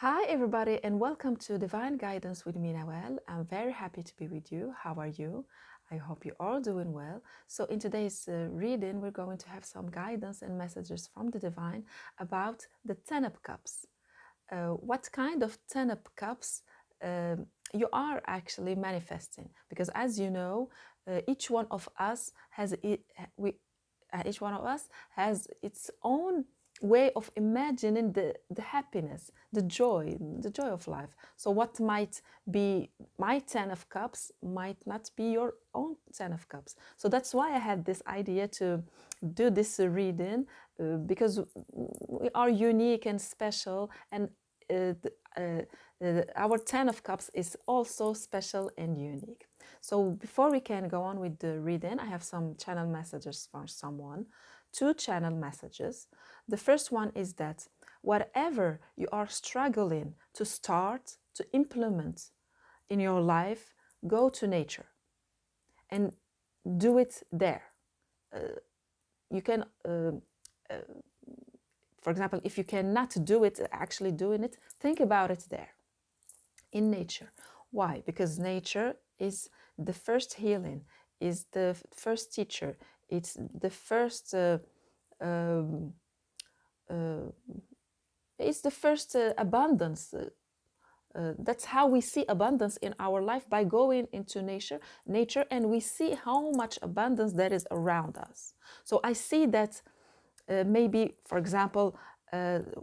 Hi, everybody, and welcome to Divine Guidance with me, Nawel. I'm very happy to be with you. How are you? I hope you're all doing well. So, in today's reading, we're going to have some guidance and messages from the Divine about the Ten of Cups. What kind of Ten of Cups you are actually manifesting? Because, as you know, each one of us has each one of us has its own way of imagining the happiness, the joy of life. So what might be my 10 of cups might not be your own 10 of cups. So that's why I had this idea to do this reading, because we are unique and special, and our 10 of cups is also special and unique. So before we can go on with the reading, I have some channel messages for someone. Two channel messages. The first one is that whatever you are struggling to start, to implement in your life, go to nature and do it there. You can, for example, if you cannot do it, actually doing it, think about it there in nature. Why? Because nature is the first healing, is the first teacher, it's the first it's the first abundance. That's how we see abundance in our life, by going into nature, and we see how much abundance there is around us. So I see that maybe, for example,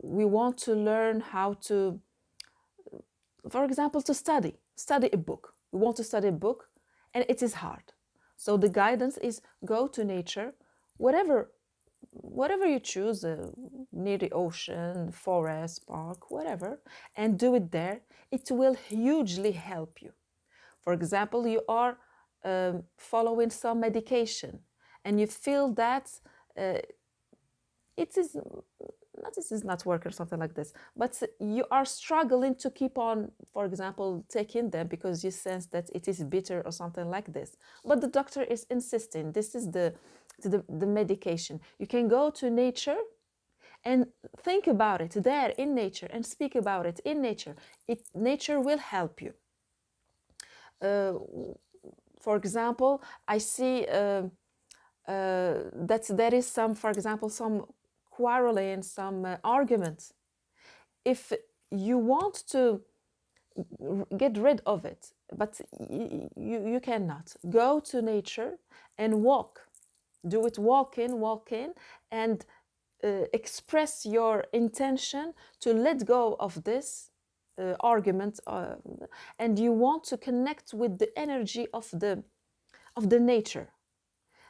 we want to learn how to, for example, to study a book. We want to study a book, and it is hard. So the guidance is go to nature, whatever you choose, near the ocean, forest, park, whatever, and do it there. It will hugely help you. For example, you are following some medication, and you feel that uh, it is not, this is not work or something like this, but you are struggling to keep on, for example, taking them because you sense that it is bitter or something like this. But the doctor is insisting this is the medication. You can go to nature and think about it there in nature and speak about it in nature. Nature will help you. Uh, for example, I see that there is some, for example, some quarreling, some argument. If you want to get rid of it, but you cannot, go to nature and walk. Do it walk in, and express your intention to let go of this argument, and you want to connect with the energy of the nature.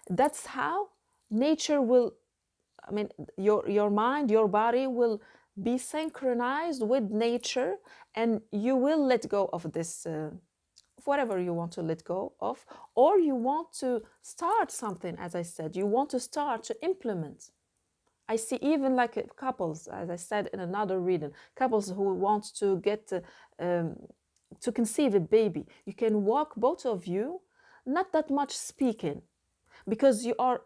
That's how nature will, I mean, your mind, your body will be synchronized with nature, and you will let go of this, whatever you want to let go of, or you want to start something. As I said, you want to start to implement. I see even like couples, as I said in another reading, couples who want to get to conceive a baby. You can walk, both of you, not that much speaking, because you are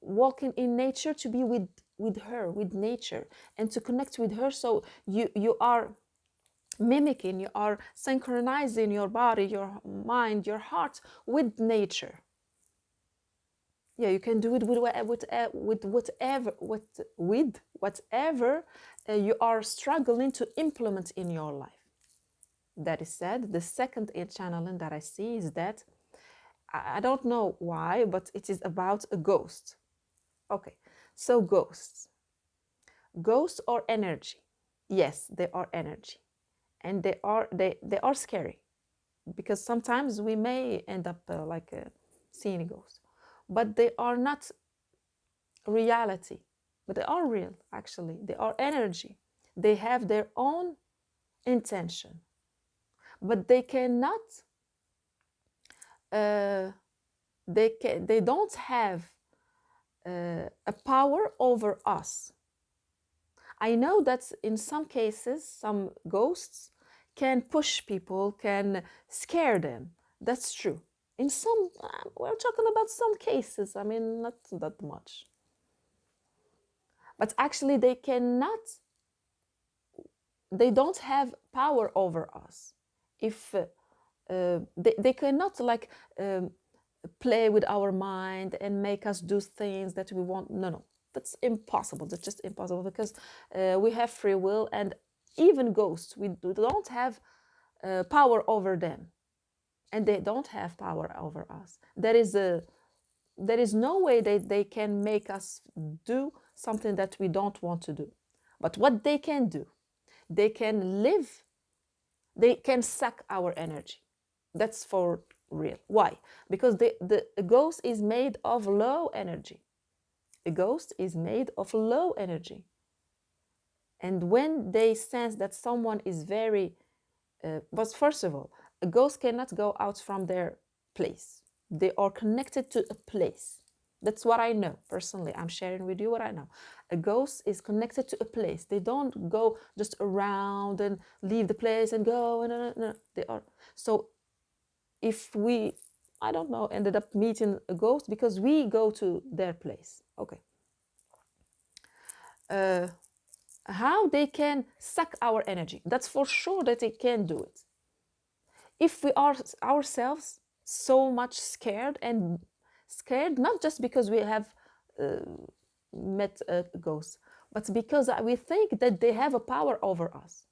walking in nature to be with her, with nature, and to connect with her. So you are mimicking, you are synchronizing your body, your mind, your heart with nature. Yeah, you can do it with whatever you are struggling to implement in your life. That is said. The second channeling that I see is that I don't know why, but it is about a ghost. Okay, so ghosts or energy. Yes, they are energy, and they are scary, because sometimes we may end up seeing a ghost, but they are not reality, but they are real. Actually, they are energy. They have their own intention, but they cannot, they don't have a power over us. I know that in some cases, some ghosts can push people, can scare them. That's true. In some, we're talking about some cases, I mean, not that much. But actually, they cannot they don't have power over us. If they cannot like play with our mind and make us do things that we want. No, that's impossible. That's just impossible, because we have free will, and even ghosts, we don't have power over them, and they don't have power over us. There is no way they can make us do something that we don't want to do. But what they can do, they can live, they can suck our energy. That's for real. Why? Because a ghost is made of low energy. A ghost is made of low energy. And when they sense that someone is very, but first of all, a ghost cannot go out from their place. They are connected to a place. That's what I know personally. I'm sharing with you what I know. A ghost is connected to a place. They don't go just around and leave the place and go. No. They are. So if we, I don't know, ended up meeting a ghost because we go to their place. Okay. How they can suck our energy. That's for sure that they can do it. If we are ourselves so much scared, and scared not just because we have met a ghost, but because we think that they have a power over us.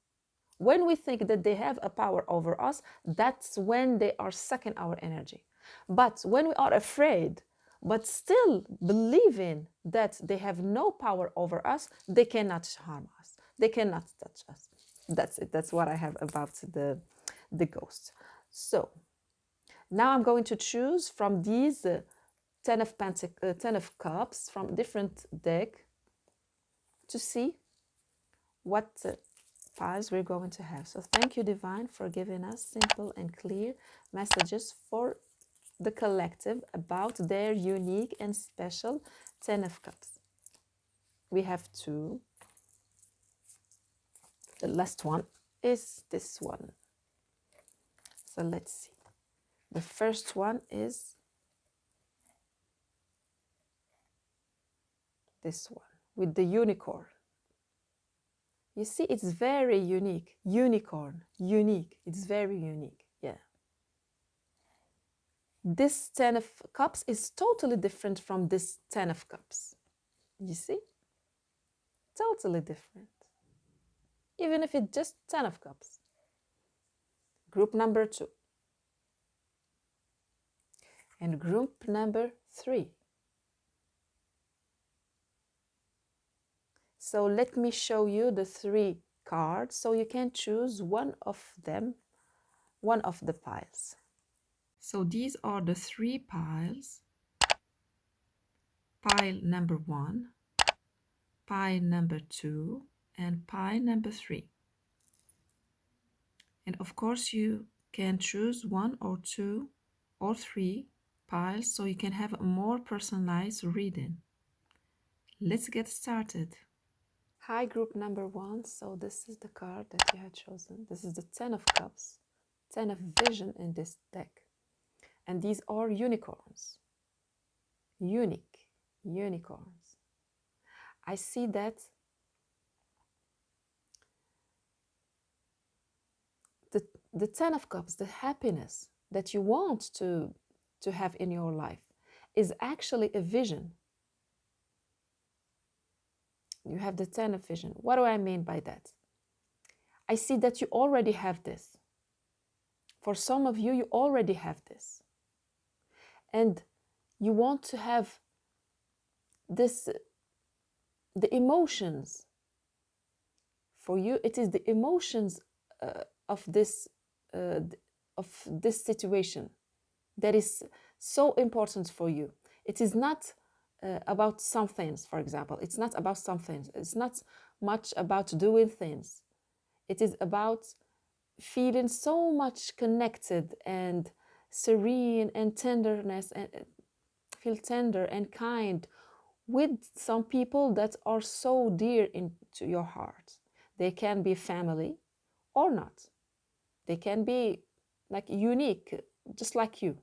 When we think that they have a power over us, that's when they are sucking our energy. But when we are afraid, but still believing that they have no power over us, they cannot harm us. They cannot touch us. That's it. That's what I have about the ghost. So now I'm going to choose from these 10 of Cups from different deck to see what piles we're going to have. So thank you, Divine, for giving us simple and clear messages for the collective about their unique and special 10 of Cups. We have two. The last one is this one. So let's see. The first one is this one with the unicorn. You see, it's very unique. Unicorn, unique. It's very unique. Yeah. This 10 of Cups is totally different from this 10 of Cups. You see? Totally different. Even if it's just 10 of Cups. Group number 2. And group number 3. So let me show you the 3 cards so you can choose one of them, one of the piles. So these are the 3 piles. Pile number 1, pile number 2, and pile number 3. And of course you can choose 1 or 2 or 3 piles so you can have a more personalized reading. Let's get started. Hi, group number 1. So this is the card that you had chosen. This is the 10 of Cups, 10 of Vision in this deck. And these are unicorns. Unique unicorns. I see that the 10 of Cups, the happiness that you want to have in your life, is actually a vision. You have the 10 of Vision. What do I mean by that? I see that you already have this. For some of you, you already have this. And you want to have this, the emotions. For you, it is the emotions of this situation that is so important for you. It is not about some things, for example. It's not about some things. It's not much about doing things. It is about feeling so much connected and serene and tenderness, and feel tender and kind with some people that are so dear into your heart. They can be family or not. They can be like unique, just like you.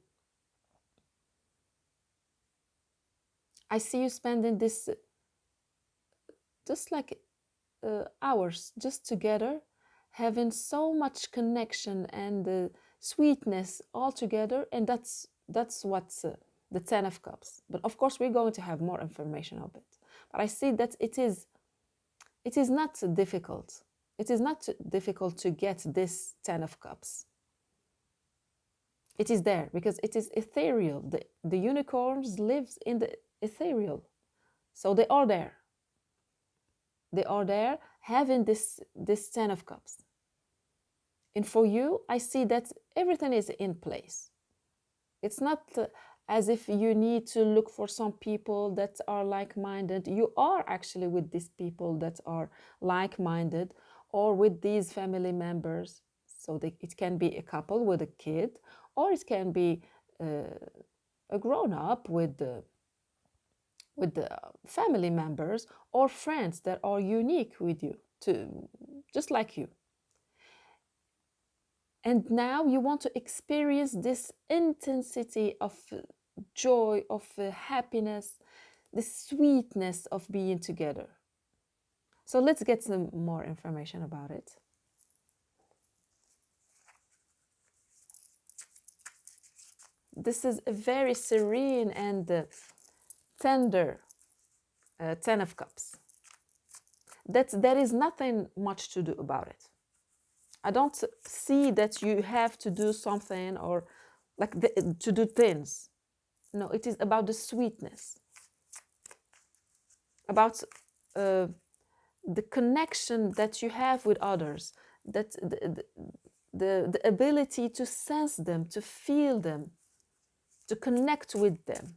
I see you spending this just like hours just together, having so much connection and sweetness all together, and that's what's the Ten of Cups. But of course, we're going to have more information of it. But I see that it is not difficult. It is not difficult to get this Ten of Cups. It is there because it is ethereal. The unicorns lives in the ethereal. So they are there. They are there having this Ten of Cups. And for you, I see that everything is in place. It's not as if you need to look for some people that are like-minded. You are actually with these people that are like-minded, or with these family members. So it can be a couple with a kid, or it can be a grown-up with the family members or friends that are unique with you, just like you. And now you want to experience this intensity of joy, of happiness, the sweetness of being together. So let's get some more information about it. This is a very serene and tender Ten of Cups. There is nothing much to do about it. I don't see that you have to do something or like to do things. No, it is about the sweetness, about the connection that you have with others, that the ability to sense them, to feel them, to connect with them.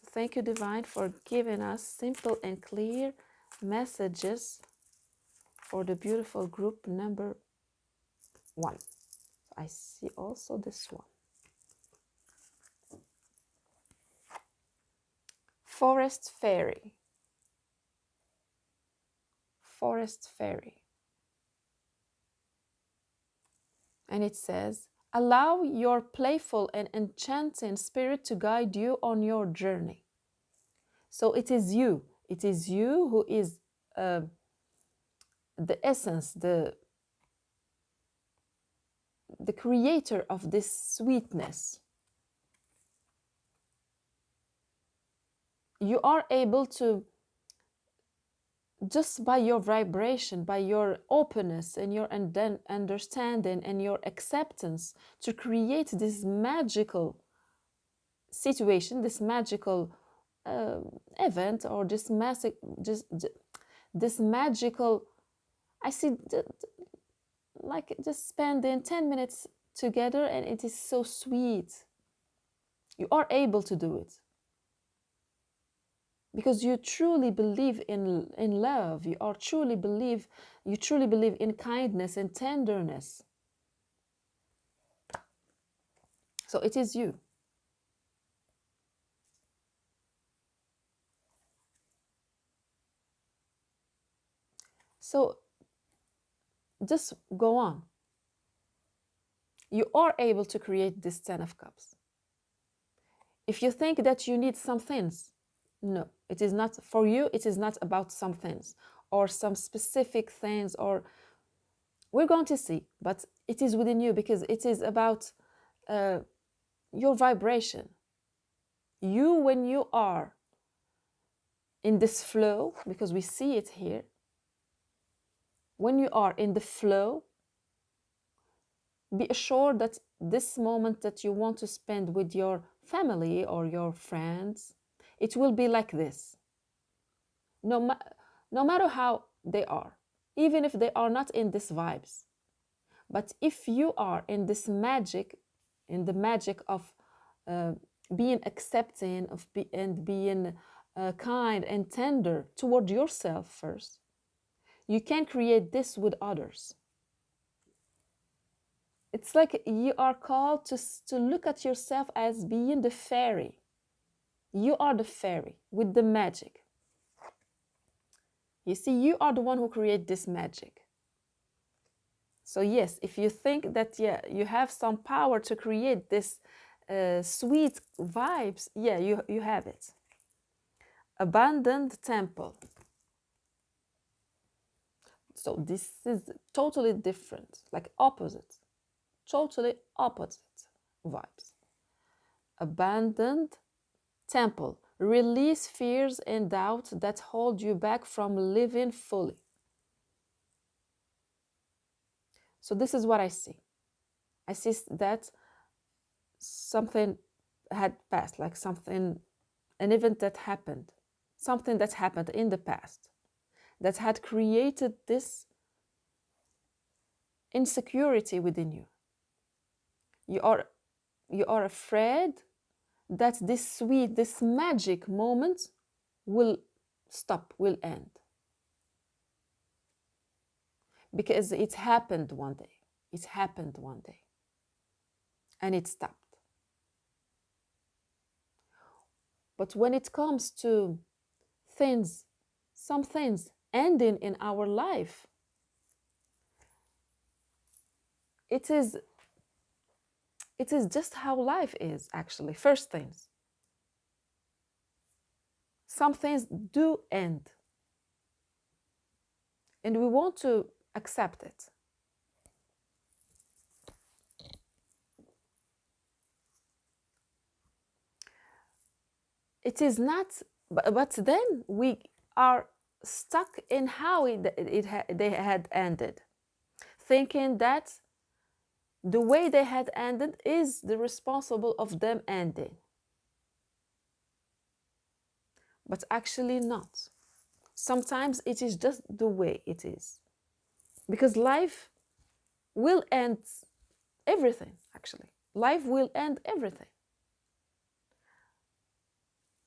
Thank you, Divine, for giving us simple and clear messages for the beautiful group number 1. I see also this one. Forest Fairy. Forest Fairy. And it says, allow your playful and enchanting spirit to guide you on your journey. So it is you who is the essence, the creator of this sweetness. You are able to, just by your vibration, by your openness and your understanding and your acceptance, to create this magical situation, this magical event, or this this magical, I see like just spending 10 minutes together, and it is so sweet. You are able to do it because you truly believe in love. You truly believe in kindness and tenderness. So it is you. So just go on. You are able to create this Ten of Cups. If you think that you need some things, no, it is not for you. It is not about some things or some specific things, or we're going to see, but it is within you, because it is about your vibration. You, when you are in this flow, because we see it here, when you are in the flow, be assured that this moment that you want to spend with your family or your friends, it will be like this. No matter how they are, even if they are not in these vibes. But if you are in this magic, in the magic of being accepting and being kind and tender toward yourself first, you can create this with others. It's like you are called to look at yourself as being the fairy. You are the fairy with the magic. You see, you are the one who creates this magic. So yes, if you think that, yeah, you have some power to create this sweet vibes, yeah, you have it. Abandoned temple. So this is totally different, like opposite, totally opposite vibes. Abandoned temple. Release fears and doubt that hold you back from living fully. So this is what I see. I see that something had passed, like something, an event that happened, something that happened in the past that had created this insecurity within you. You are afraid that this sweet, this magic moment will stop, will end. Because it happened one day. It happened one day. And it stopped. But when it comes to things, some things ending in our life, it is just how life is, actually. First things. Some things do end. And we want to accept it. It is not, but then we are stuck in how they had ended, thinking that the way they had ended is the responsible of them ending. But actually not. Sometimes it is just the way it is. Because life will end everything, actually. Life will end everything.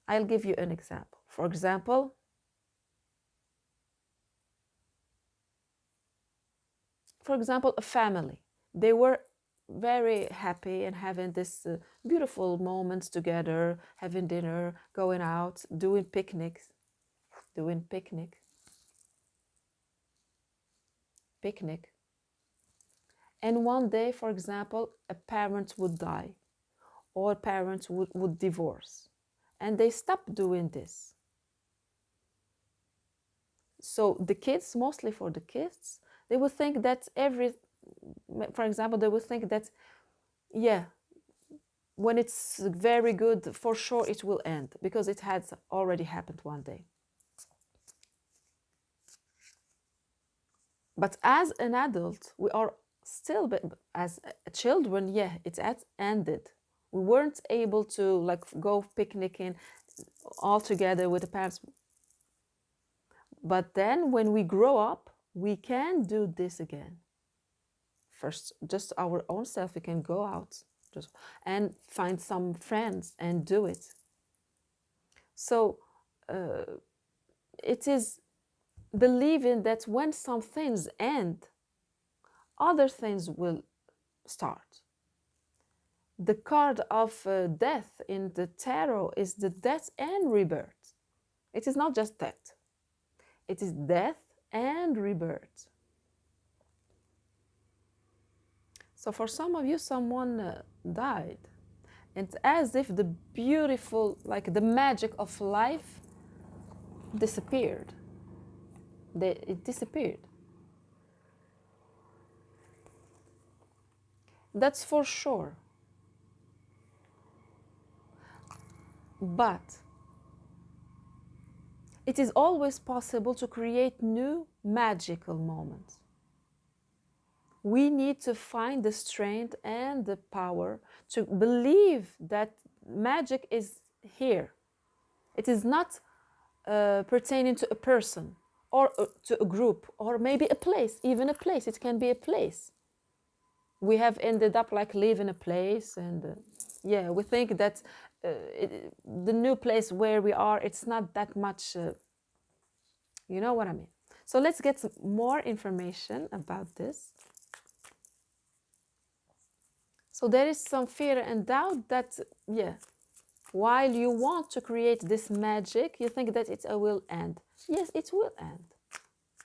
I'll give you an example. For example, a family. They were very happy and having this beautiful moments together, having dinner, going out, doing picnic. And one day, for example, a parent would die or parents would divorce, and they stopped doing this. So the kids, mostly for the kids, they would think that for example, they would think that, yeah, when it's very good, for sure it will end, because it has already happened one day. But as an adult, we are still, as children, yeah, it has ended. We weren't able to like go picnicking all together with the parents. But then when we grow up, we can do this again. First, just our own self, we can go out and find some friends and do it. So it is believing that when some things end, other things will start. The card of death in the tarot is the death and rebirth. It is not just death. It is death and rebirth. So for some of you, someone died. It's as if the beautiful, like the magic of life disappeared. It disappeared. That's for sure. But it is always possible to create new magical moments. We need to find the strength and the power to believe that magic is here. It is not pertaining to a person or to a group or maybe a place, even a place. It can be a place. We have ended up like living a place, and yeah, we think that the new place where we are, it's not that much, you know what I mean. So let's get some more information about this. So there is some fear and doubt that, yeah, while you want to create this magic, you think that it will end. Yes, it will end.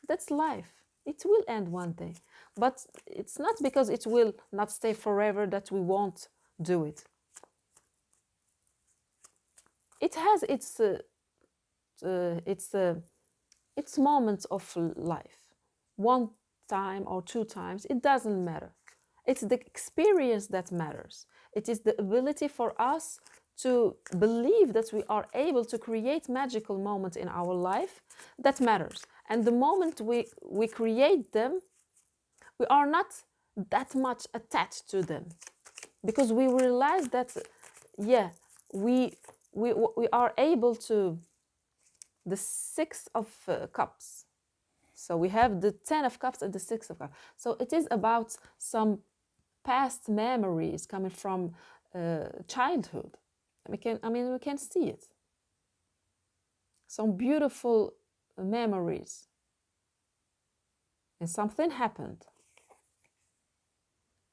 That's life. It will end one day. But it's not because it will not stay forever that we won't do it. It has its moments of life. one time or two times, it doesn't matter. It's the experience that matters. It is the ability for us to believe that we are able to create magical moments in our life that matters. And the moment we create them, we are not that much attached to them, because we realize that, yeah, we are able to, the Six of Cups. So we have the Ten of Cups and the Six of Cups. So it is about some past memories coming from childhood. We can see it. Some beautiful memories. And something happened.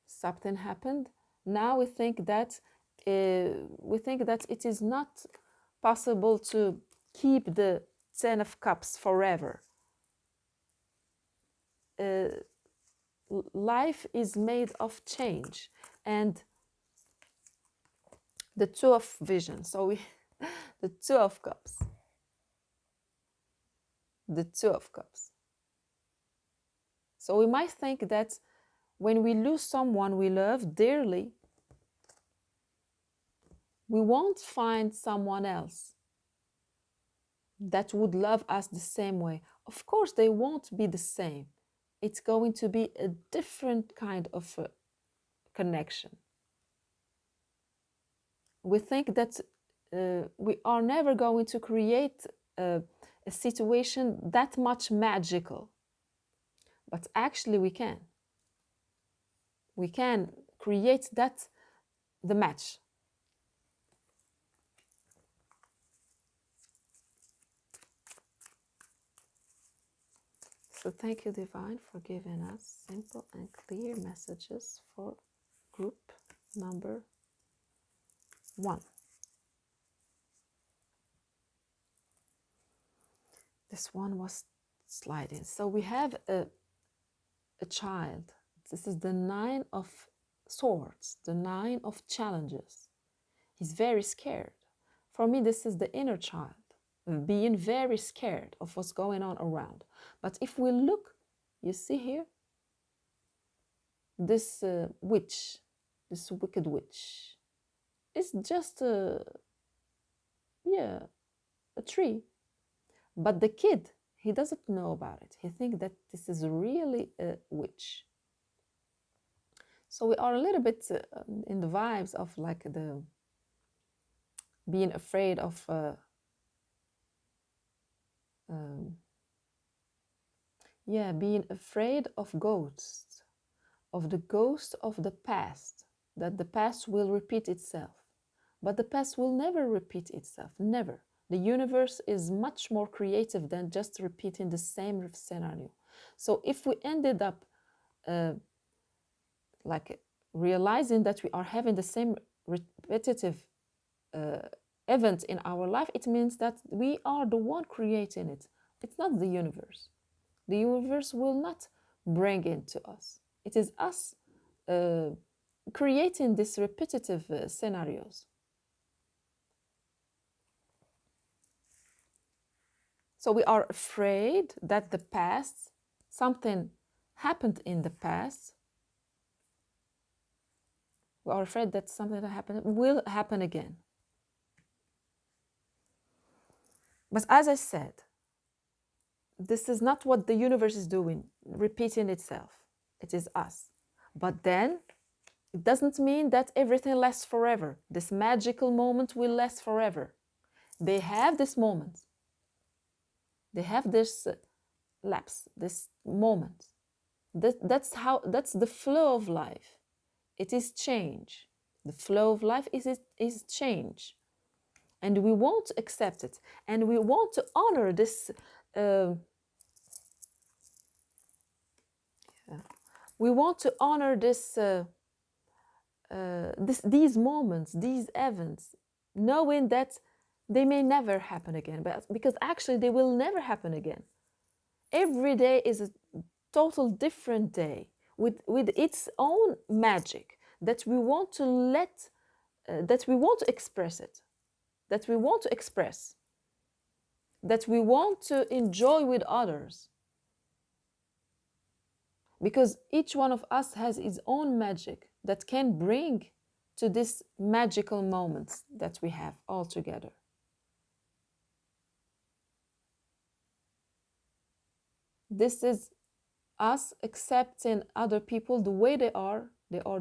Something happened. Now we think that it is not possible to keep the Ten of Cups forever. Life is made of change, and the Two of Vision. So we, the Two of Cups. The Two of Cups. So we might think that when we lose someone we love dearly, we won't find someone else that would love us the same way. Of course, they won't be the same. It's going to be a different kind of connection. We think that we are never going to create a situation that much magical. But actually we can. We can create the match. So thank you, Divine, for giving us simple and clear messages for group number 1. This one was sliding. So we have a child. This is the Nine of Swords, the Nine of Challenges. He's very scared. For me, this is the inner child, being very scared of what's going on around. But if we look, you see here, this witch, this wicked witch, is just a tree. But the kid, he doesn't know about it. He thinks that this is really a witch. So we are a little bit in the vibes of like the being afraid of being afraid of ghosts, of the ghost of the past, that the past will repeat itself. But the past will never repeat itself, never. The universe is much more creative than just repeating the same scenario. So if we ended up like realizing that we are having the same repetitive event in our life, it means that we are the one creating it. It's not the universe. The universe will not bring it to us. It is us creating these repetitive scenarios. So we are afraid that the past, something happened in the past. We are afraid that something that happened will happen again. But as I said, this is not what the universe is doing, repeating itself. It is us. But then it doesn't mean that everything lasts forever. This magical moment will last forever. They have this moment. They have this lapse, this moment. That's the flow of life. It is change. The flow of life is change. And we want to accept it. And we want to honor this. We want to honor these moments, these events, knowing that they may never happen again, but because actually they will never happen again. Every day is a total different day with its own magic that we want to that we want to express it, that we want to express, that we want to enjoy with others. because each one of us has its own magic that can bring to this magical moments that we have all together. This is us accepting other people the way they are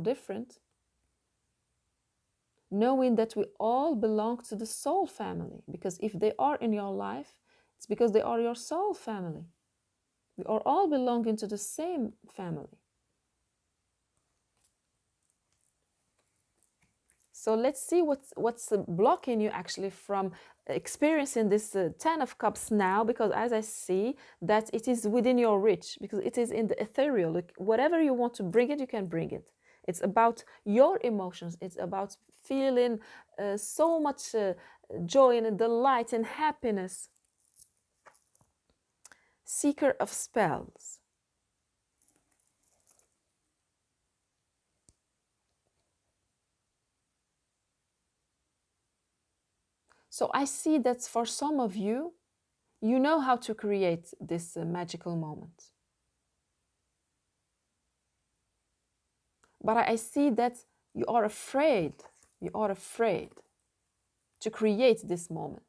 different, knowing that we all belong to the soul family, because if they are in your life, it's because they are your soul family. We are all belonging to the same family. So let's see what's blocking you actually from experiencing this 10 of cups now, because as I see that it is within your reach, because it is in the ethereal. Like, whatever you want to bring it, you can bring it. It's about your emotions. It's about feeling so much joy and delight and happiness. Seeker of spells. So I see that for some of you, you know how to create this magical moment. But I see that you are afraid to create this moment.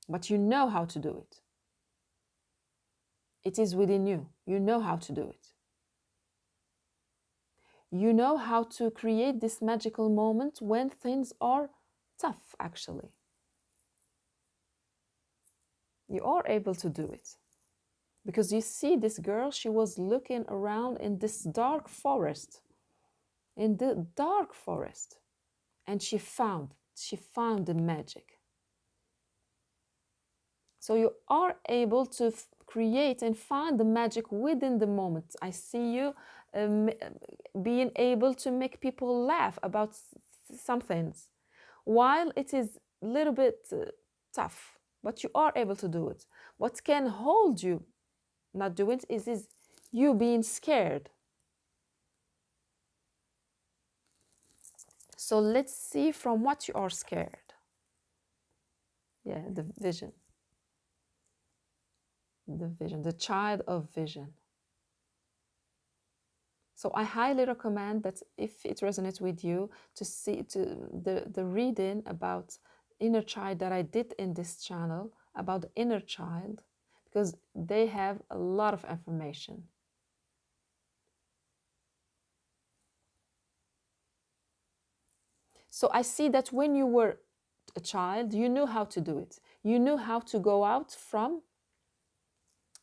But you know how to do it. It is within you. You know how to do it. You know how to create this magical moment when things are tough, actually. You are able to do it. Because you see this girl, she was looking around in this dark forest. In the dark forest. And she found the magic. So you are able to create and find the magic within the moment. I see you being able to make people laugh about some things, while it is a little bit tough, but you are able to do it. What can hold you not do it is you being scared. So let's see from what you are scared. Yeah, the vision. The vision, the child of vision. So I highly recommend that if it resonates with you, to see the reading about inner child that I did in this channel, about the inner child, because they have a lot of information. So I see that when you were a child, you knew how to do it. You knew how to go out from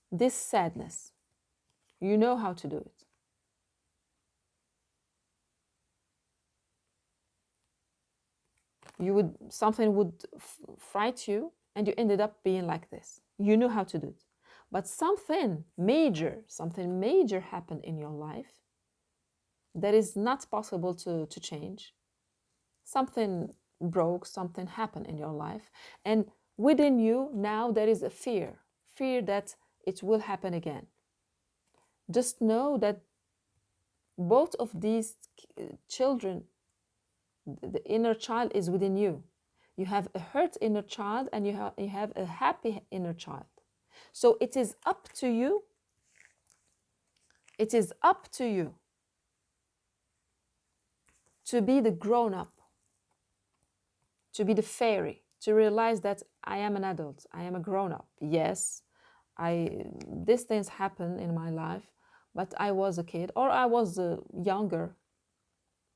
this sadness. You know how to do it. Something would fright you, and you ended up being like this. You knew how to do it. But something major happened in your life that is not possible to change. Something broke, something happened in your life. And within you now there is a fear that it will happen again. Just know that both of these children, the inner child is within you. You have a hurt inner child and you have a happy inner child. So it is up to you. It is up to you to be the grown-up, to be the fairy, to realize that I am an adult, I am a grown-up. Yes, these things happen in my life, but I was a kid, or I was younger,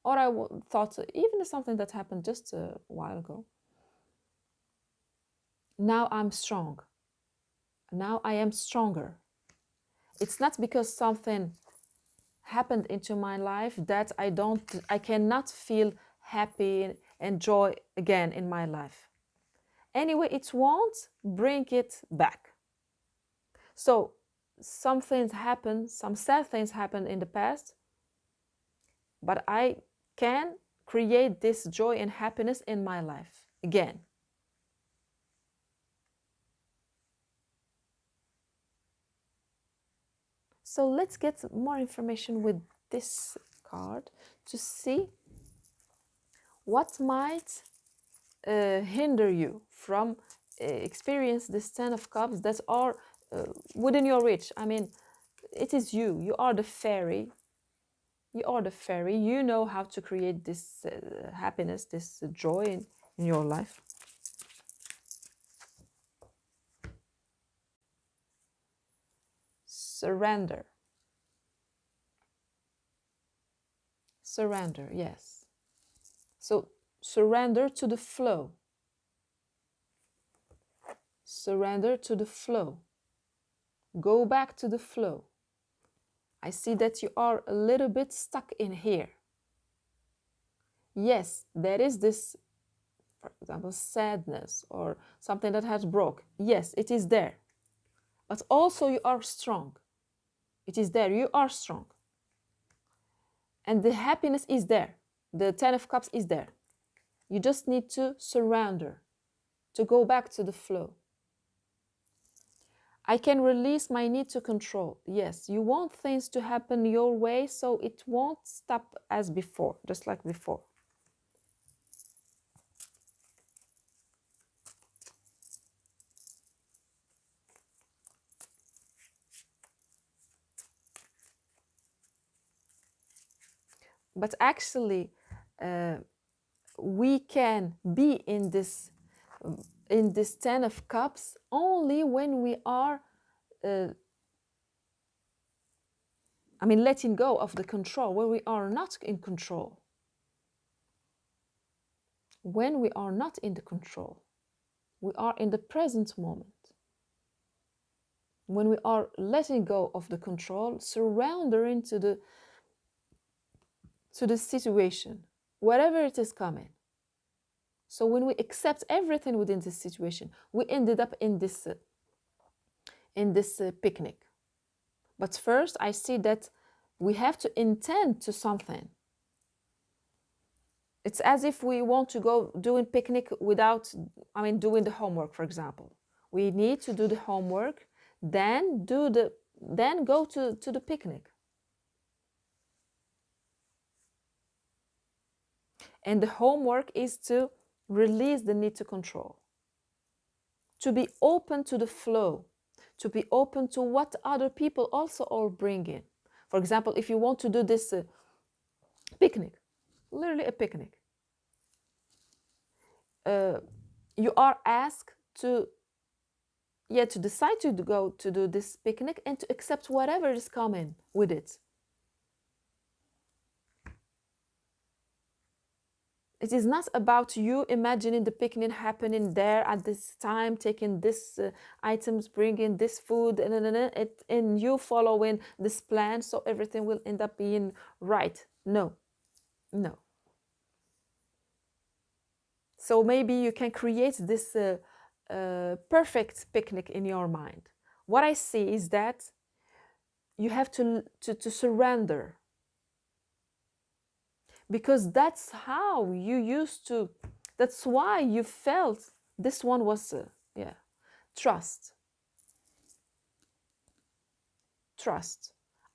or I thought even something that happened just a while ago. Now I'm strong. Now I am stronger. It's not because something happened into my life that I cannot feel happy and joy again in my life. Anyway, it won't bring it back. So some things happen, some sad things happen in the past, but I can create this joy and happiness in my life again. So let's get more information with this card to see what might hinder you from experience this 10 of cups that are within your reach. I mean, it is you. You are the fairy. You are the fairy. You know how to create this happiness, this joy in your life. Surrender. Surrender, yes. So surrender to the flow. Surrender to the flow. Go back to the flow. I see that you are a little bit stuck in here. Yes, there is this, for example, sadness or something that has broke. Yes, it is there. But also you are strong. It is there. You are strong. And the happiness is there. The Ten of Cups is there. You just need to surrender, to go back to the flow. I can release my need to control. Yes, you want things to happen your way, so it won't stop as before, just like before. But actually, we can be in this Ten of Cups only when we are letting go of the control, when we are not in control. When we are not in the control, we are in the present moment. When we are letting go of the control, surrendering to the situation, whatever it is coming. So when we accept everything within this situation, we ended up in this picnic. But first, I see that we have to intend to something. It's as if we want to go doing picnic without, doing the homework, for example. We need to do the homework, then go to the picnic. And the homework is to release the need to control, to be open to the flow, to be open to what other people also are bringing. For example, if you want to do this picnic, literally a picnic, you are asked to decide to go to do this picnic and to accept whatever is coming with it. It is not about you imagining the picnic happening there at this time, taking this items, bringing this food, and you following this plan, so everything will end up being right. No. So maybe you can create this perfect picnic in your mind. What I see is that you have to surrender, because that's how you used to, that's why you felt this one was trust.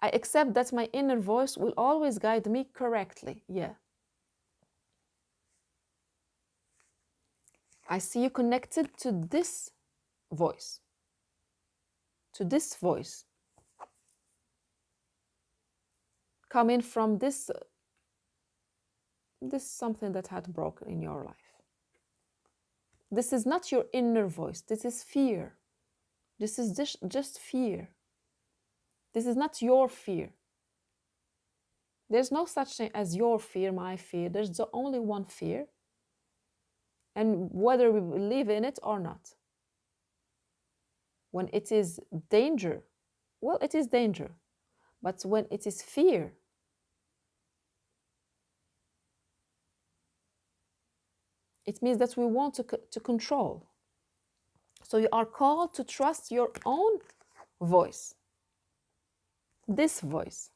I accept that my inner voice will always guide me correctly. I see you connected to this voice, coming from this something that had broken in your life. This is not your inner voice. This is fear. This is just fear. This is not your fear. There's no such thing as your fear, my fear. There's the only one fear. And whether we believe in it or not. When it is danger, well, it is danger. But when it is fear, it means that we want to control. So you are called to trust your own voice. This voice.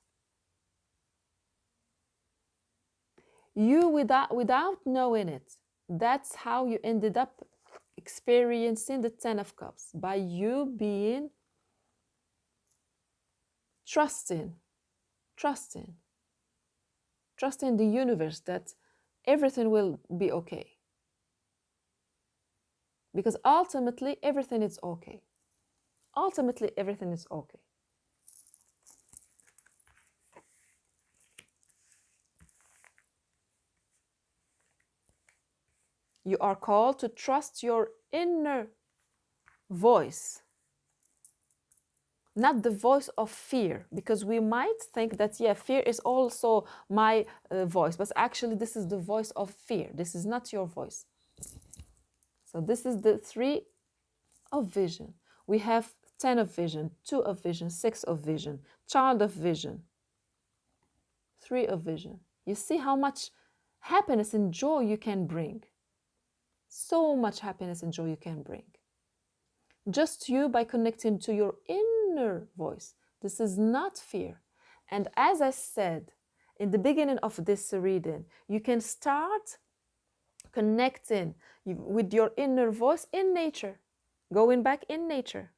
You, without knowing it, that's how you ended up experiencing the Ten of Cups, by you being trusting the universe that everything will be okay. Because ultimately, everything is okay. Ultimately, everything is okay. You are called to trust your inner voice, not the voice of fear, because we might think that, yeah, fear is also my voice, but actually this is the voice of fear. This is not your voice. So this is the 3 of vision. We have 10 of vision, 2 of vision, 6 of vision, child of vision, 3 of vision. You see how much happiness and joy you can bring. So much happiness and joy you can bring. Just you by connecting to your inner voice. This is not fear. And as I said in the beginning of this reading, you can start connecting with your inner voice in nature, going back in nature,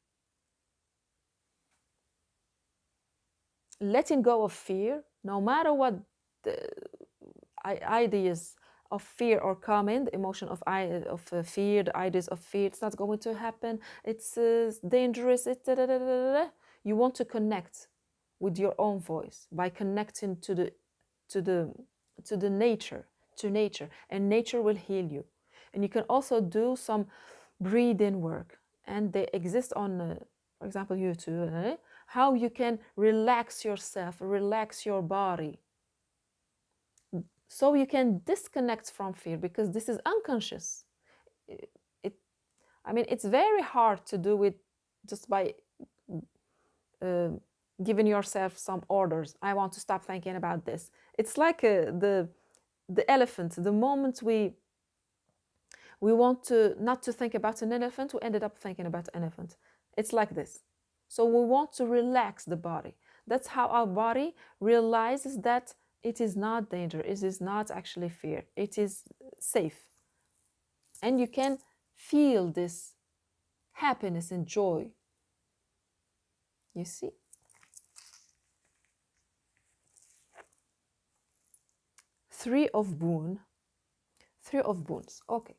letting go of fear, no matter what the ideas of fear are coming, the emotion of fear, the ideas of fear, it's not going to happen, it's dangerous, it's da, da, da, da, da. You want to connect with your own voice by connecting to the nature, and nature will heal you. And you can also do some breathing work, and they exist on for example YouTube, how you can relax yourself, relax your body, so you can disconnect from fear, because this is unconscious. It I mean, it's very hard to do it just by uh, giving yourself some orders. I want to stop thinking about this. It's like the elephant. The moment we want to not to think about an elephant, we ended up thinking about an elephant. It's like this. So we want to relax the body. That's how our body realizes that it is not danger, it is not actually fear, it is safe. And you can feel this happiness and joy. You see? 3 of boon. 3 of boons. Okay.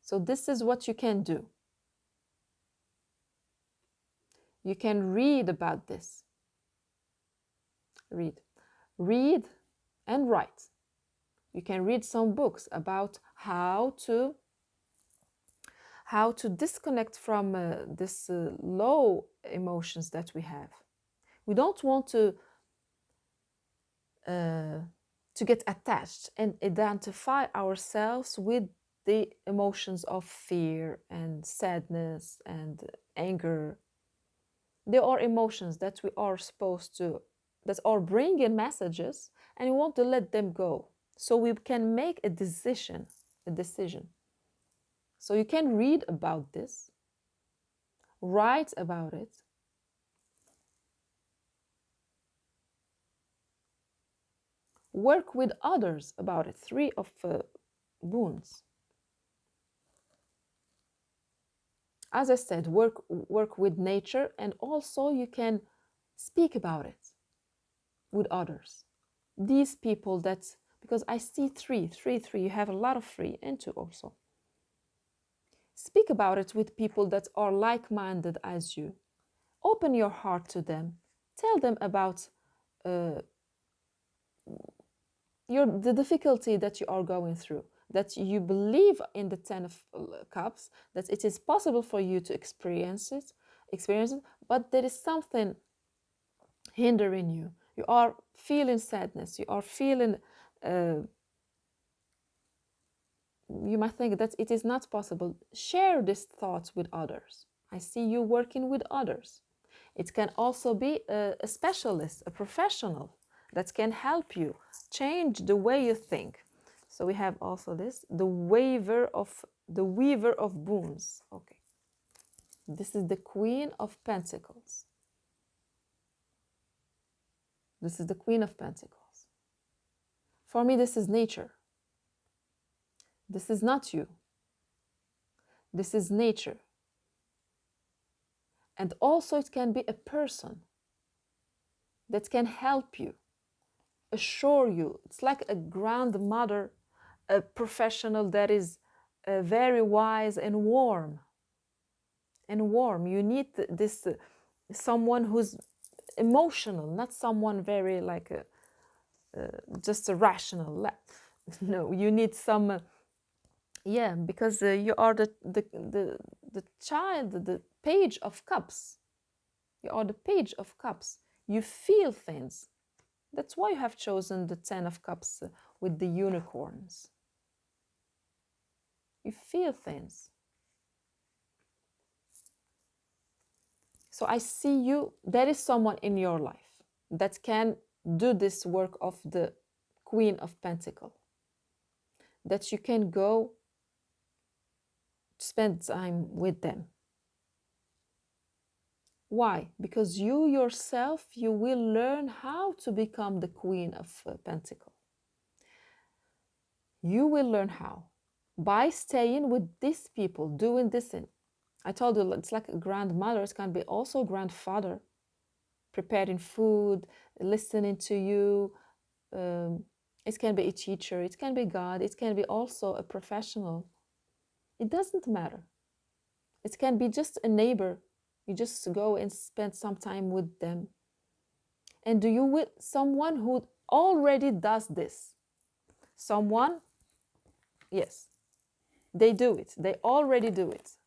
So this is what you can do. You can read about this. Read and write. You can read some books about how to disconnect from this low emotions that we have. We don't want to get attached and identify ourselves with the emotions of fear and sadness and anger. There are emotions that we are supposed to, that are bringing messages, and we want to let them go so we can make a decision. So you can read about this, write about it, work with others about it. 3 of boons. As I said, work with nature, and also you can speak about it with others. These people that, because I see 3, you have a lot of 3 and 2 also. Speak about it with people that are like-minded as you. Open your heart to them. Tell them about the difficulty that you are going through, that you believe in the 10 of cups, that it is possible for you to experience it, but there is something hindering you. You are feeling sadness, you are feeling, you might think that it is not possible. Share these thoughts with others. I see you working with others. It can also be a specialist, a professional that can help you change the way you think. So we have also this, the weaver of boons. Okay. This is the Queen of Pentacles. This is the Queen of Pentacles. For me, this is nature. This is not you. This is nature. And also it can be a person that can help you, assure you. It's like a grandmother, a professional that is very wise and warm. You need this someone who's emotional, not someone very like just a rational. No, you need Yeah, because you are the child, the page of cups. You are the page of cups. You feel things. That's why you have chosen the 10 of cups with the unicorns. You feel things. So I see you, there is someone in your life that can do this work of the Queen of Pentacles, that you can go spend time with them. Why? Because you yourself, you will learn how to become the Queen of Pentacles. You will learn how by staying with these people, doing this. I told you it's like a grandmother. It can be also a grandfather, preparing food, listening to you. It can be a teacher. It can be God. It can be also a professional. It doesn't matter. It can be just a neighbor. You just go and spend some time with them. And do you with someone who already does this? Someone, yes, they do it. They already do it.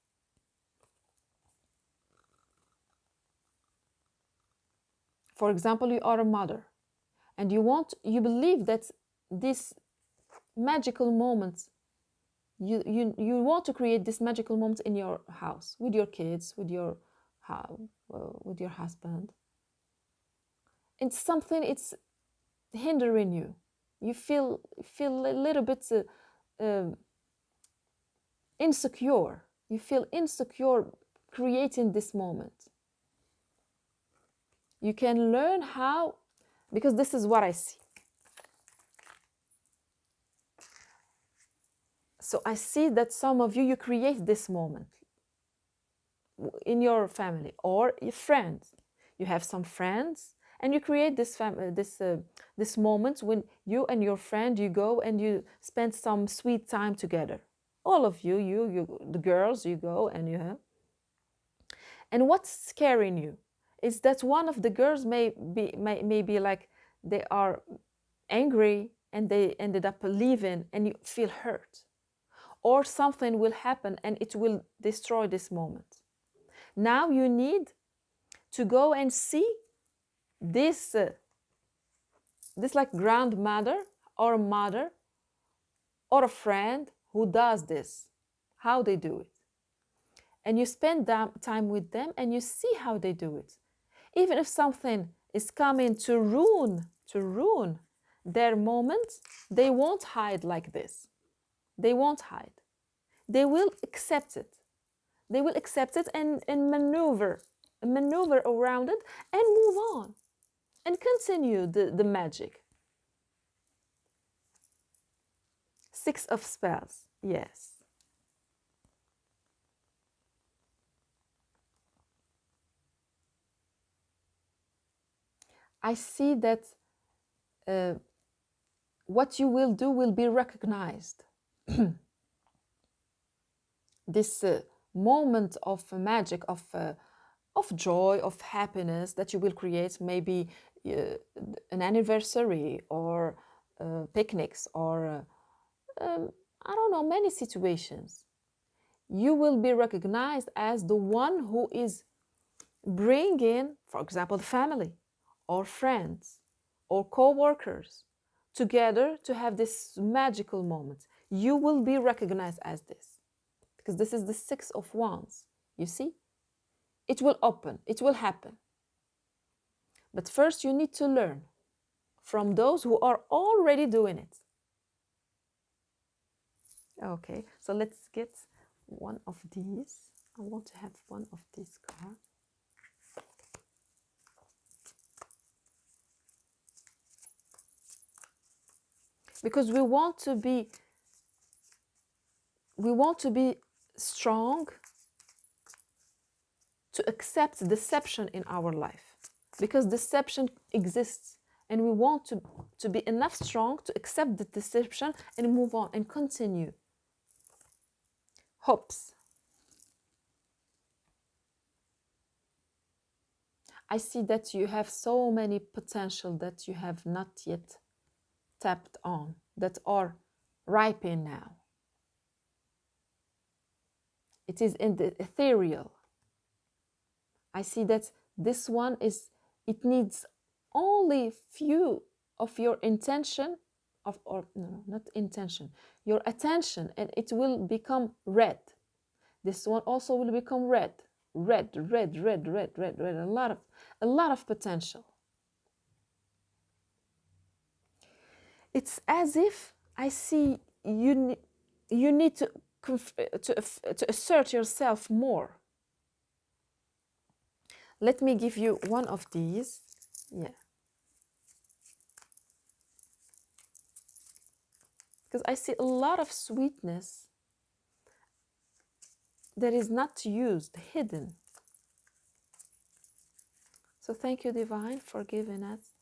For example, you are a mother and you believe that this magical moment, you want to create this magical moment in your house with your kids, with your husband. It's something, it's hindering you. You feel a little bit insecure. You feel insecure creating this moment. You can learn how, because this is what I see. So I see that some of you, you create this moment in your family or your friends. You have some friends and you create this moment when you and your friend, you go and you spend some sweet time together. All of you, the girls, you go and you have. And what's scaring you is that one of the girls may be like they are angry and they ended up leaving and you feel hurt. Or something will happen and it will destroy this moment. Now you need to go and see this like grandmother or a mother or a friend who does this, how they do it. And you spend time with them and you see how they do it. Even if something is coming to ruin their moment, they won't hide like this. They won't hide. They will accept it. They will accept it and maneuver around it and move on and continue the magic. Six of Spells, yes. I see that what you will do will be recognized. This moment of magic, of joy, of happiness that you will create, maybe an anniversary or picnics or I don't know, many situations. You will be recognized as the one who is bringing, for example, the family or friends or co-workers together to have this magical moment. You will be recognized as this because this is the Six of Wands. You see? It will open, it will happen. But first you need to learn from those who are already doing it. Okay, so let's get one of these. I want to have one of these cards. Because we want to be strong to accept deception in our life, because deception exists and we want to be enough strong to accept the deception and move on and continue. Hopes. I see that you have so many potential that you have not yet tapped on, that are ripening now. It is in the ethereal. I see that this one is, it needs only few of your intention, or no, not intention, your attention, and it will become red. This one also will become red, red, red, red, red, red, red. A lot of potential. It's as if I see you need to assert yourself more. Let me give you one of these. Yeah. Because I see a lot of sweetness that is not used, hidden. So thank you, Divine, for giving us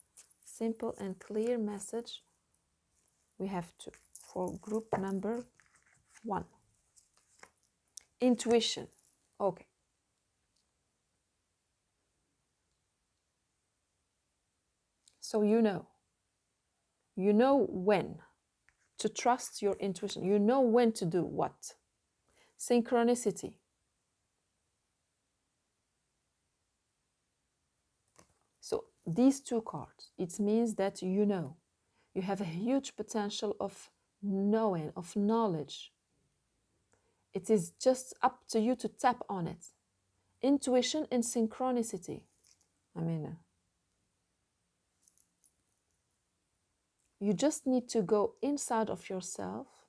simple and clear message. We have to, for group number 1. Intuition. Okay. So you know when to trust your intuition. You know when to do what. Synchronicity. So these 2 cards, it means that you know. You have a huge potential of knowing, of knowledge. It is just up to you to tap on it. Intuition and synchronicity. I mean, you just need to go inside of yourself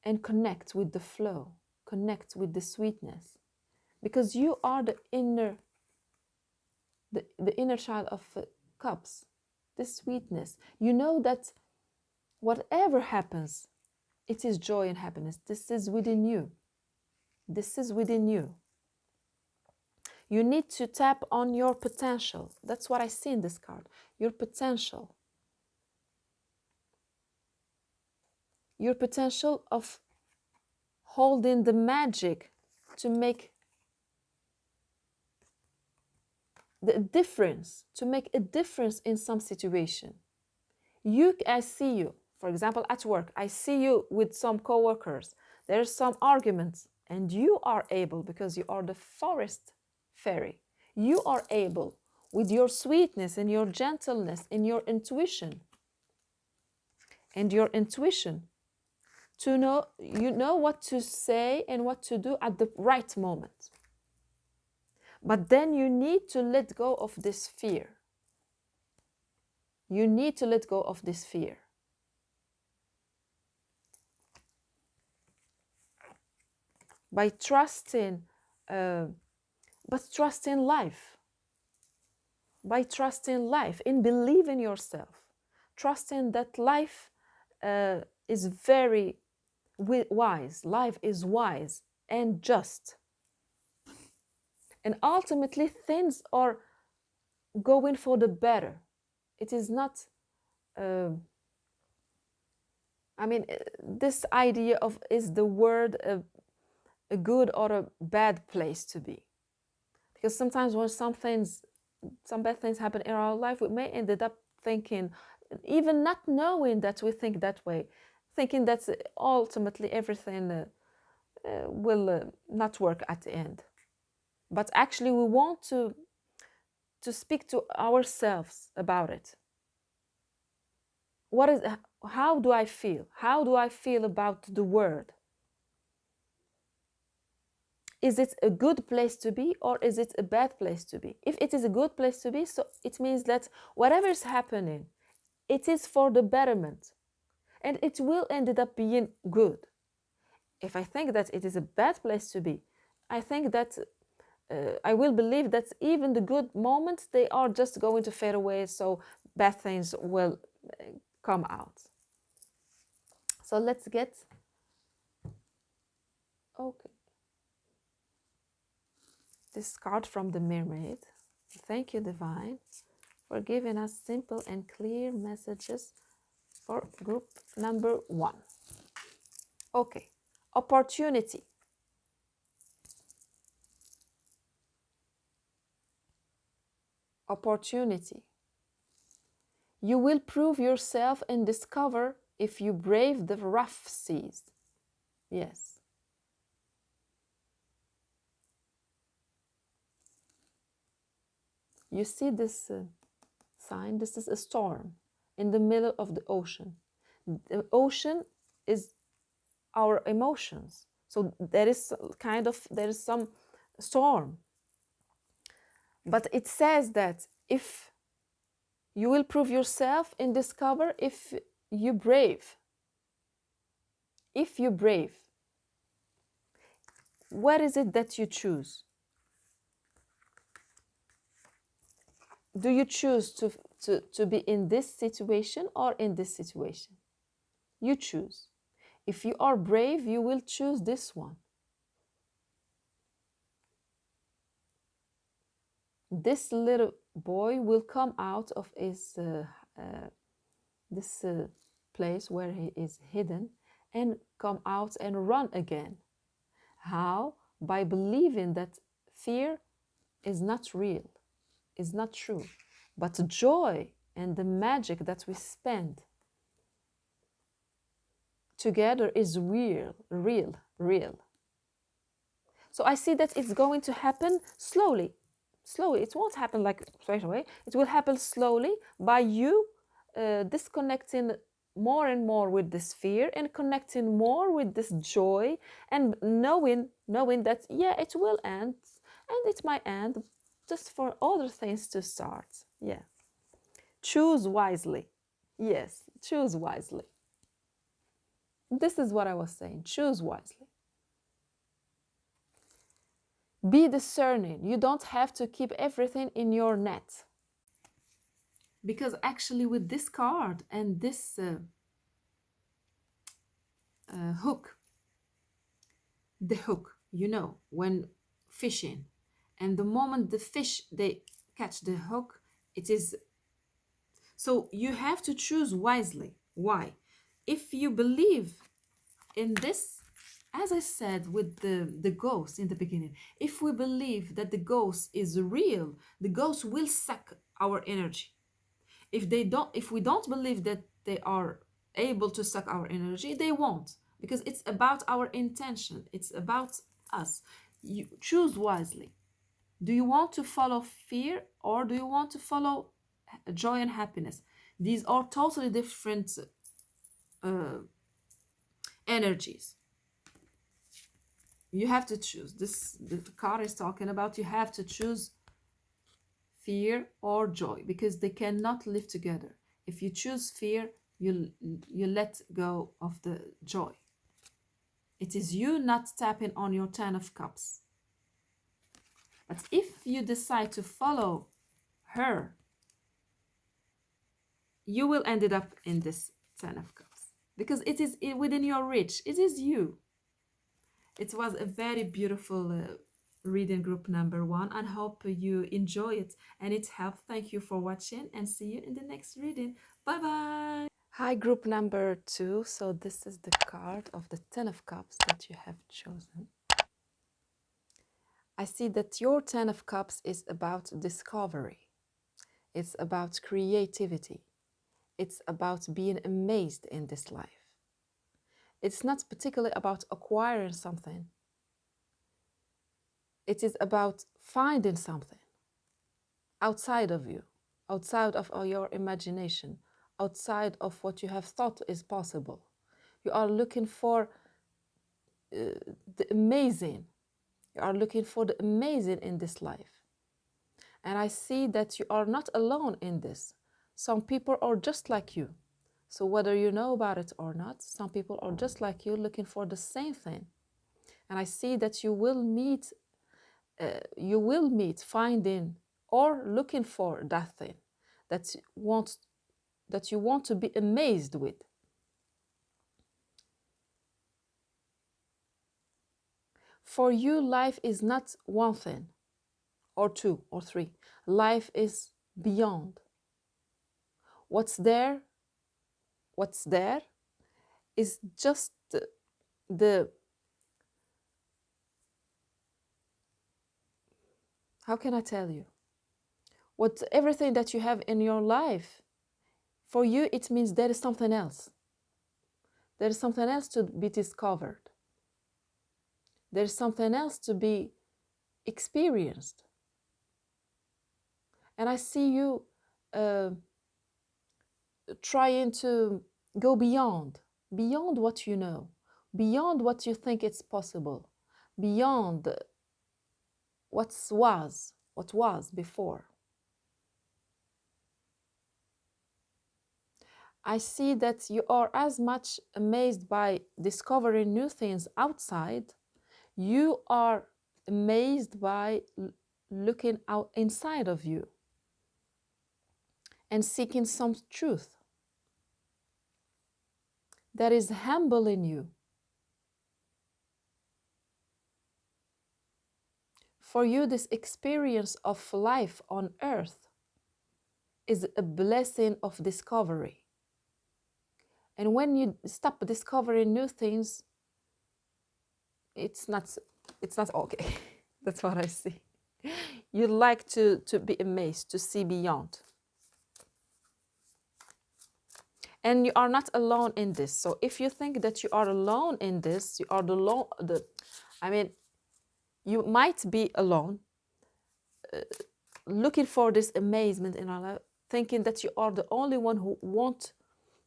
and connect with the flow, connect with the sweetness, because you are the inner child of cups, the sweetness. You know that whatever happens, it is joy and happiness. This is within you. This is within you. You need to tap on your potential. That's what I see in this card. Your potential. Your potential of holding the magic to make the difference, to make a difference in some situation. I see you, for example, at work, I see you with some coworkers. There's some arguments, and you are able, because you are the forest fairy, you are able, with your sweetness and your gentleness and your intuition, to know, you know what to say and what to do at the right moment. But then you need to let go of this fear. You need to let go of this fear. By trusting, trusting life. By trusting life, in believing yourself. Trusting that life is very wise. Life is wise and just. And ultimately, things are going for the better. It is not, this idea of, is the world a good or a bad place to be? Because sometimes when some bad things happen in our life, we may end up thinking, even not knowing that we think that way, thinking that ultimately everything will not work at the end. But actually we want to speak to ourselves about it. How do I feel? How do I feel about the world? Is it a good place to be, or is it a bad place to be? If it is a good place to be, so it means that whatever is happening, it is for the betterment, and it will end up being good. If I think that it is a bad place to be, I think that I will believe that even the good moments, they are just going to fade away, so bad things will come out. So let's get, okay, this card from the mermaid. Thank you, Divine, for giving us simple and clear messages for group number 1. Okay, opportunity. Opportunity. You will prove yourself and discover if you brave the rough seas. Yes. You see this sign? This is a storm in the middle of the ocean. The ocean is our emotions. So there is some storm. But it says that if you will prove yourself and discover if you brave. If you brave. What is it that you choose? Do you choose to be in this situation or in this situation? You choose. If you are brave, you will choose this one. This little boy will come out of his this place where he is hidden and come out and run again. How? By believing that fear is not real, is not true, but joy and the magic that we spend together is real, real, real. So I see that it's going to happen slowly. Slowly. It won't happen like straight away. It will happen slowly by you disconnecting more and more with this fear and connecting more with this joy and knowing that, yeah, it will end and it might end just for other things to start. Yeah. Choose wisely. Yes, choose wisely. This is what I was saying. Choose wisely. Be discerning. You don't have to keep everything in your net. Because actually, with this card and this hook, the hook, when fishing, and the moment the fish they catch the hook, it is. So you have to choose wisely. Why? If you believe in this, as I said with the ghost in the beginning, if we believe that the ghost is real, the ghost will suck our energy. If we don't believe that they are able to suck our energy, they won't, because it's about our intention. It's about us. You choose wisely. Do you want to follow fear or do you want to follow joy and happiness? These are totally different energies. You have to choose. This the card is talking about. You have to choose fear or joy, because they cannot live together. If you choose fear, you let go of the joy. It is you not tapping on your 10 of cups. But if you decide to follow her, you will end up in this 10 of cups, because it is within your reach. It is you. It was a very beautiful reading group number 1. I hope you enjoy it and it helped. Thank you for watching and see you in the next reading. Bye bye. Hi, group number 2. So this is the card of the 10 of cups that you have chosen. I see that your 10 of cups is about discovery. It's about creativity. It's about being amazed in this life. It's not particularly about acquiring something. It is about finding something outside of you, outside of your imagination, outside of what you have thought is possible. You are looking for the amazing. You are looking for the amazing in this life. And I see that you are not alone in this. Some people are just like you. So whether you know about it or not, some people are just like you, looking for the same thing. And I see that you will meet, finding or looking for that thing that you want to be amazed with. For you, life is not one thing or two or three. Life is beyond. What's there is just the how can I tell you? Everything that you have in your life, for you, it means there is something else. There is something else to be discovered. There's something else to be experienced. And I see you trying to go beyond what you know, beyond what you think it's possible, beyond what was before. I see that you are as much amazed by discovering new things outside, you are amazed by looking out inside of you and seeking some truth that is humble in you. For you, this experience of life on earth is a blessing of discovery. And when you stop discovering new things, it's not okay. That's what I see. You like to be amazed, to see beyond. And you are not alone in this. So if you think that you are alone in this, you are you might be alone, looking for this amazement in our life, thinking that you are the only one who wants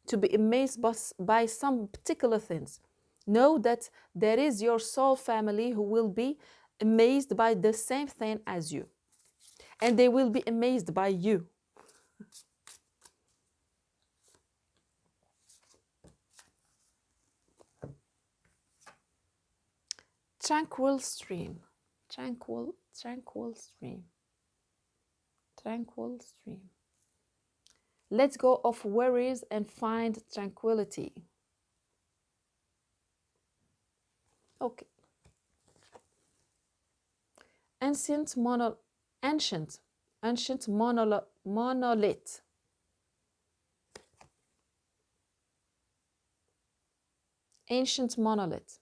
to be amazed by some particular things. Know that there is your soul family who will be amazed by the same thing as you. And they will be amazed by you. Tranquil stream. Tranquil stream. Tranquil stream. Let go of worries and find tranquility. Okay. Ancient monolith. Ancient monolith.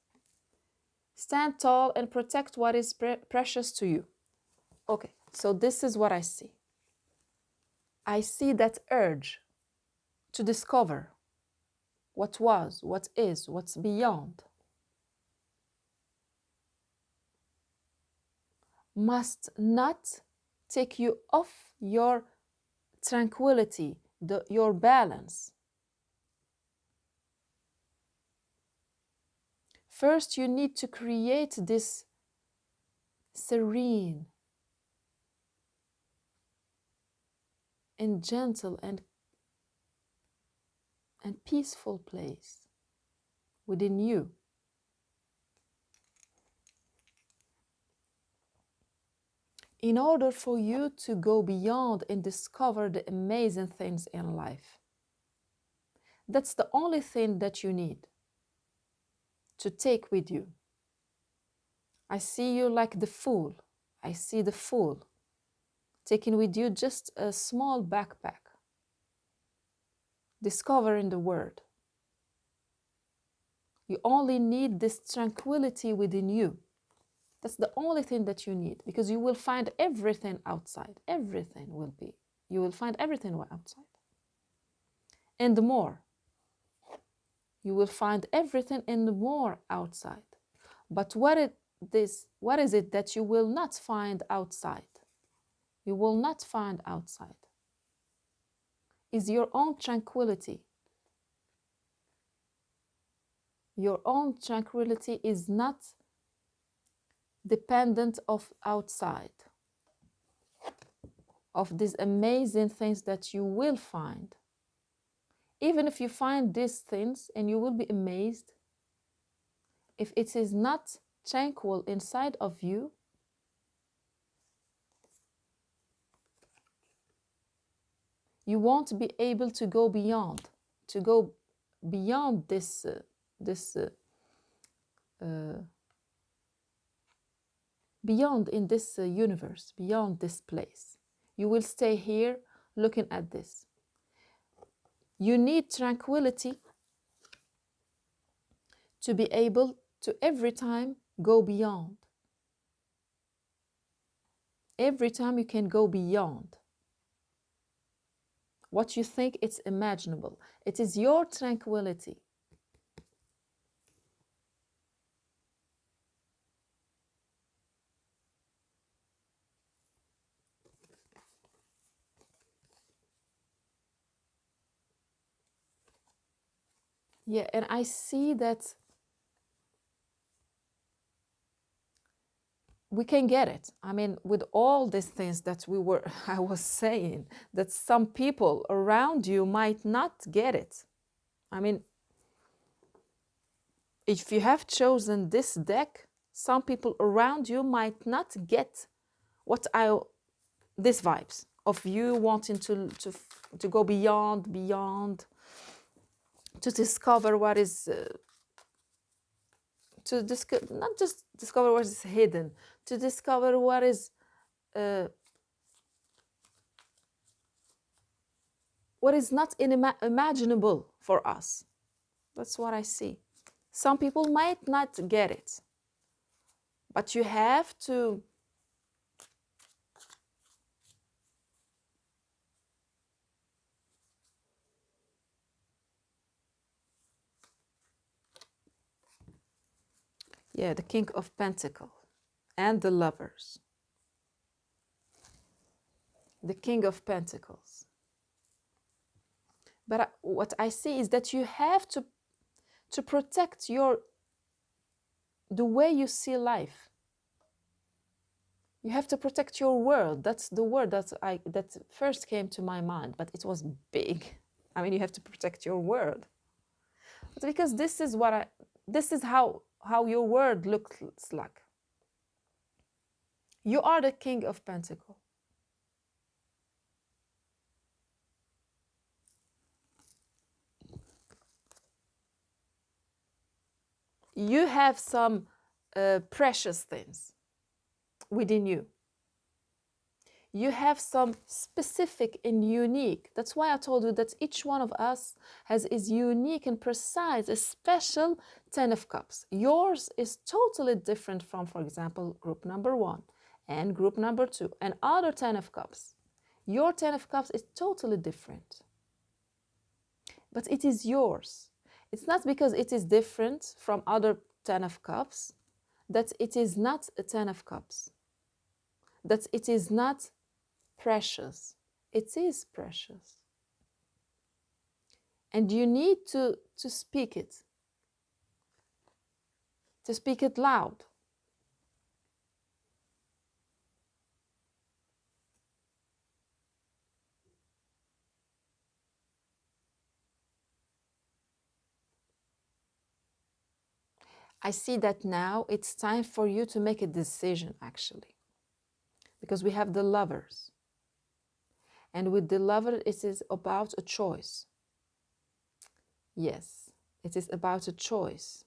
Stand tall and protect what is precious to you. Okay, so this is what I see. I see that urge to discover what was, what is, what's beyond. Must not take you off your tranquility, your balance. First, you need to create this serene and gentle and peaceful place within you. In order for you to go beyond and discover the amazing things in life. That's the only thing that you need to take with you. I see you like the fool. I see the fool taking with you just a small backpack, discovering the world. You only need this tranquility within you. That's the only thing that you need, because you will find everything outside. Everything will be. You will find everything outside. And more. You will find everything and more outside. But what is it that you will not find outside? You will not find outside. Is your own tranquility. Your own tranquility is not dependent of outside, of these amazing things that you will find. Even if you find these things and you will be amazed, if it is not tranquil inside of you, you won't be able to go beyond, this beyond in this universe, beyond this place. You will stay here looking at this. You need tranquility to be able to every time go beyond. Every time you can go beyond what you think it's imaginable. It is your tranquility. Yeah, and I see that we can get it. I mean, with all these things that I was saying, that some people around you might not get it. I mean, if you have chosen this deck, some people around you might not get what these vibes of you wanting to go beyond, to discover what is not just discover what is hidden, to discover uh, what is not imaginable for us. That's what I see. Some people might not get it, but you have to. Yeah, the King of Pentacles and the Lovers. The King of Pentacles. But what I see is that you have to protect the way you see life. You have to protect your world. That's the word that first came to my mind, but it was big. I mean, you have to protect your world. But because this is how your world looks like. You are the King of Pentacles. You have some precious things within you. You have some specific and unique. That's why I told you that each one of us is unique and precise, a special 10 of Cups. Yours is totally different from, for example, group number 1 and group number 2 and other 10 of Cups. Your 10 of Cups is totally different. But it is yours. It's not because it is different from other 10 of Cups that it is not a 10 of Cups. That it is not precious. It is precious. And you need to speak it, to speak it loud. I see that now it's time for you to make a decision, actually, because we have the Lovers. And with the Lover, it is about a choice. Yes, it is about a choice.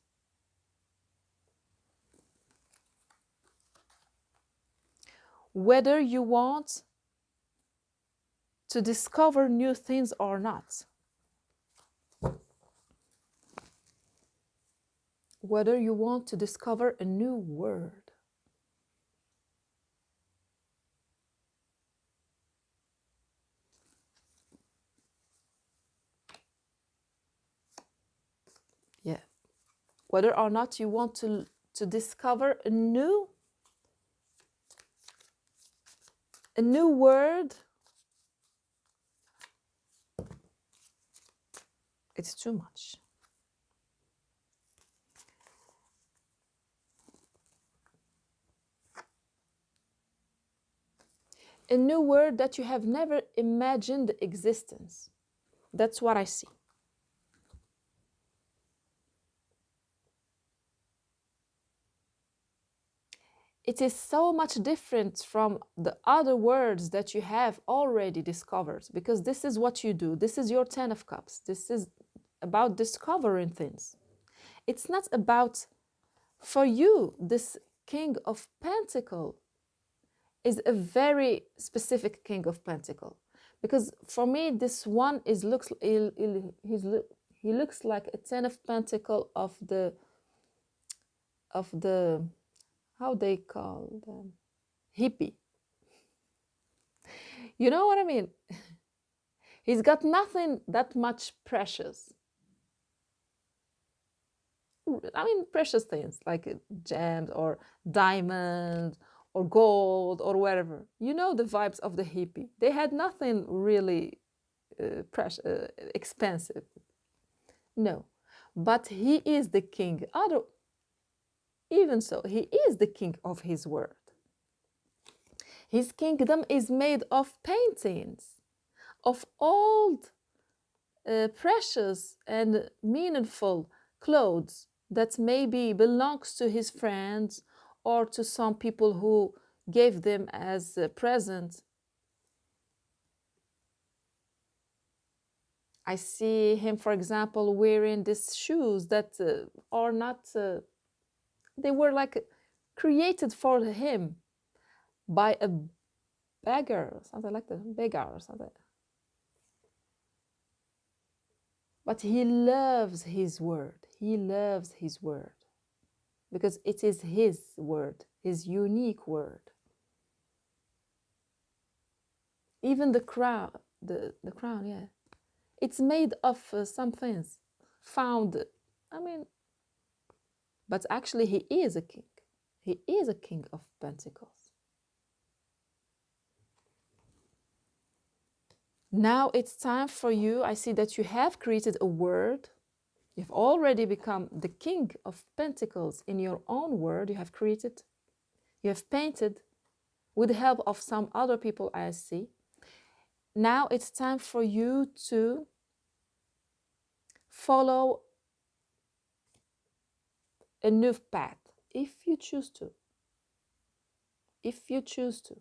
Whether you want to discover new things or not. Whether you want to discover a new word. Yeah. Whether or not you want to discover a new word. It's too much. A new word that you have never imagined existence. That's what I see. It is so much different from the other words that you have already discovered, because this is what you do. This is your 10 of Cups. This is about discovering things. It's not about, for you, this King of Pentacles is a very specific King of Pentacles, because for me this one he looks like a 10 of Pentacles of the how they call them, hippie. You know what I mean? He's got nothing that much precious. I mean, precious things like gems or diamonds or gold or whatever. You know the vibes of the hippie. They had nothing really expensive. No. but he is the king. Even so, he is the king of his word. His kingdom is made of paintings, of old, precious and meaningful clothes that maybe belongs to his friends or to some people who gave them as a present. I see him, for example, wearing these shoes that are not, they were like created for him by a beggar or something like that, beggar or something. But he loves his word. He loves his word because it is his word, his unique word. Even the crown, the crown, yeah, it's made of some things found. I mean, but actually, he is a king. He is a king of Pentacles. Now it's time for you. I see that you have created a word. You've already become the king of Pentacles in your own word. You have created, you have painted with the help of some other people, I see. Now it's time for you to follow a new path if you choose to. If you choose to.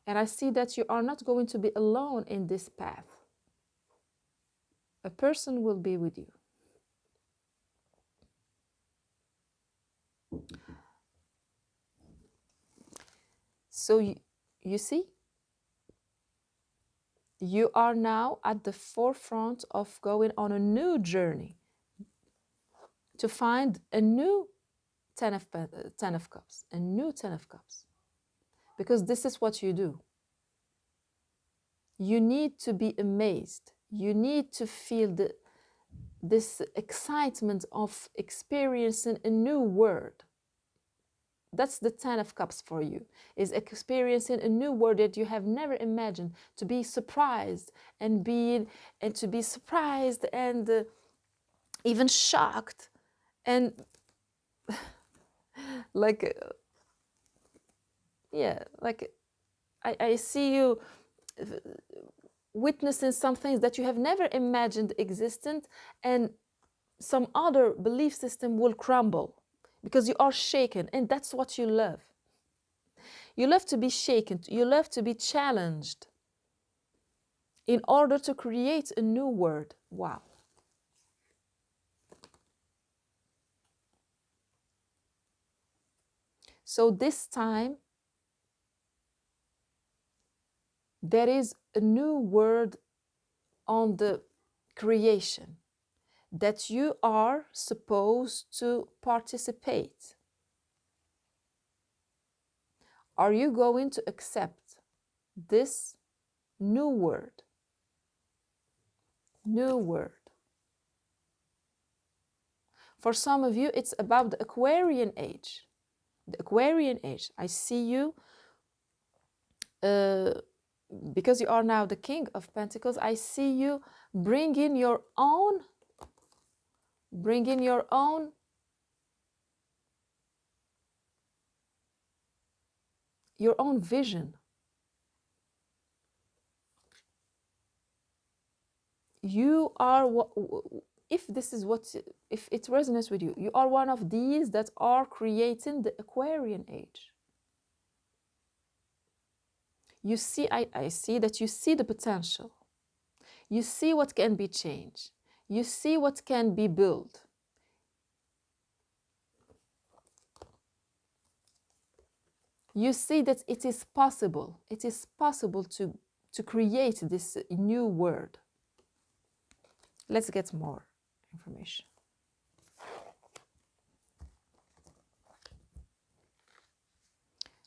And I see that you are not going to be alone in this path. A person will be with you. So you see, you are now at the forefront of going on a new journey to find a new Ten of Cups, a new Ten of Cups. Because this is what you do. You need to be amazed. You need to feel this excitement of experiencing a new word. That's the Ten of Cups for you, is experiencing a new word that you have never imagined, to be surprised and to be surprised and even shocked and like yeah, like I see you witnessing some things that you have never imagined existent, and some other belief system will crumble because you are shaken, and that's what you love. You love to be shaken, you love to be challenged in order to create a new word. Wow. So this time, there is a new word on the creation that you are supposed to participate. Are you going to accept this new word? New word. For some of you, it's about the Aquarian age. The Aquarian age. I see you, because you are now the King of Pentacles, I see you bringing your own vision. You are what, if this is what, if it resonates with you, you are one of these that are creating the Aquarian age. You see, I see that you see the potential. You see what can be changed. You see what can be built. You see that it is possible. It is possible to create this new word. Let's get more information.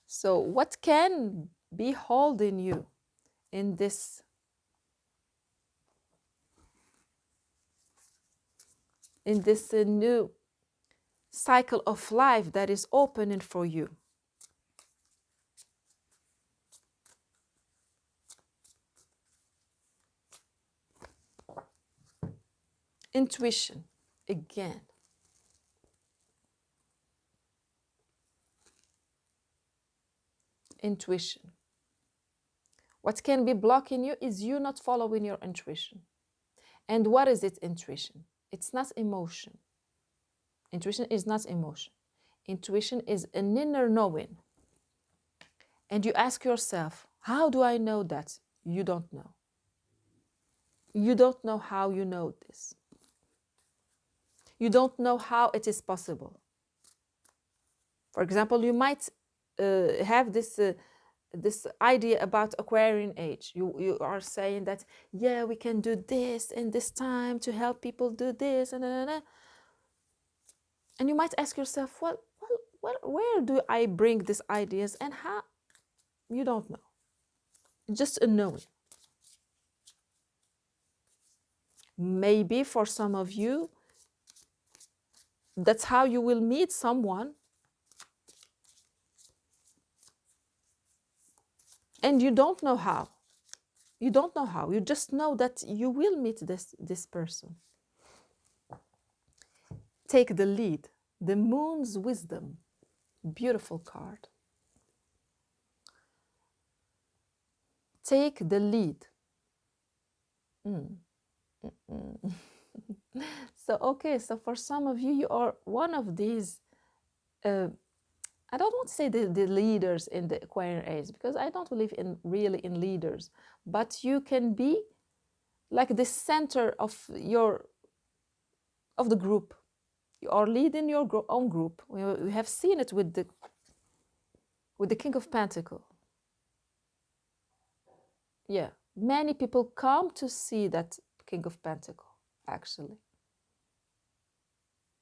So what can be holding you in this new cycle of life that is opening for you? Intuition, again. Intuition. What can be blocking you is you not following your intuition. And what is it, intuition? It's not emotion. Intuition is not emotion. Intuition is an inner knowing. And you ask yourself, how do I know that? You don't know. You don't know how you know this. You don't know how it is possible. For example, you might have this idea about acquiring age. You are saying that, yeah, we can do this in this time to help people do this, and you might ask yourself, well, where do I bring these ideas and how? You don't know. Just a knowing. Maybe for some of you, that's how you will meet someone, and you don't know how. You don't know how. You just know that you will meet this person. Take the lead. The moon's wisdom. Beautiful card. Take the lead. So, okay, so for some of you, you are one of these, I don't want to say the leaders in the Aquarian age, because I don't believe in really in leaders, but you can be like the center of the group. You are leading your own group. We have seen it with the King of Pentacles. Yeah, many people come to see that King of Pentacles, actually.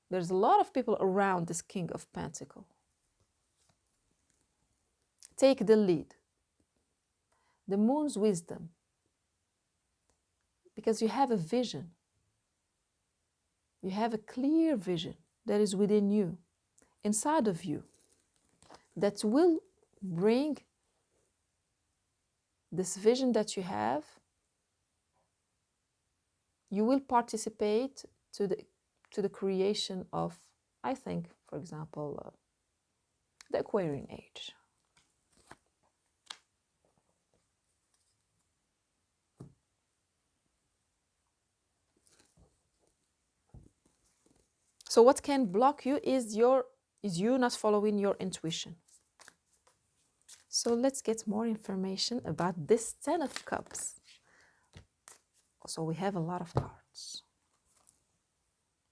There's a lot of people around this King of Pentacles. Take the lead. The moon's wisdom. Because you have a vision. You have a clear vision that is within you, inside of you, that will bring this vision that you have. You will participate to the creation of, I think, for example, the Aquarian age. So what can block you is you not following your intuition. So let's get more information about this 10 of Cups. So we have a lot of cards.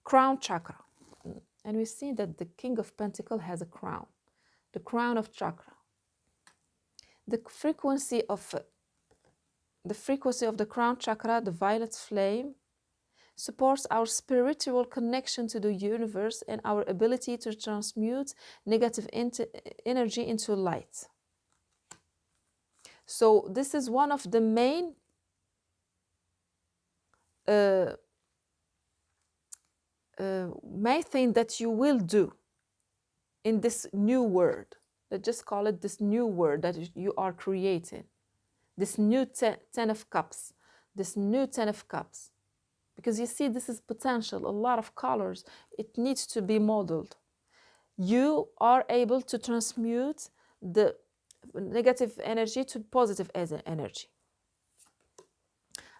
Crown chakra. And we see that the King of Pentacles has a crown. The crown of chakra. The frequency of the crown chakra, the violet flame, supports our spiritual connection to the universe and our ability to transmute negative energy into light. So this is one of the main main thing that you will do in this new world. Let's just call it this new world that you are creating. This new 10 of Cups. This new 10 of Cups. Because you see, this is potential, a lot of colors. It needs to be modeled. You are able to transmute the negative energy to positive energy.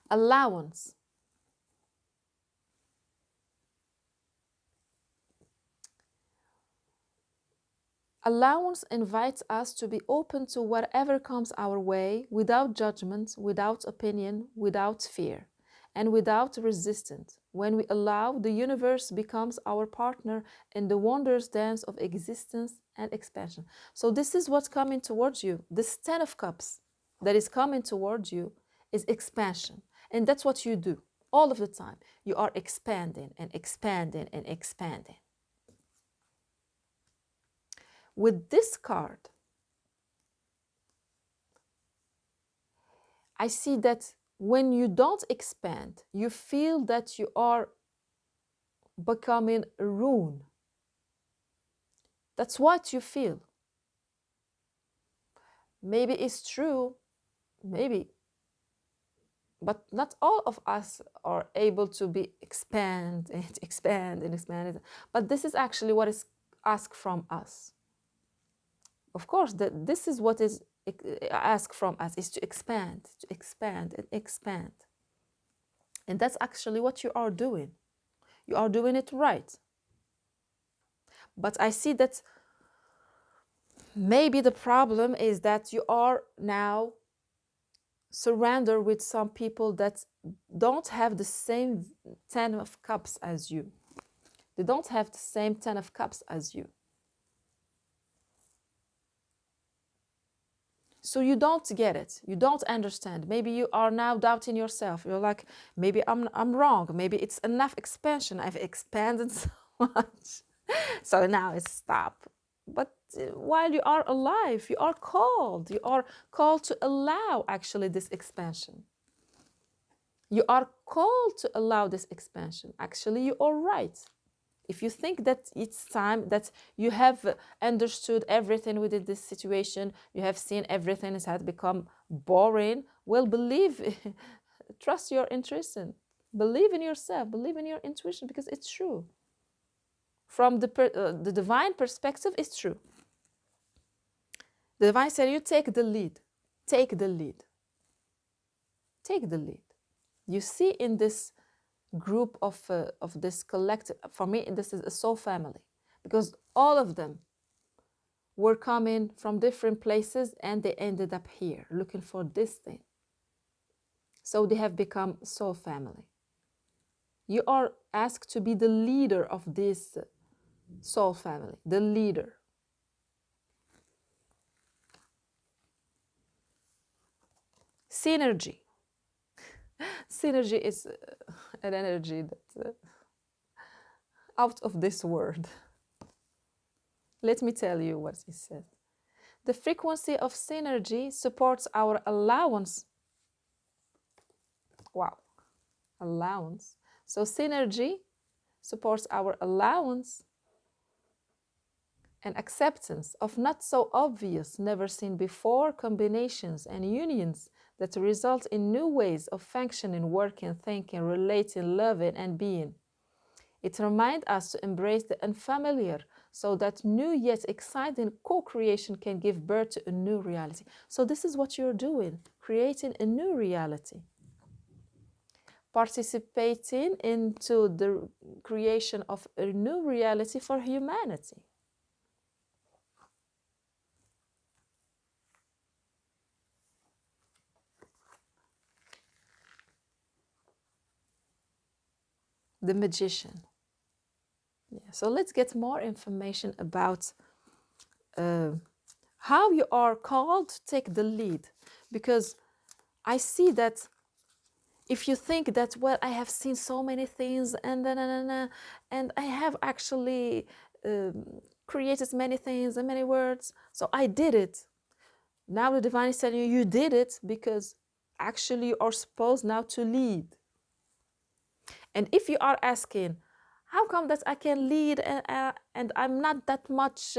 Allowance. Allowance invites us to be open to whatever comes our way without judgment, without opinion, without fear, and without resistance. When we allow, the universe becomes our partner in the wondrous dance of existence and expansion. So this is what's coming towards you. This 10 of Cups that is coming towards you is expansion. And that's what you do all of the time. You are expanding and expanding and expanding. With this card, I see that when you don't expand, you feel that you are becoming a ruin. That's what you feel. Maybe it's true, maybe. But not all of us are able to be expand and expand and expand. But this is actually what is asked from us. Of course, this is what is asked from us, is to expand and expand. And that's actually what you are doing. You are doing it right. But I see that maybe the problem is that you are now surrendered with some people that don't have the same 10 of cups as you. They don't have the same 10 of cups as you. So you don't get it. You don't understand. Maybe you are now doubting yourself. You're like, maybe I'm wrong. Maybe it's enough expansion. I've expanded so much. So now it's stop. But while you are alive, you are called. You are called to allow actually this expansion. You are called to allow this expansion. Actually, you are right. If you think that it's time, that you have understood everything within this situation, you have seen everything has become boring, well, believe, trust your intuition. Believe in yourself, believe in your intuition, because it's true. From the divine perspective, it's true. The divine said, you take the lead. Take the lead. Take the lead. You see in this group of this collective, for me, this is a soul family, because all of them were coming from different places and they ended up here looking for this thing. So they have become soul family. You are asked to be the leader of this soul family, the leader. Synergy. Synergy is an energy that out of this world. Let me tell you what he said. The frequency of synergy supports our allowance. Wow, allowance. So synergy supports our allowance and acceptance of not so obvious, never seen before combinations and unions that result in new ways of functioning, working, thinking, relating, loving, and being. It reminds us to embrace the unfamiliar so that new yet exciting co-creation can give birth to a new reality. So this is what you're doing, creating a new reality. Participating into the creation of a new reality for humanity. The magician. Yeah. So let's get more information about how you are called to take the lead. Because I see that if you think that, well, I have seen so many things and I have actually created many things and many words, so I did it. Now the divine is telling you, you did it because actually you are supposed now to lead. And if you are asking, how come that I can lead and I'm not that much,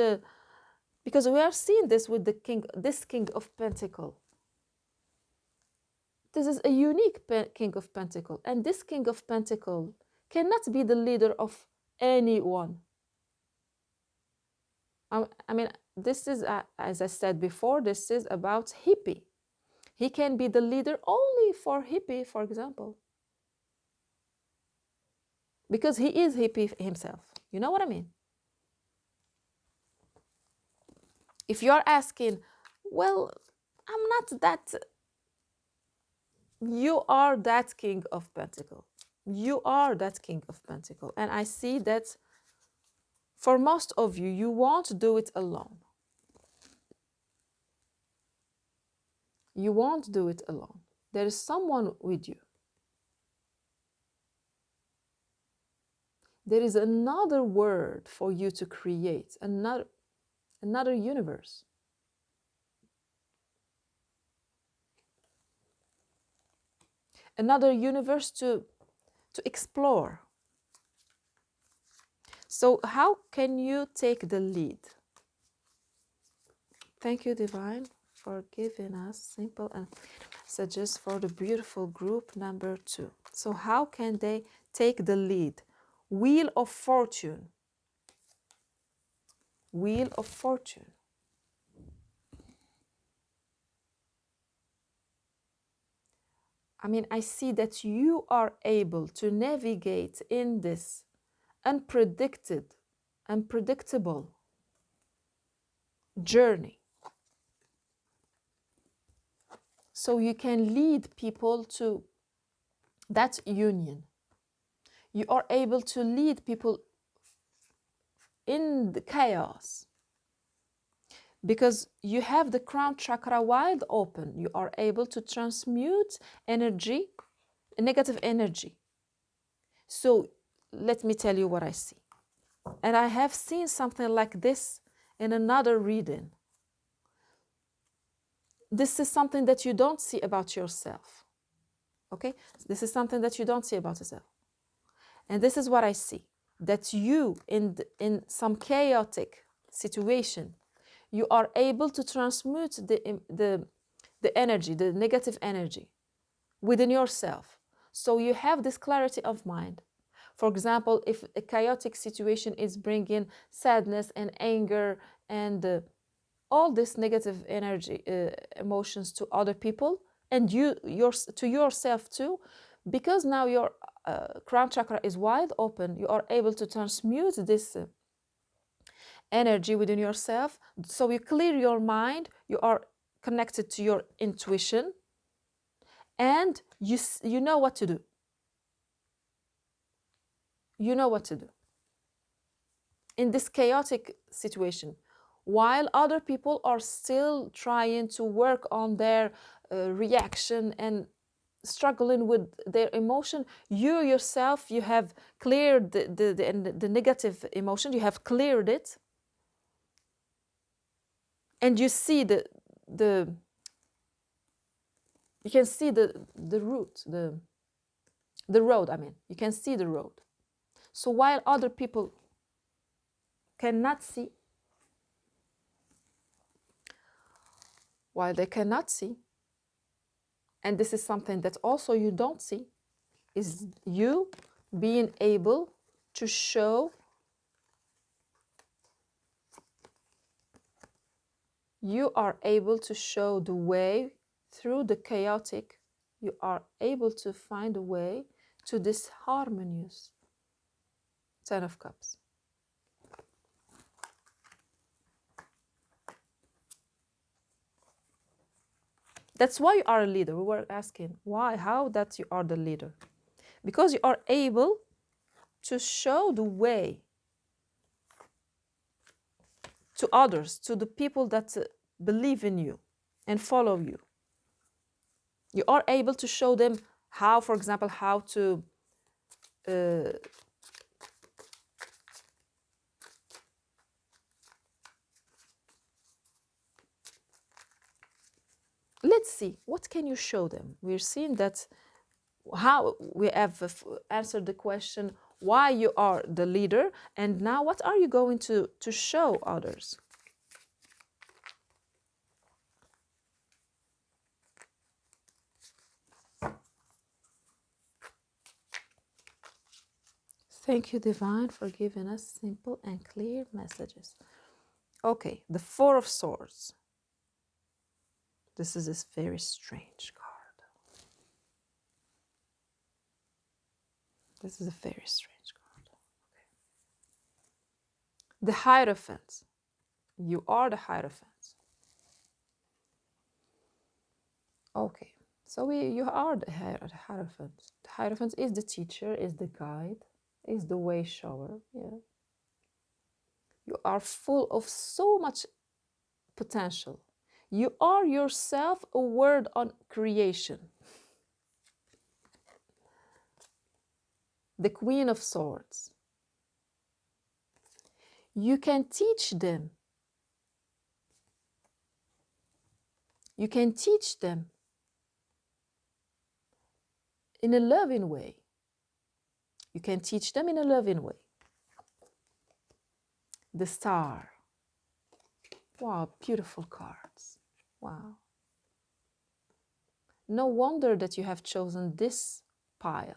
because we are seeing this with the king, this King of Pentacles. This is a unique King of Pentacles, and this King of Pentacles cannot be the leader of anyone. I mean, this is, as I said before, this is about hippie. He can be the leader only for hippie, for example, because he is hippie himself. You know what I mean? If you're asking, well, I'm not that, you are that King of Pentacles. You are that King of Pentacles. And I see that for most of you, you won't do it alone. You won't do it alone. There is someone with you. There is another word for you to create, another universe. Another universe to explore. So how can you take the lead? Thank you, Divine. for giving us simple and messages for the beautiful group number 2. So how can they take the lead? Wheel of Fortune. Wheel of Fortune. I mean, I see that you are able to navigate in this unpredictable journey. So you can lead people to that union. You are able to lead people in the chaos because you have the crown chakra wide open. You are able to transmute energy, negative energy. So let me tell you what I see. And I have seen something like this in another reading. This is something that you don't see about yourself. Okay? This is something that you don't see about yourself. And this is what I see. That you, in some chaotic situation, you are able to transmute the energy, the negative energy within yourself. So you have this clarity of mind. For example, if a chaotic situation is bringing sadness and anger and all this negative energy, emotions to other people, and to yourself too, because now your crown chakra is wide open, you are able to transmute this energy within yourself. So you clear your mind, you are connected to your intuition, and you know what to do. You know what to do in this chaotic situation. While other people are still trying to work on their reaction and struggling with their emotion, you yourself, you have cleared the negative emotion, you have cleared it, and you see you can see the route, the road. I mean, you can see the road. So while other people cannot see, while they cannot see, and this is something that also you don't see, is you being able to show, you are able to show the way through the chaotic. You are able to find a way to this harmonious Ten of Cups. That's why you are a leader. We were asking why, how that you are the leader. Because you are able to show the way to others, to the people that believe in you and follow you. You are able to show them how, for example, how to let's see, what can you show them? We're seeing that how we have answered the question why you are the leader, and now what are you going to show others? Thank you, Divine, for giving us simple and clear messages. Okay, the Four of Swords. This is a very strange card. This is a very strange card. Okay. The Hierophant. You are the Hierophant. Okay, so you are the Hierophant. The Hierophant is the teacher, is the guide, is the way shower. Yeah. You are full of so much potential. You are yourself a word on creation. The Queen of Swords. You can teach them. You can teach them in a loving way. You can teach them in a loving way. The Star. Wow, beautiful cards. Wow. No wonder that you have chosen this pile.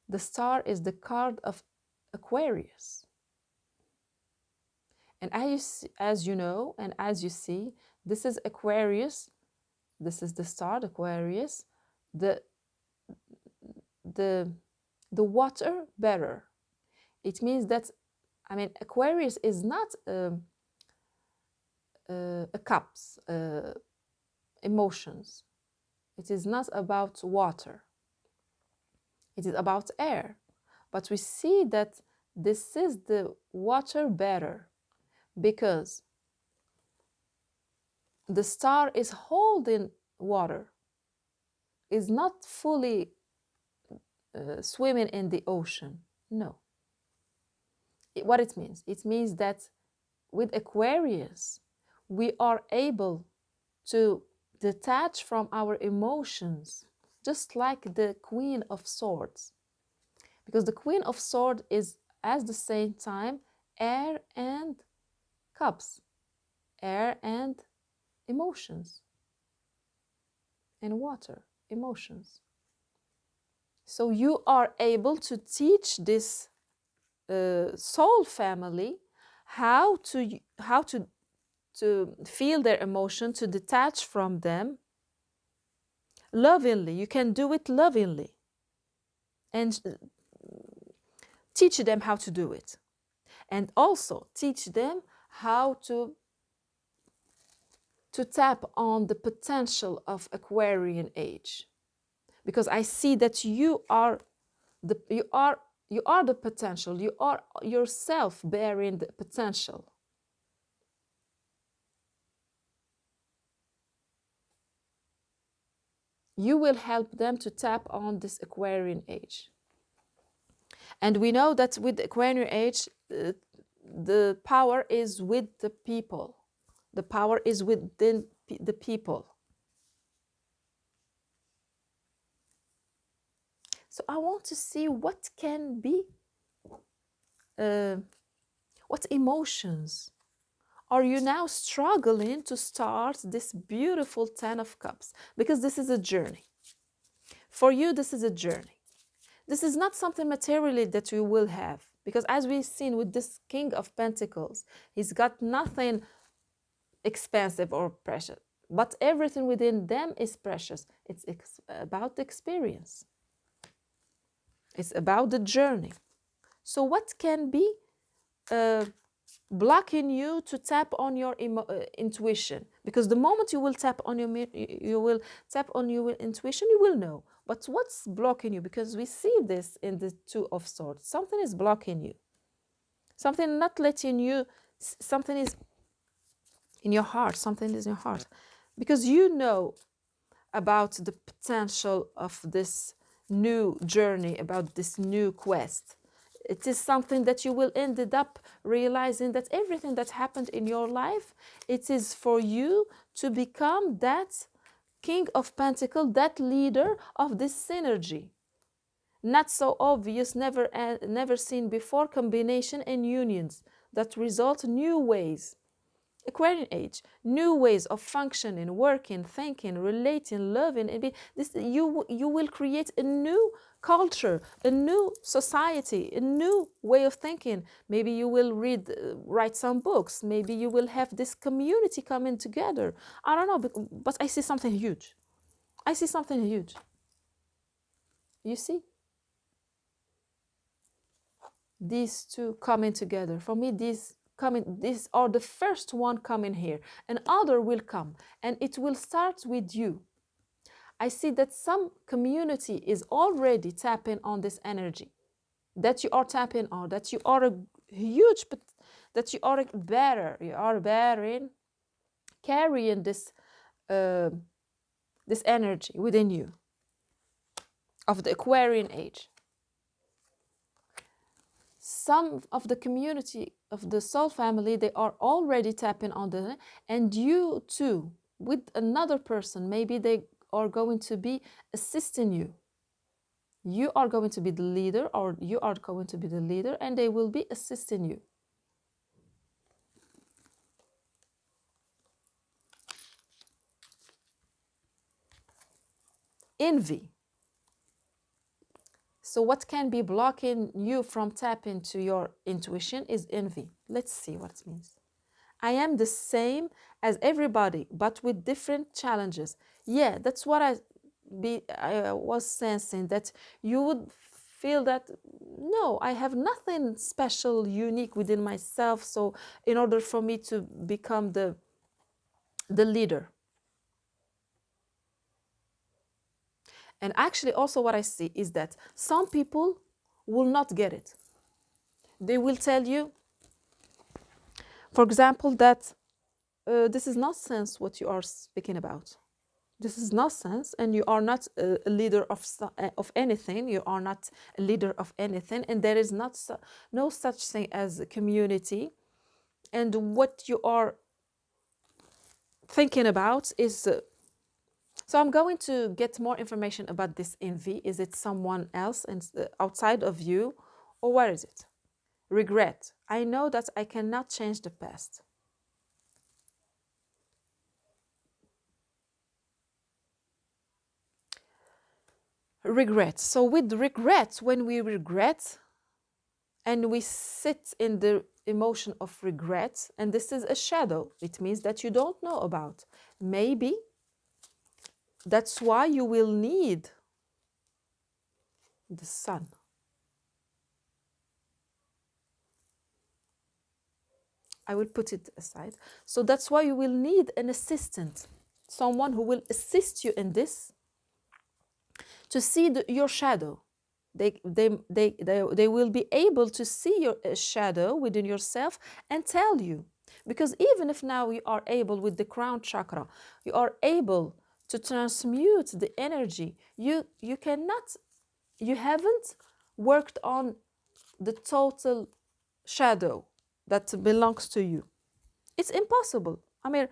The star is the card of Aquarius. And as you know, and as you see, this is Aquarius. This is the star, Aquarius. The, the, the water bearer. It means that, I mean, Aquarius is not a cups, emotions. It is not about water. It is about air. But we see that this is the water bearer because the star is holding water, is not fully swimming in the ocean. No. What it means that with Aquarius, we are able to detach from our emotions, just like the Queen of Swords. Because the Queen of Swords is at the same time air and cups, air and emotions, and water, emotions. So you are able to teach this soul family how to feel their emotion, to detach from them lovingly. You can do it lovingly and teach them how to do it, and also teach them how to tap on the potential of Aquarian age, because I see that you are the potential. You are yourself bearing the potential. You will help them to tap on this Aquarian age. And we know that with the Aquarian age, the power is with the people. The power is within the people. So I want to see what can be, what emotions are you now struggling to start this beautiful 10 of Cups? Because this is a journey. For you, this is a journey. This is not something materially that you will have. Because as we've seen with this King of Pentacles, he's got nothing expensive or precious, but everything within them is precious. It's about the experience. It's about the journey. So what can be blocking you to tap on your intuition? Because the moment you will tap on your intuition, you will know. But what's blocking you? Because we see this in the Two of Swords. Something is blocking you. Something not letting you. Something is in your heart. Something is in your heart, because you know about the potential of this new journey, about this new quest. It is something that you will end up realizing that everything that happened in your life, it is for you to become that King of Pentacles, that leader of this synergy. Not so obvious, never seen before combination and unions that result new ways. Aquarian age, new ways of functioning, working, thinking, relating, loving. And you will create a new culture, a new society, a new way of thinking. Maybe you will write some books. Maybe you will have this community coming together. I don't know, but I see something huge. I see something huge. You see? These two coming together. For me, these are the first one coming here, and other will come, and it will start with you. I see that some community is already tapping on this energy that you are tapping on, that you are a huge, that you are better, you are bearing, carrying this this energy within you of the Aquarian age. Some of the community of the soul family, they are already tapping on the, and you too, with another person, maybe they are going to be assisting you. You are going to be the leader, or you are going to be the leader, and they will be assisting you. Envy. So what can be blocking you from tapping to your intuition is envy. Let's see what it means. I am the same as everybody, but with different challenges. Yeah, that's what I was sensing, that you would feel that no, I have nothing special, unique within myself. So in order for me to become the leader. And actually also what I see is that some people will not get it. They will tell you, for example, that this is nonsense what you are speaking about. This is nonsense, and you are not a leader of anything. You are not a leader of anything, and there is not no such thing as a community. And what you are thinking about is so I'm going to get more information about this envy. Is it someone else and outside of you, or where is it? Regret. I know that I cannot change the past. Regret. So with regret, when we regret and we sit in the emotion of regret, and this is a shadow, it means that you don't know about. Maybe that's why you will need the sun. I will put it aside. So that's why you will need an assistant, someone who will assist you in this, to see your shadow. They will be able to see your shadow within yourself and tell you. Because even if now you are able with the crown chakra, you are able to transmute the energy, you cannot, you haven't worked on the total shadow that belongs to you. It's impossible. I mean,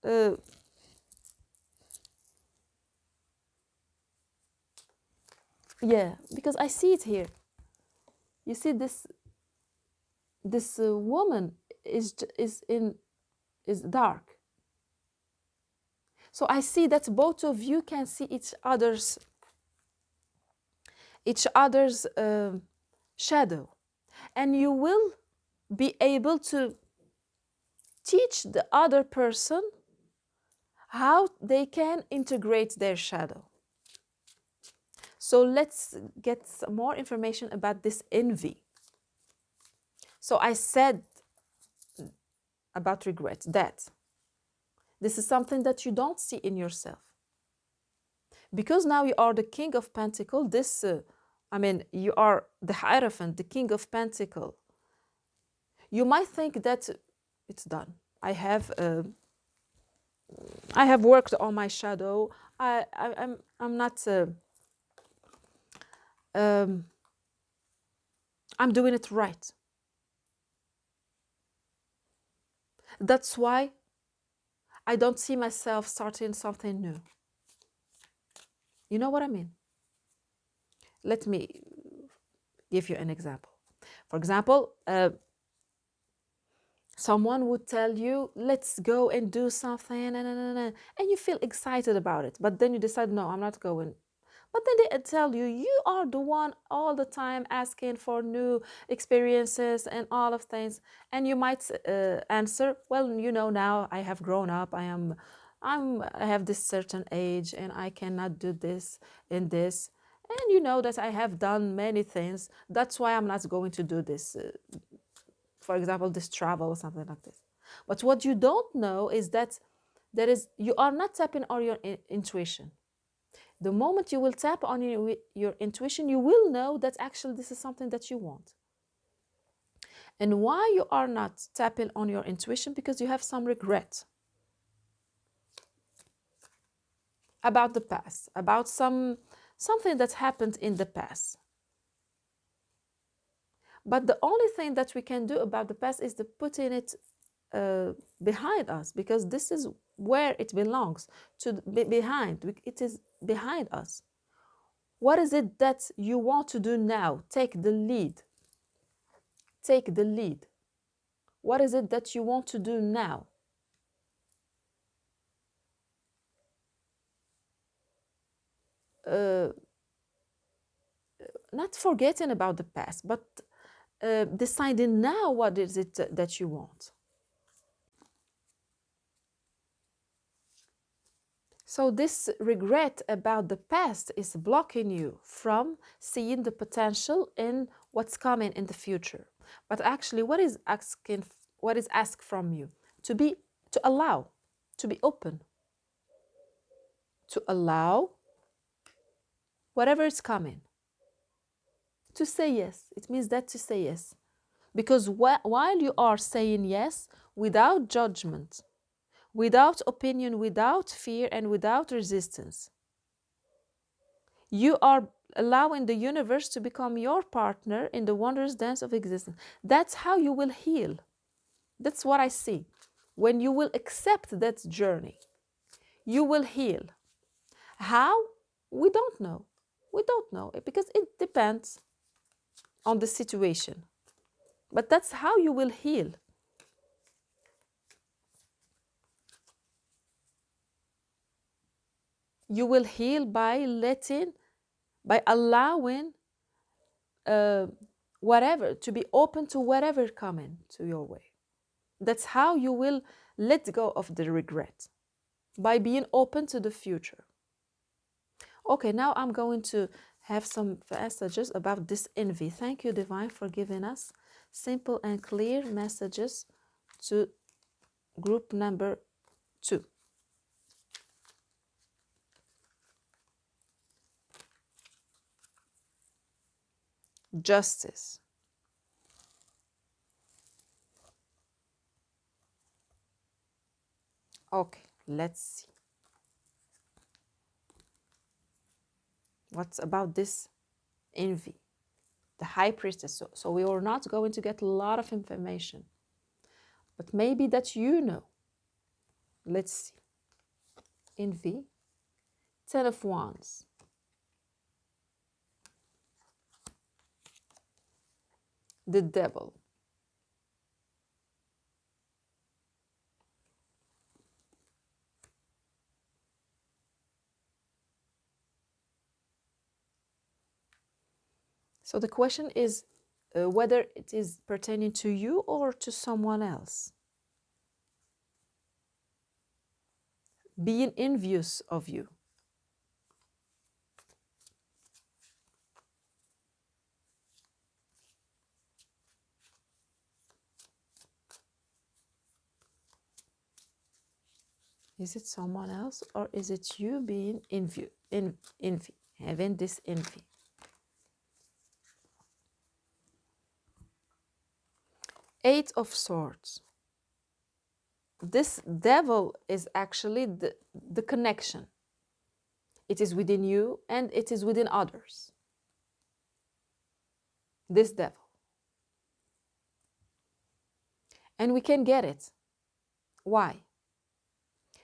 uh, yeah, because I see it here. You see this woman is dark. So I see that both of you can see each other's shadow, and you will be able to teach the other person how they can integrate their shadow. So let's get some more information about this envy. So I said about regret that this is something that you don't see in yourself. Because now you are the king of pentacle, you are the hierophant, the king of pentacle. You might think that it's done. I have worked on my shadow. I'm not. I'm doing it right. That's why I don't see myself starting something new. You know what I mean? Let me give you an example. For example, someone would tell you, let's go and do something, and you feel excited about it. But then you decide, no, I'm not going. But then they tell you, you are the one all the time asking for new experiences and all of things. And you might answer, well, now I have grown up. I have this certain age and I cannot do this and this. And you know that I have done many things. That's why I'm not going to do this. For example, this travel or something like this. But what you don't know is that you are not tapping on your intuition. The moment you will tap on your intuition, you will know that actually this is something that you want. And why you are not tapping on your intuition? Because you have some regret about the past, about something that happened in the past. But the only thing that we can do about the past is to putting it behind us, because this is where it belongs, to behind. It is behind us. What is it that you want to do now? Take the lead. Take the lead. What is it that you want to do now? uh, not forgetting about the past, but deciding now what is it that you want. So this regret about the past is blocking you from seeing the potential in what's coming in the future. But actually, what is asked from you? To be, to allow, to be open, to allow whatever is coming. To say yes. It means that to say yes. Because while you are saying yes without judgment, without opinion, without fear, and without resistance, you are allowing the universe to become your partner in the wondrous dance of existence. That's how you will heal. That's what I see. When you will accept that journey, you will heal. How? We don't know. We don't know because it depends on the situation. But that's how you will heal. You will heal by allowing whatever, to be open to whatever coming to your way. That's how you will let go of the regret, by being open to the future. Okay, now I'm going to have some messages about this envy. Thank you, Divine, for giving us simple and clear messages to group number 2. Justice. Okay, let's see. What's about this envy? The High Priestess. So we are not going to get a lot of information, but maybe that you know. Let's see. Envy. 10 of Wands. The Devil. So the question is whether it is pertaining to you or to someone else. Being envious of you. Is it someone else or is it you being envy, having this envy? Eight of Swords. This devil is actually the connection. It is within you and it is within others. This devil. And we can get it. Why?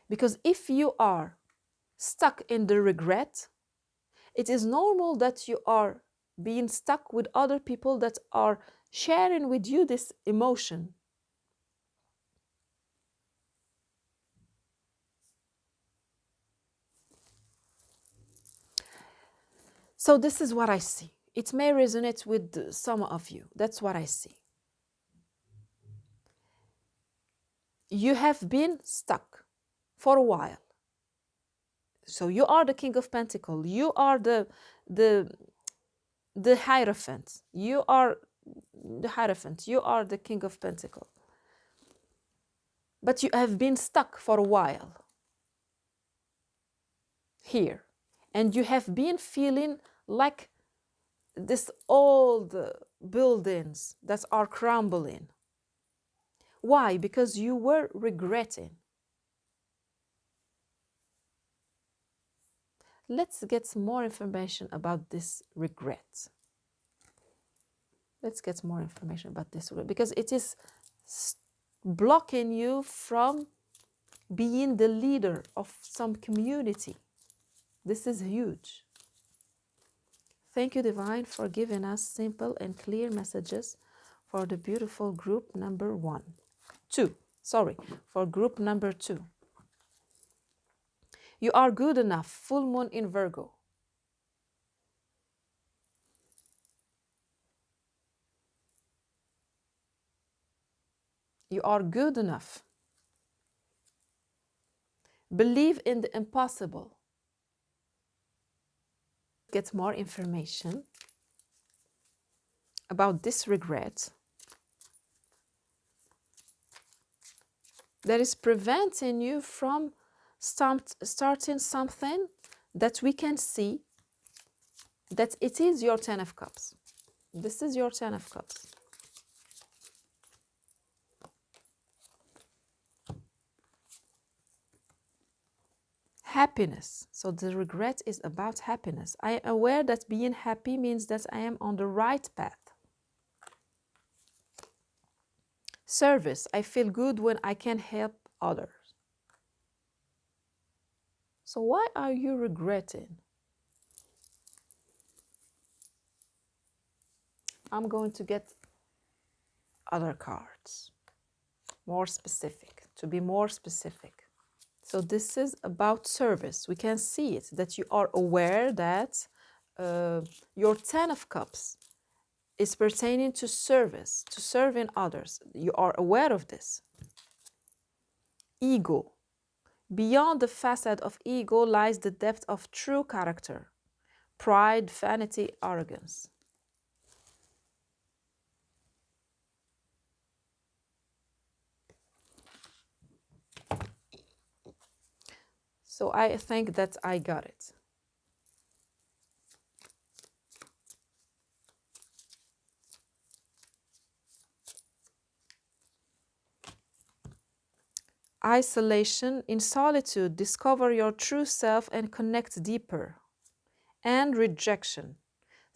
Because if you are stuck in the regret, it is normal that you are being stuck with other people that are sharing with you this emotion. So this is what I see. It may resonate with some of you. That's what I see. You have been stuck for a while. So you are the King of Pentacles. You are the Hierophant. You are the Hierophant. You are the King of Pentacles. But you have been stuck for a while here. And you have been feeling like this old buildings that are crumbling. Why? Because you were regretting. Let's get some more information about this regret. Let's get more information about this because it is blocking you from being the leader of some community. This is huge. Thank you, Divine, for giving us simple and clear messages for the beautiful group number 2. For group number 2. You are good enough. Full moon in Virgo. You are good enough. Believe in the impossible. Get more information about this regret that is preventing you from starting something that we can see that it is your 10 of cups. This is your 10 of cups. Happiness. So the regret is about happiness. I am aware that being happy means that I am on the right path. Service. I feel good when I can help others. So why are you regretting? I'm going to get other cards. More specific, to be more specific. So this is about service. We can see it, that you are aware that your 10 of cups is pertaining to service, to serving others. You are aware of this. Ego. Beyond the facade of ego lies the depth of true character. Pride, vanity, arrogance. So I think that I got it. Isolation. In solitude, discover your true self and connect deeper. And rejection.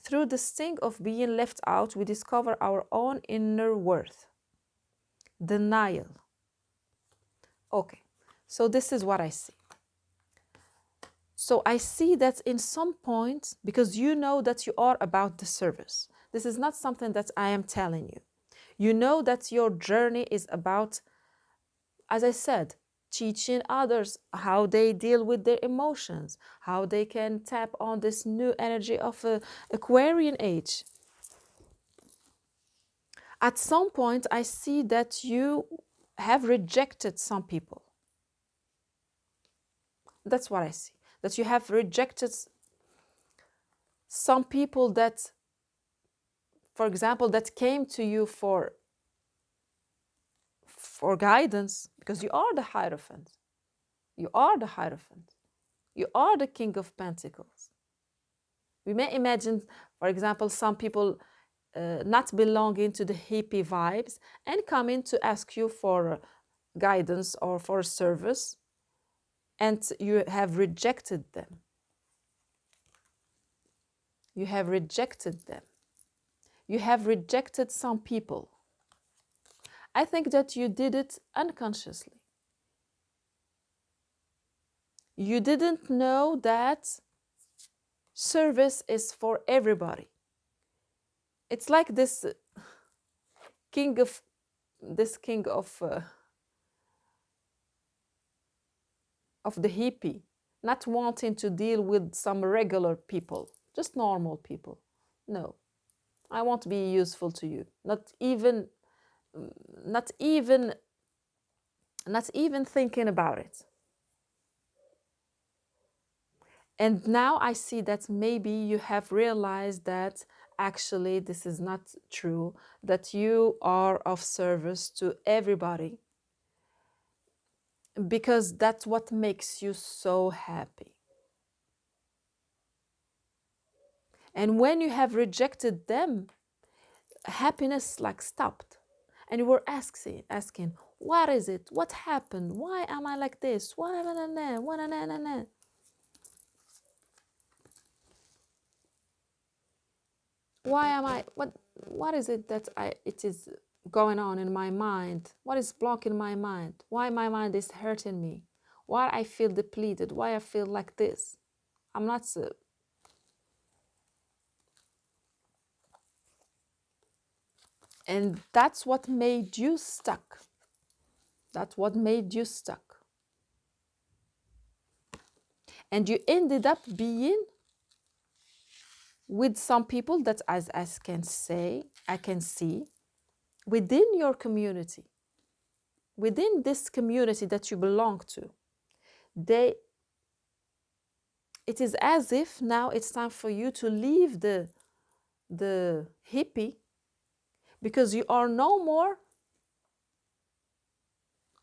Through the sting of being left out, we discover our own inner worth. Denial. Okay, so this is what I see. So I see that in some point, because you know that you are about the service. This is not something that I am telling you. You know that your journey is about, as I said, teaching others how they deal with their emotions, how they can tap on this new energy of Aquarian age. At some point, I see that you have rejected some people. That's what I see. That you have rejected some people that, for example, that came to you for guidance, because you are the Hierophant. You are the Hierophant. You are the King of Pentacles. We may imagine, for example, some people not belonging to the hippie vibes and coming to ask you for guidance or for service, and you have rejected them. You have rejected them. You have rejected some people. I think that you did it unconsciously. You didn't know that service is for everybody. It's like this king of the hippie, not wanting to deal with some regular people, just normal people. No, I won't be useful to you. Not even thinking about it. And now I see that maybe you have realized that actually this is not true, that you are of service to everybody, because that's what makes you so happy. And when you have rejected them, happiness like stopped. And you were asking, what is it? What happened? Why am I like this? Why am I, what is it that it is going on in my mind? What is blocking my mind? Why my mind is hurting me? Why I feel depleted? Why I feel like this? I'm not so. And that's what made you stuck. That's what made you stuck. And you ended up being with some people that, as I can see, within your community. within this community that you belong to, they it is as if now it's time for you to leave the hippie, because you are no more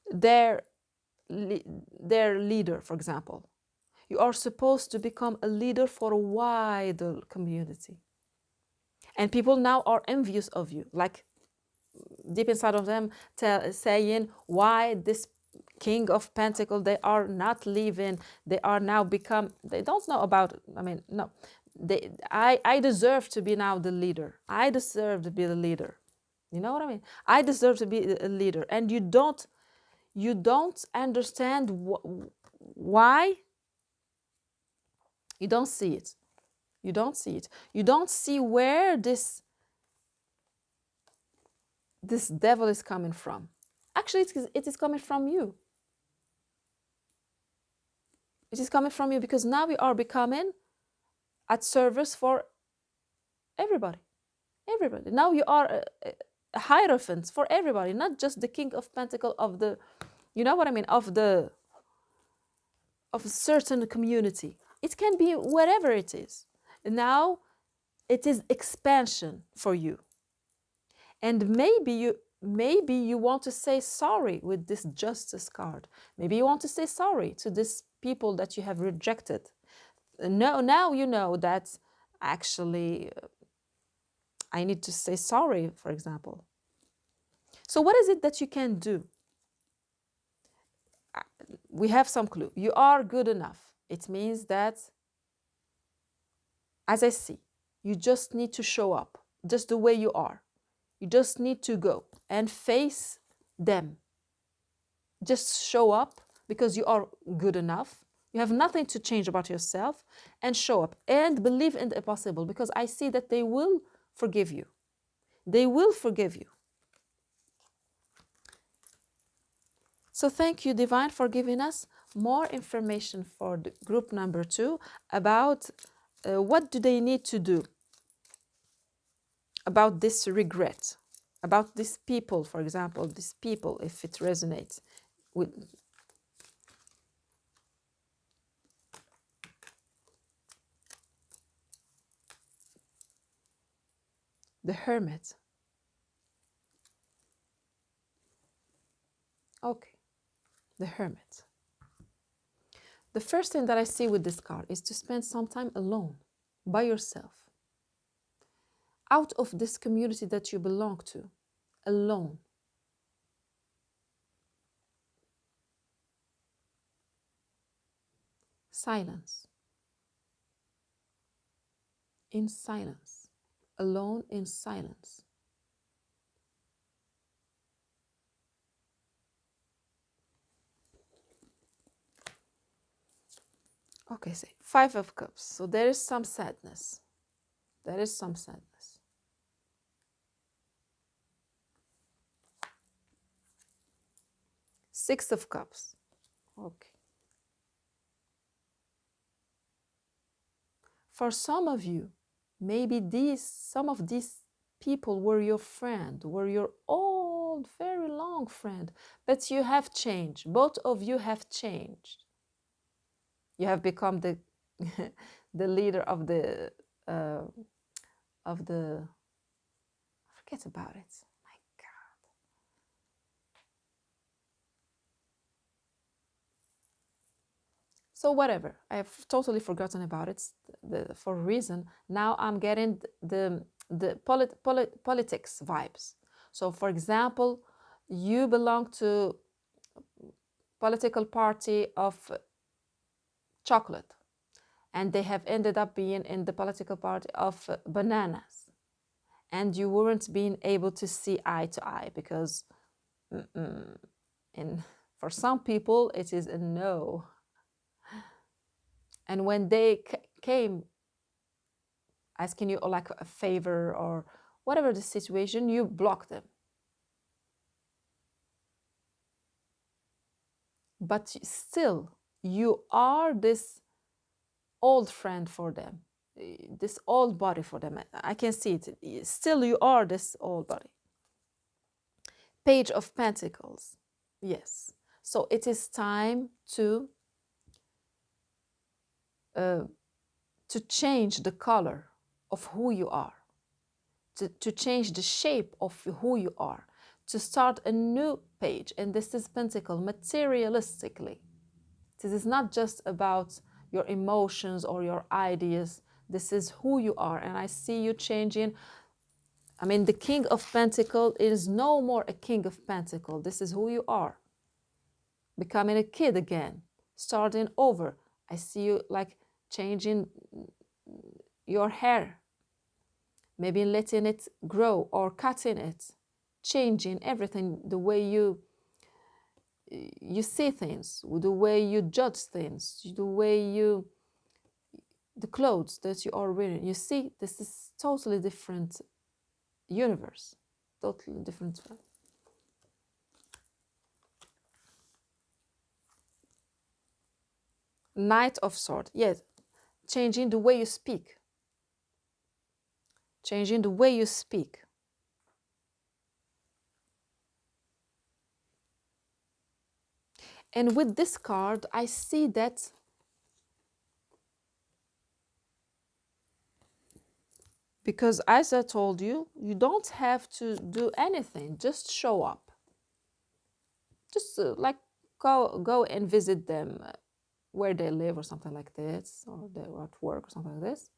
their their leader, for example. You are supposed to become a leader for a wider community. And people now are envious of you, like deep inside of them saying, why this King of Pentacles, they are not leaving, they are now become, they don't know about, I mean, no, I deserve to be now the leader. I deserve to be the leader. You know what I mean? I deserve to be a leader. And you don't understand why. You don't see it. You don't see it. You don't see where this devil is coming from. Actually, it is coming from you. It is coming from you, because now we are becoming at service for everybody. Everybody. Now you are a hierophant for everybody, not just the King of Pentacles of the, you know what I mean, of a certain community. It can be wherever it is. Now it is expansion for you. And maybe you want to say sorry with this justice card. Maybe you want to say sorry to these people that you have rejected. No, now you know that actually I need to say sorry, for example. So what is it that you can do? We have some clue. You are good enough. It means that, as I see, you just need to show up just the way you are. You just need to go and face them. Just show up because you are good enough. You have nothing to change about yourself, and show up and believe in the impossible, because I see that they will forgive you. They will forgive you. So thank you, Divine, for giving us more information for the group number 2 about what do they need to do about this regret, about these people, for example, these people, if it resonates with. The Hermit. Okay, the Hermit. The first thing that I see with this card is to spend some time alone, by yourself, out of this community that you belong to, alone. Silence. In silence. Alone in silence. Okay, say 5 of Cups. So there is some sadness. There is some sadness. 6 of Cups. Okay. For some of you, maybe some of these people were your friend, were your old, very long friend, but you have changed. Both of you have changed. You have become the the leader of the forget about it. My God. So whatever, I have totally forgotten about it for a reason. Now I'm getting the politics vibes. So for example, you belong to political party of chocolate, and they have ended up being in the political party of bananas, and you weren't being able to see eye to eye, because for some people it is a no. And when they came asking you like a favor or whatever the situation, you block them. But still, you are this old friend for them, this old body for them. I can see it. Still, you are this old body. Page of Pentacles. Yes. So it is time uh, to change the color of who you are, to change the shape of who you are, to start a new page. And this is Pentacle materialistically. This is not just about your emotions or your ideas. This is who you are. And I see you changing. I mean, the King of Pentacle is no more a King of Pentacle. This is who you are. Becoming a kid again, starting over. I see you like changing your hair, maybe letting it grow or cutting it, changing everything, the way you see things, the way you judge things, the way the clothes that you are wearing. You see, this is totally different universe, totally different. Knight of Sword, yes, changing the way you speak, changing the way you speak. And with this card, I see that because, as I told you, you don't have to do anything, just show up. Just like go and visit them where they live or something like this, or they're at work or something like this.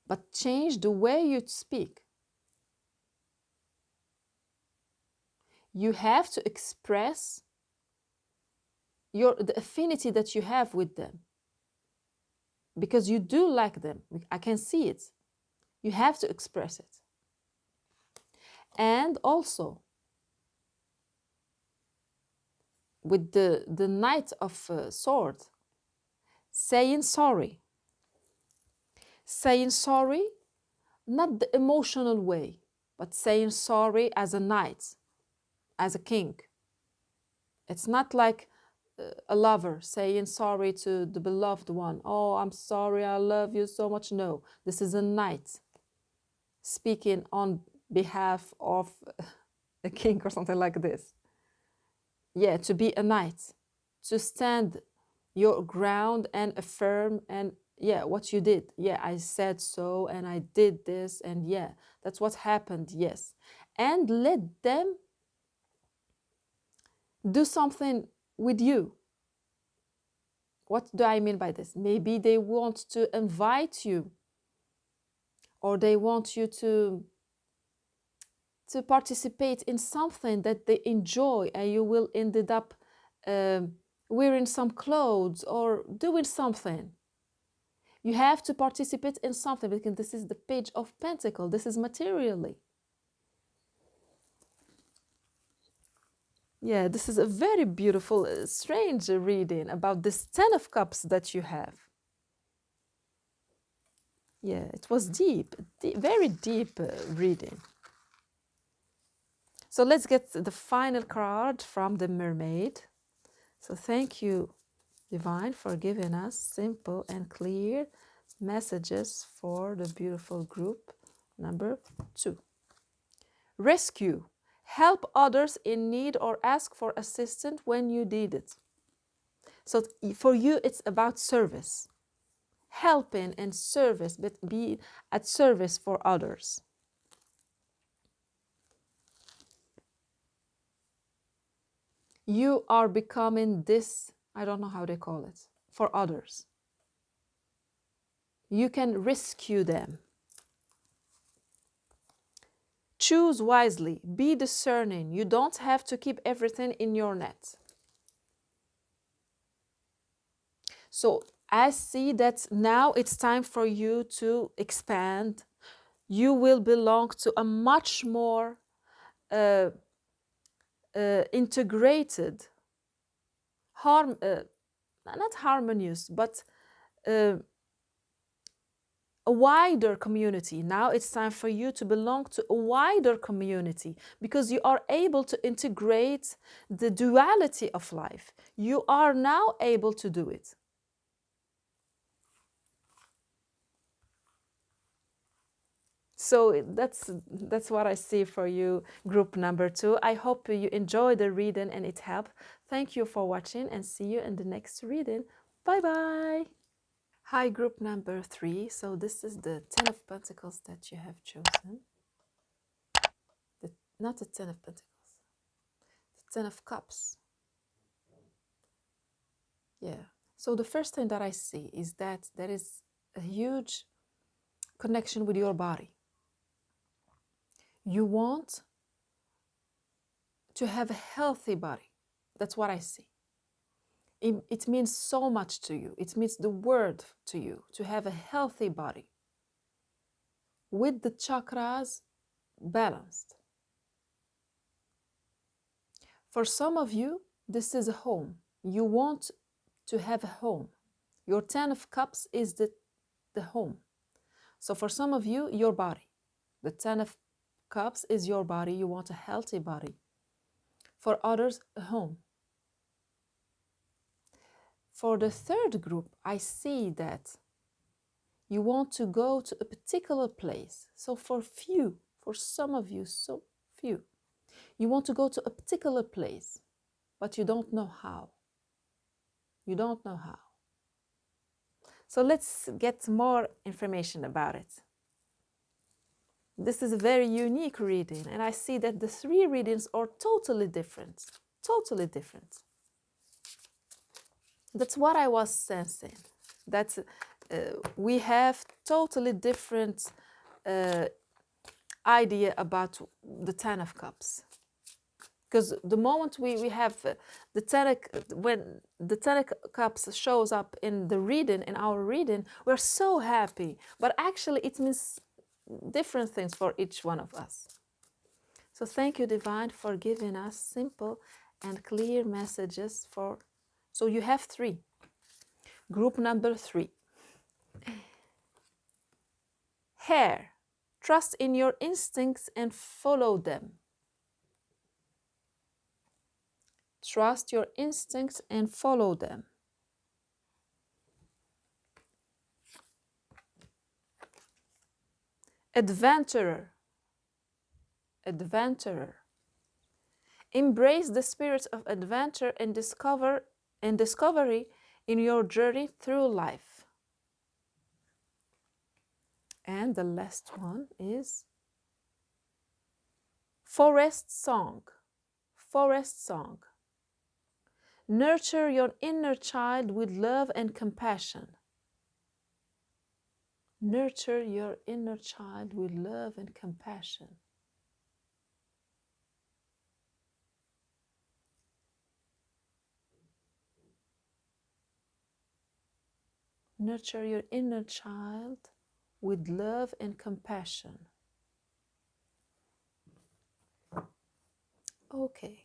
But change the way you speak. You have to express the affinity that you have with them, because you do like them. I can see it. You have to express it. And also, with the Knight of Swords, saying sorry. Saying sorry, not the emotional way, but saying sorry as a knight, as a king. It's not like a lover saying sorry to the beloved one. Oh, I'm sorry, I love you so much. No, this is a knight speaking on behalf of a king or something like this. Yeah, to be a knight, to stand your ground and affirm, and yeah, what you did. Yeah, I said so and I did this, and yeah, that's what happened. Yes. And let them do something with you. What do I mean by this? Maybe they want to invite you, or they want you to participate in something that they enjoy, and you will ended up wearing some clothes or doing something. You have to participate in something, because this is the Page of Pentacles. This is materially. Yeah, this is a very beautiful, strange reading about this Ten of Cups that you have. Yeah, it was deep, very deep reading. So let's get the final card from the Mermaid. So thank you, Divine, for giving us simple and clear messages for the beautiful group number 2. Rescue. Help others in need or ask for assistance when you need it. So for you, it's about service. Helping and service, but be at service for others. You are becoming this, I don't know how they call it, for others. You can rescue them. Choose wisely, be discerning. You don't have to keep everything in your net. So I see that now it's time for you to expand. You will belong to a much more integrated, not harmonious, but a wider community. Now it's time for you to belong to a wider community, because you are able to integrate the duality of life. You are now able to do it. So that's what I see for you, group number 2. I hope you enjoy the reading and it helped. Thank you for watching and see you in the next reading. Bye bye. Hi, group number 3. So this is the 10 of Pentacles that you have chosen. Not the 10 of Pentacles, the 10 of Cups. Yeah. So the first thing that I see is that there is a huge connection with your body. You want to have a healthy body. That's what I see. It means so much to you. It means the word to you to have a healthy body with the chakras balanced. For some of you, this is a home. You want to have a home. Your 10 of Cups is the home. So for some of you, your body. The 10 of Cups is your body. You want a healthy body. For others, a home. For the third group, I see that you want to go to a particular place. So for some of you, so few, you want to go to a particular place, but you don't know how. You don't know how. So let's get more information about it. This is a very unique reading, and I see that the 3 readings are totally different. Totally different. That's what I was sensing. That we have totally different idea about the 10 of Cups. Because the moment we have the 10, when the 10 of Cups shows up in the reading, in our reading, we're so happy. But actually it means different things for each one of us. So thank you, Divine, for giving us simple and clear messages for... So you have 3. Group number 3. Hair. Trust in your instincts and follow them. Trust your instincts and follow them. Adventurer. Adventurer. Embrace the spirit of adventure and discovery in your journey through life. And the last one is forest song. Forest song. Nurture your inner child with love and compassion. Nurture your inner child with love and compassion. Nurture your inner child with love and compassion. Okay.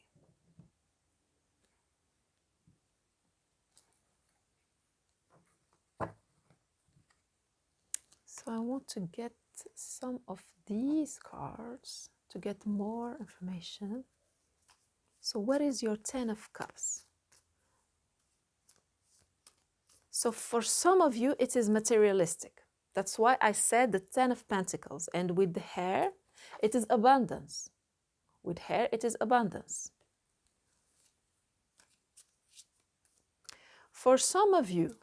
So I want to get some of these cards to get more information. So what is your 10 of Cups? So for some of you, it is materialistic. That's why I said the 10 of Pentacles. And with the hair, it is abundance. With hair, it is abundance. For some of you,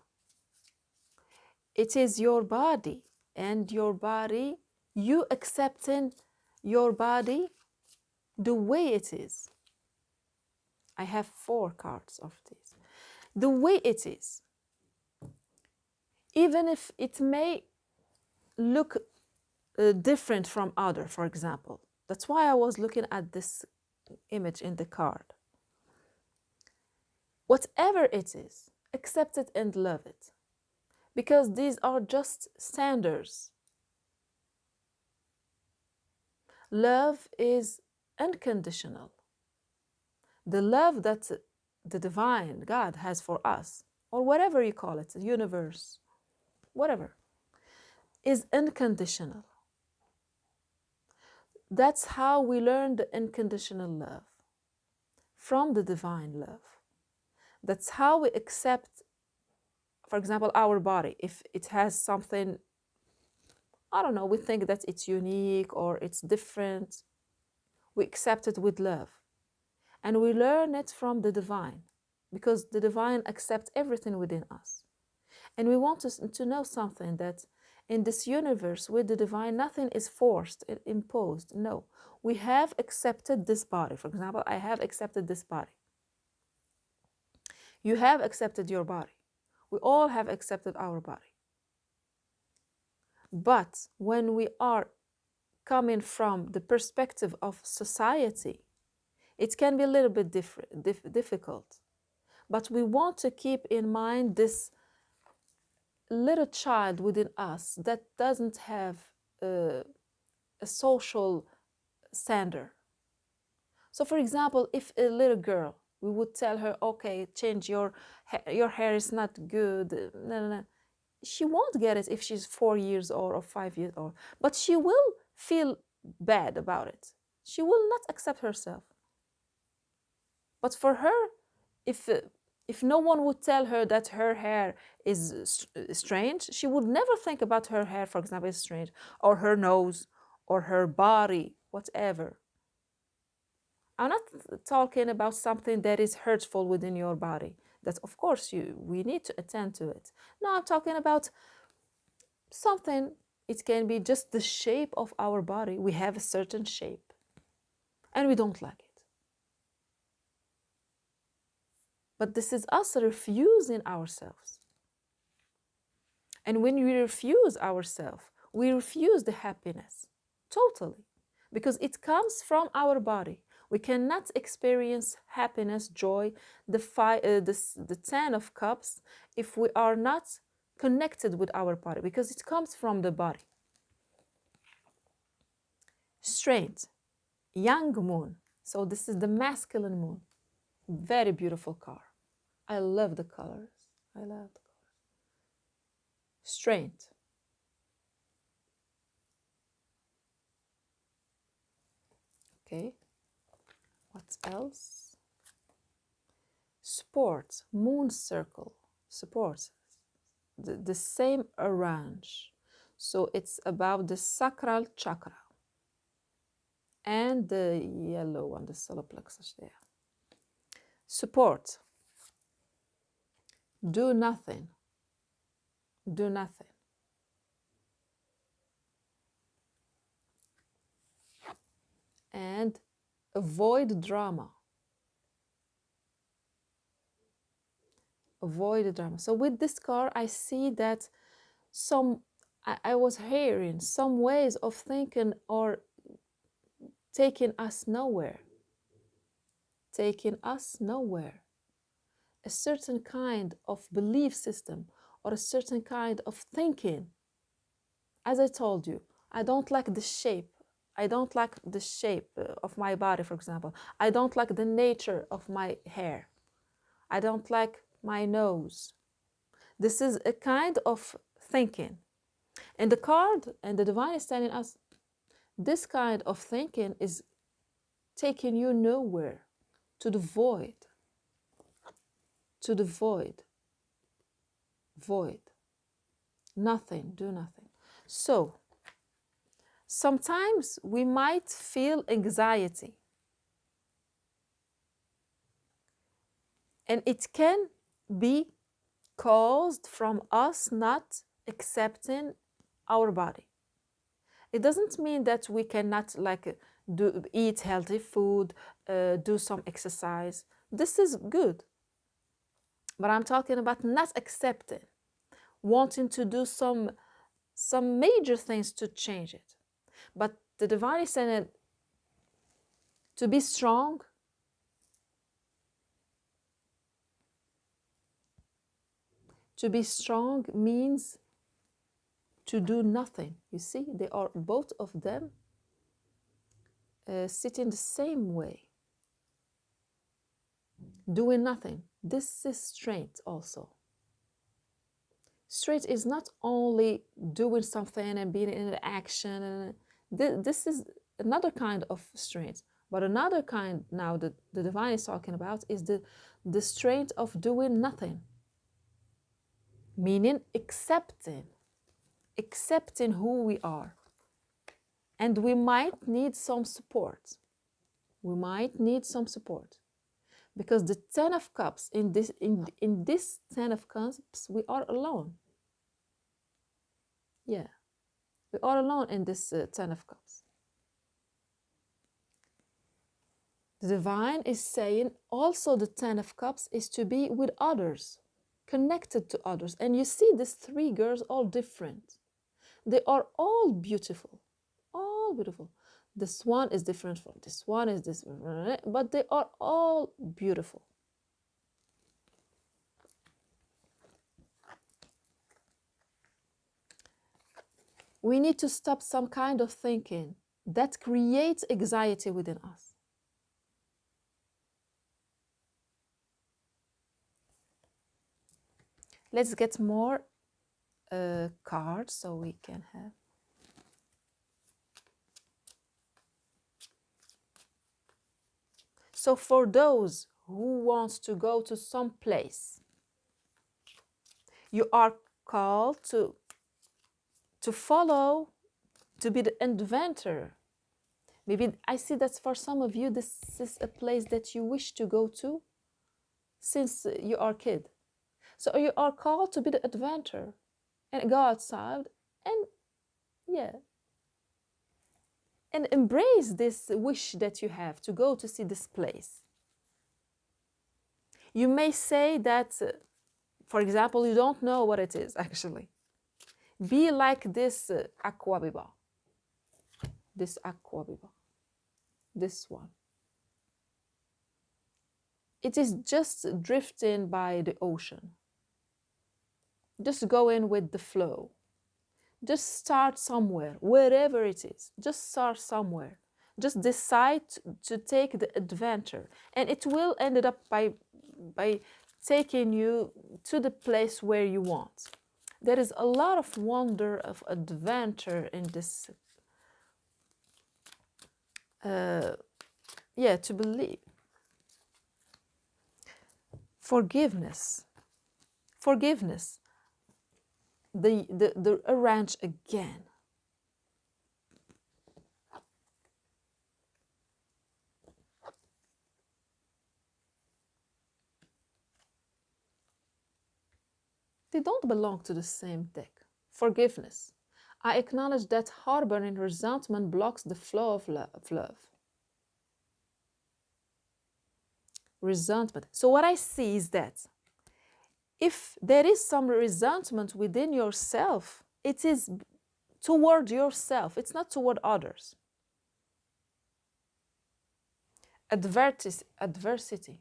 it is your body, and your body, you accepting your body the way it is. I have 4 cards of this. The way it is. Even if it may look different from other, for example. That's why I was looking at this image in the card. Whatever it is, accept it and love it. Because these are just standards. Love is unconditional. The love that the divine God has for us, or whatever you call it, the universe, whatever, is unconditional. That's how we learn the unconditional love, from the divine love. That's how we accept, for example, our body. If it has something I don't know, we think that it's unique or it's different. We accept it with love. And we learn it from the divine, because the divine accepts everything within us. And we want to know something, that in this universe with the divine, nothing is forced, imposed. No, we have accepted this body. For example, I have accepted this body. You have accepted your body. We all have accepted our body. But when we are coming from the perspective of society, it can be a little bit difficult. But we want to keep in mind this little child within us that doesn't have a social standard. So, for example, if a little girl, we would tell her, okay, change your hair is not good. No, no, no. She won't get it if she's 4 years old or 5 years old, but she will feel bad about it. She will not accept herself. But for her, if no one would tell her that her hair is strange, she would never think about her hair, for example, is strange, or her nose, or her body, whatever. I'm not talking about something that is hurtful within your body. That, of course, we need to attend to it. No, I'm talking about something. It can be just the shape of our body. We have a certain shape, and we don't like it. But this is us refusing ourselves. And when we refuse ourselves, we refuse the happiness totally, because it comes from our body. We cannot experience happiness, joy, the 10 of cups, if we are not connected with our body, because it comes from the body. Strength, young moon. So this is the masculine moon. Very beautiful car. I love the colors. I love the colors. Strength. Okay. What else? Sport, moon circle, supports the same arrange. So it's about the sacral chakra and the yellow one, the solar plexus there. Support. Do nothing. Do nothing. And avoid drama. Avoid the drama. So with this card, I see that I was hearing some ways of thinking or taking us nowhere. Taking us nowhere. A certain kind of belief system or a certain kind of thinking. As I told you, I don't like the shape. I don't like the shape of my body, for example. I don't like the nature of my hair. I don't like my nose. This is a kind of thinking. And the card and the divine is telling us this kind of thinking is taking you nowhere, to the void. To the void. Void. Nothing, do nothing. So, sometimes we might feel anxiety. And it can be caused from us not accepting our body. It doesn't mean that we cannot eat healthy food, do some exercise. This is good. But I'm talking about not accepting, wanting to do some major things to change it. But the divine is saying to be strong. To be strong means to do nothing. You see, they are both of them sitting the same way. Doing nothing. This is strength also. Strength is not only doing something and being in action. This is another kind of strength. But another kind now that the divine is talking about is the strength of doing nothing. Meaning accepting. accepting who we are. And we might need some support. We might need some support. Because the Ten of Cups, in this Ten of Cups, we are alone. Yeah, we are alone in this Ten of Cups. The divine is saying also the Ten of Cups is to be with others, connected to others. And you see these three girls all different. They are all beautiful, all beautiful. This one is different from this one, is this, but they are all beautiful. We need to stop some kind of thinking that creates anxiety within us. Let's get more cards so we can have. So for those who wants to go to some place, you are called to follow, to be the inventor. Maybe I see that for some of you, this is a place that you wish to go to since you are a kid. So you are called to be the inventor and go outside and, yeah, and embrace this wish that you have to go to see this place. You may say that, for example, you don't know what it is actually. Be like this aquabiba. This aquabiba. This one. It is just drifting by the ocean. Just go in with the flow. Just start somewhere, wherever it is. Just start somewhere. Just decide to take the adventure. And it will end up by taking you to the place where you want. There is a lot of wonder, of adventure in this, to believe. Forgiveness. Forgiveness. The arrange again. They don't belong to the same deck. Forgiveness. I acknowledge that harboring resentment blocks the flow of love. Resentment. So what I see is that if there is some resentment within yourself, it is toward yourself. It's not toward others. Adversity.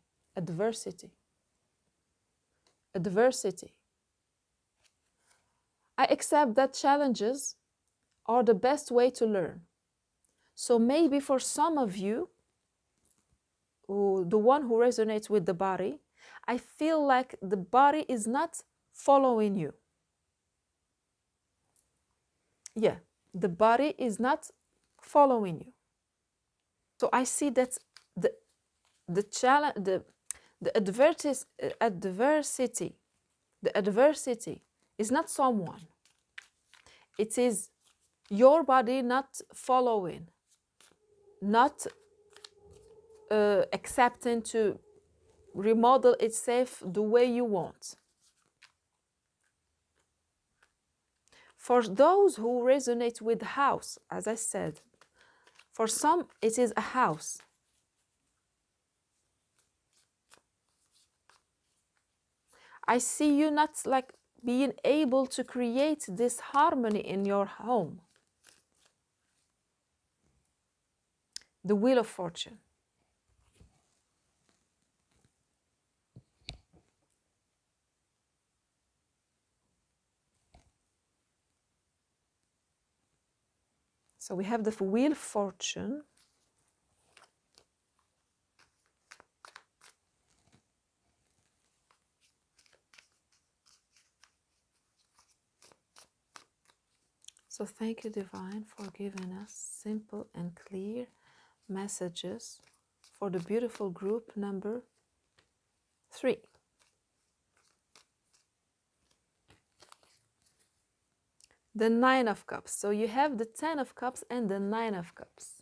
I accept that challenges are the best way to learn. So maybe for some of you, the one who resonates with the body, I feel like the body is not following you. Yeah, the body is not following you. So I see that the challenge, the adversity is not someone. It is your body not following, not accepting to remodel itself the way you want. For those who resonate with house, as I said, for some it is a house. I see you not like being able to create this harmony in your home. The Wheel of Fortune. So we have the Wheel of Fortune. So thank you, Divine, for giving us simple and clear messages for the beautiful group number 3. The Nine of Cups. So you have the Ten of Cups and the Nine of Cups.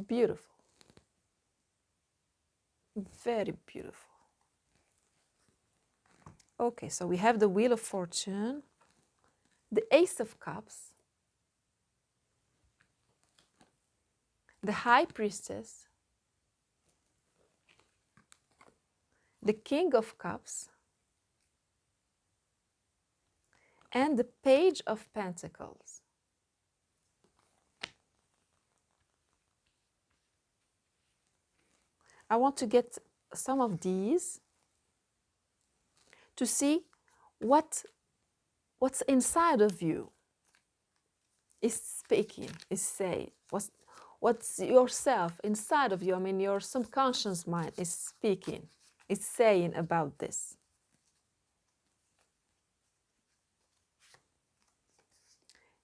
Beautiful. Very beautiful. Okay, so we have the Wheel of Fortune, the Ace of Cups, the High Priestess, the King of Cups, and the Page of Pentacles. I want to get some of these to see what's inside of you is speaking, is saying, what's yourself inside of you, I mean your subconscious mind is speaking, is saying about this.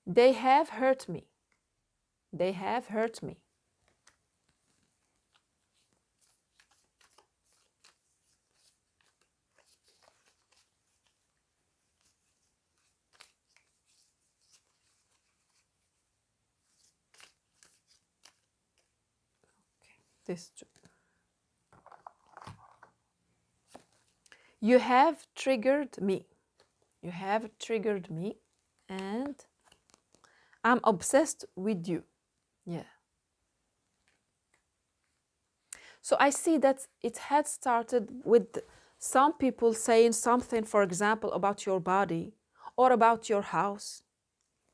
They have hurt me. They have hurt me. Okay, this too. You have triggered me. You have triggered me, and I'm obsessed with you. Yeah. So I see that it had started with some people saying something, for example, about your body or about your house,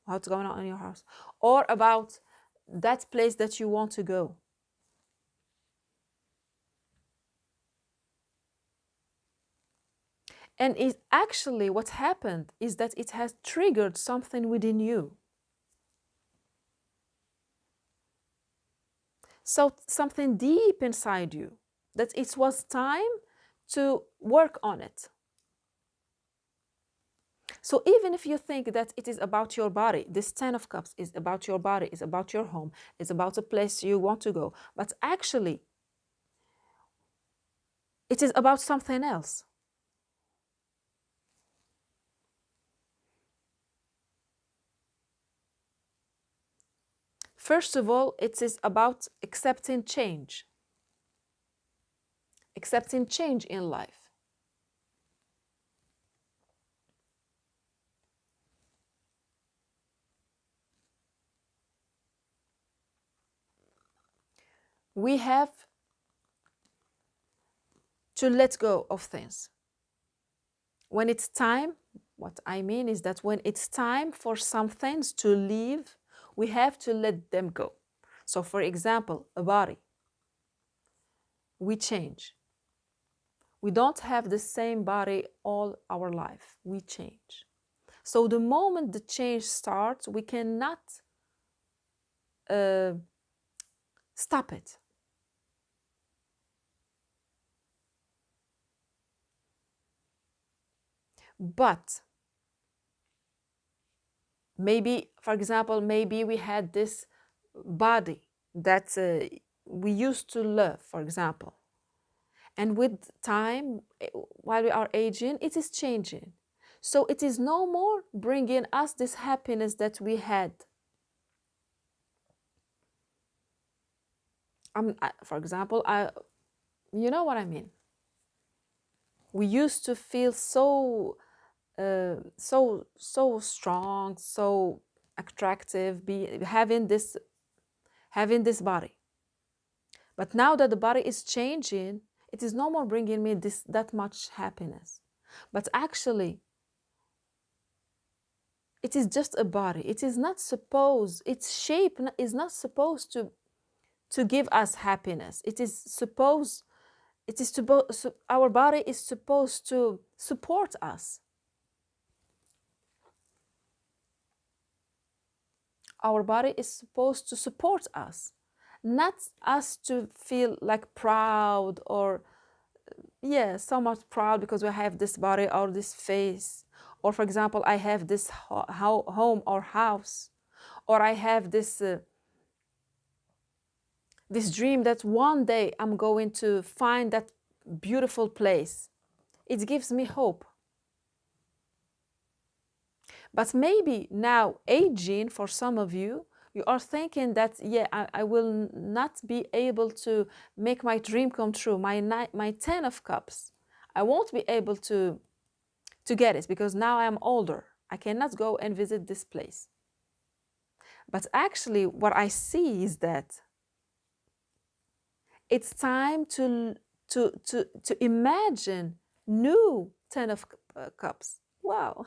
what's going on in your house, or about that place that you want to go. And it actually, what happened is that it has triggered something within you. So something deep inside you, that it was time to work on it. So even if you think that it is about your body, this Ten of Cups is about your body, is about your home, it's about a place you want to go, but actually it is about something else. First of all, it is about accepting change in life. We have to let go of things. When it's time, what I mean is that when it's time for some things to leave, we have to let them go. So for example, a body, we change. We don't have the same body all our life, we change. So the moment the change starts, we cannot stop it. But maybe, for example, maybe we had this body that we used to love, for example. And with time, while we are aging, it is changing. So it is no more bringing us this happiness that we had. For example, you know what I mean? We used to feel so strong, so attractive, having this body. But now that the body is changing, it is no more bringing me that much happiness. But actually, it is just a body. It is not supposed, its shape is not supposed to give us happiness. Our body is supposed to support us. Our body is supposed to support us, not us to feel like proud or, yeah, so much proud because we have this body or this face. Or for example, I have this home or house, or I have this dream that one day I'm going to find that beautiful place. It gives me hope. But maybe now, aging, for some of you, you are thinking that, yeah, I will not be able to make my dream come true. My 10 of cups, I won't be able to get it because now I'm older. I cannot go and visit this place. But actually, what I see is that it's time to imagine new 10 of cups. Wow,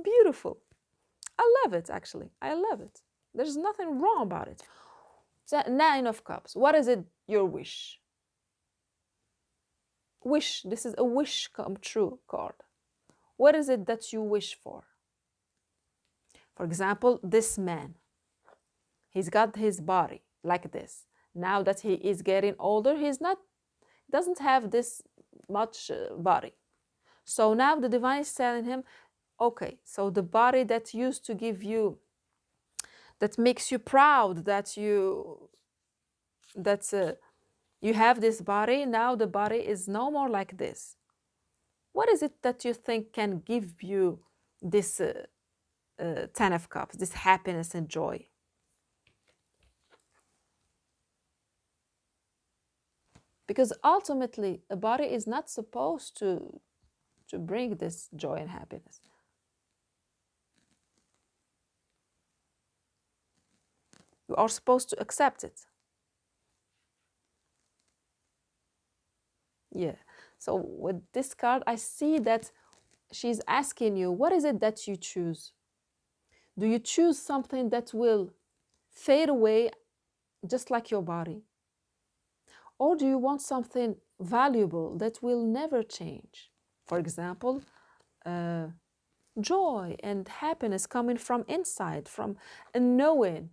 beautiful. I love it, actually. I love it. There's nothing wrong about it. 9 of cups. What is it, your wish? Wish. This is a wish come true card. What is it that you wish for? For example, this man. He's got his body like this. Now that he is getting older, doesn't have this much body. So now the divine is telling him, okay, so the body that used to give you, that makes you proud that you have this body, now the body is no more like this. What is it that you think can give you this 10 of cups, this happiness and joy? Because ultimately, a body is not supposed to bring this joy and happiness. You are supposed to accept it. Yeah. So with this card, I see that she's asking you, what is it that you choose? Do you choose something that will fade away just like your body? Or do you want something valuable that will never change? For example, joy and happiness coming from inside, from a knowing,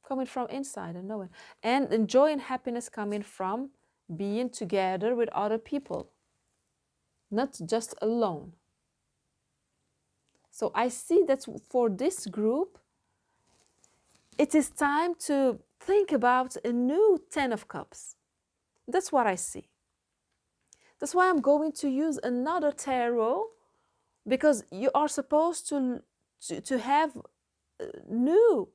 coming from inside and knowing. And joy and happiness coming from being together with other people, not just alone. So I see that for this group, it is time to think about a new 10 of cups. That's what I see. That's why I'm going to use another tarot, because you are supposed to have a new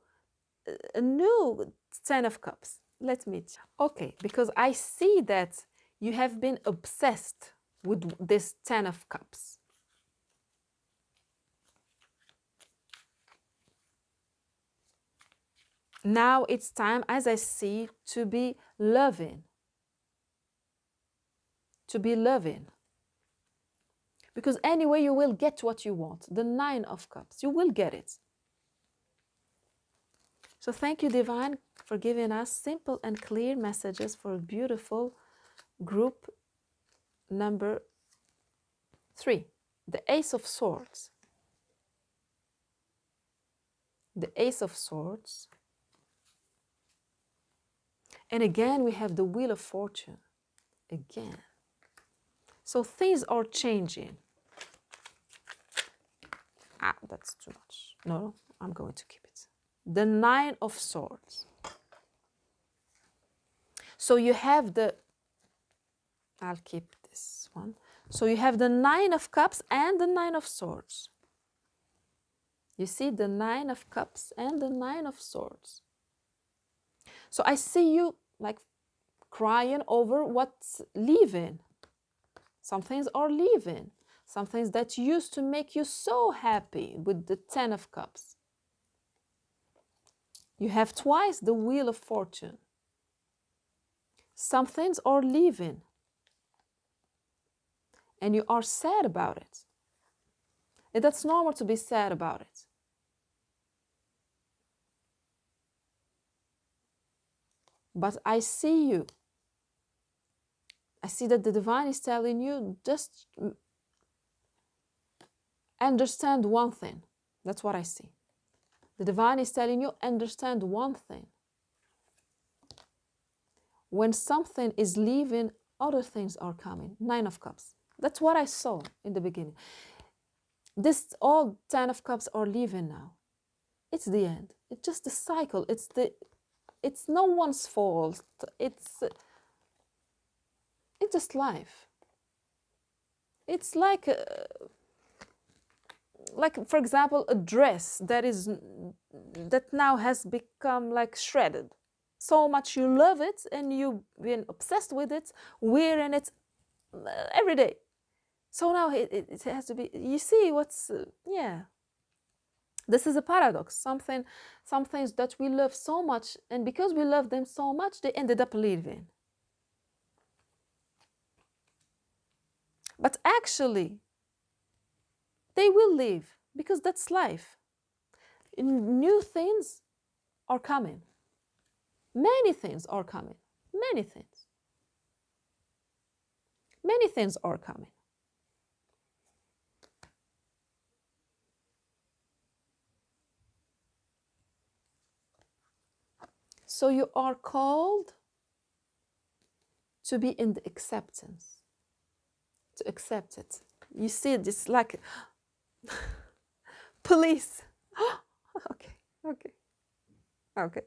10 of cups. Let me. Okay, because I see that you have been obsessed with this 10 of cups. Now it's time, as I see, to be loving. To be loving. Because anyway, you will get what you want. The 9 of cups. You will get it. So thank you, Divine, for giving us simple and clear messages for a beautiful group number 3. The Ace of Swords. The Ace of Swords. And again, we have the Wheel of Fortune. Again. So things are changing. That's too much. No, I'm going to keep it. The 9 of Swords. So you have I'll keep this one. So you have the 9 of Cups and the 9 of Swords. You see the 9 of Cups and the 9 of Swords. So I see you like crying over what's leaving. Some things are leaving. Some things that used to make you so happy with the 10 of Cups. You have twice the Wheel of Fortune. Some things are leaving. And you are sad about it. And that's normal to be sad about it. But I see you. I see that the divine is telling you, just understand one thing. That's what I see. The divine is telling you, understand one thing. When something is leaving, other things are coming. 9 of Cups. That's what I saw in the beginning. All 10 of Cups are leaving now. It's the end. It's just the cycle. It's no one's fault. It's just life. It's like like for example, a dress that now has become like shredded. So much you love it and you've been obsessed with it, wearing it every day. So now it has to be, you see what's, yeah. This is a paradox. Some things that we love so much, and because we love them so much, they ended up leaving. But actually, they will leave because that's life. New things are coming. Many things are coming. Many things. Many things are coming. So you are called to be in the acceptance, to accept it. You see, it's like police. Okay, okay, okay.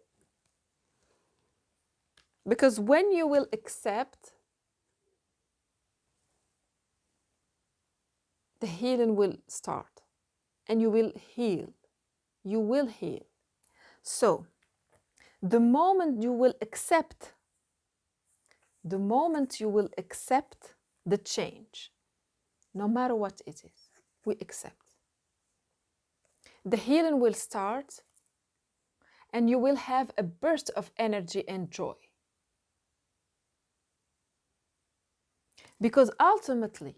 Because when you will accept, the healing will start and you will heal. You will heal. So, the moment you will accept, the moment you will accept the change, no matter what it is, we accept. The healing will start and you will have a burst of energy and joy. Because ultimately,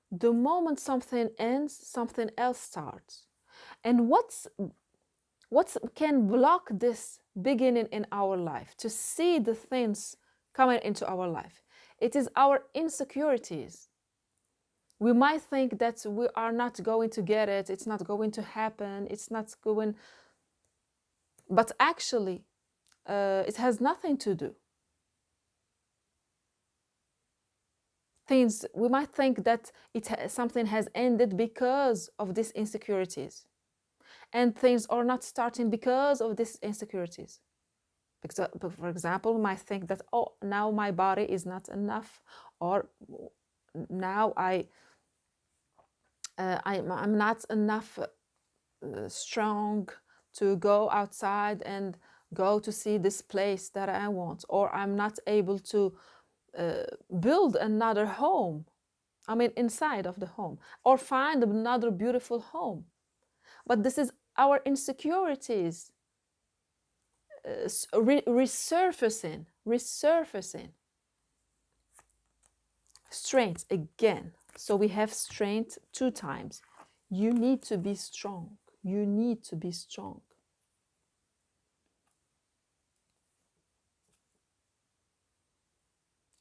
the moment something ends, something else starts. And what can block this beginning in our life, to see the things coming into our life? It is our insecurities. We might think that we are not going to get it, it's not going to happen, it's not going, but actually, it has nothing to do. Things, we might think that something has ended because of these insecurities, and things are not starting because of these insecurities. Because, for example, we might think that, oh, now my body is not enough, or now I'm not enough strong to go outside and go to see this place that I want, or I'm not able to build another home, I mean inside of the home, or find another beautiful home. But this is our insecurities resurfacing. Strength again. So we have strength 2 times. You need to be strong. You need to be strong.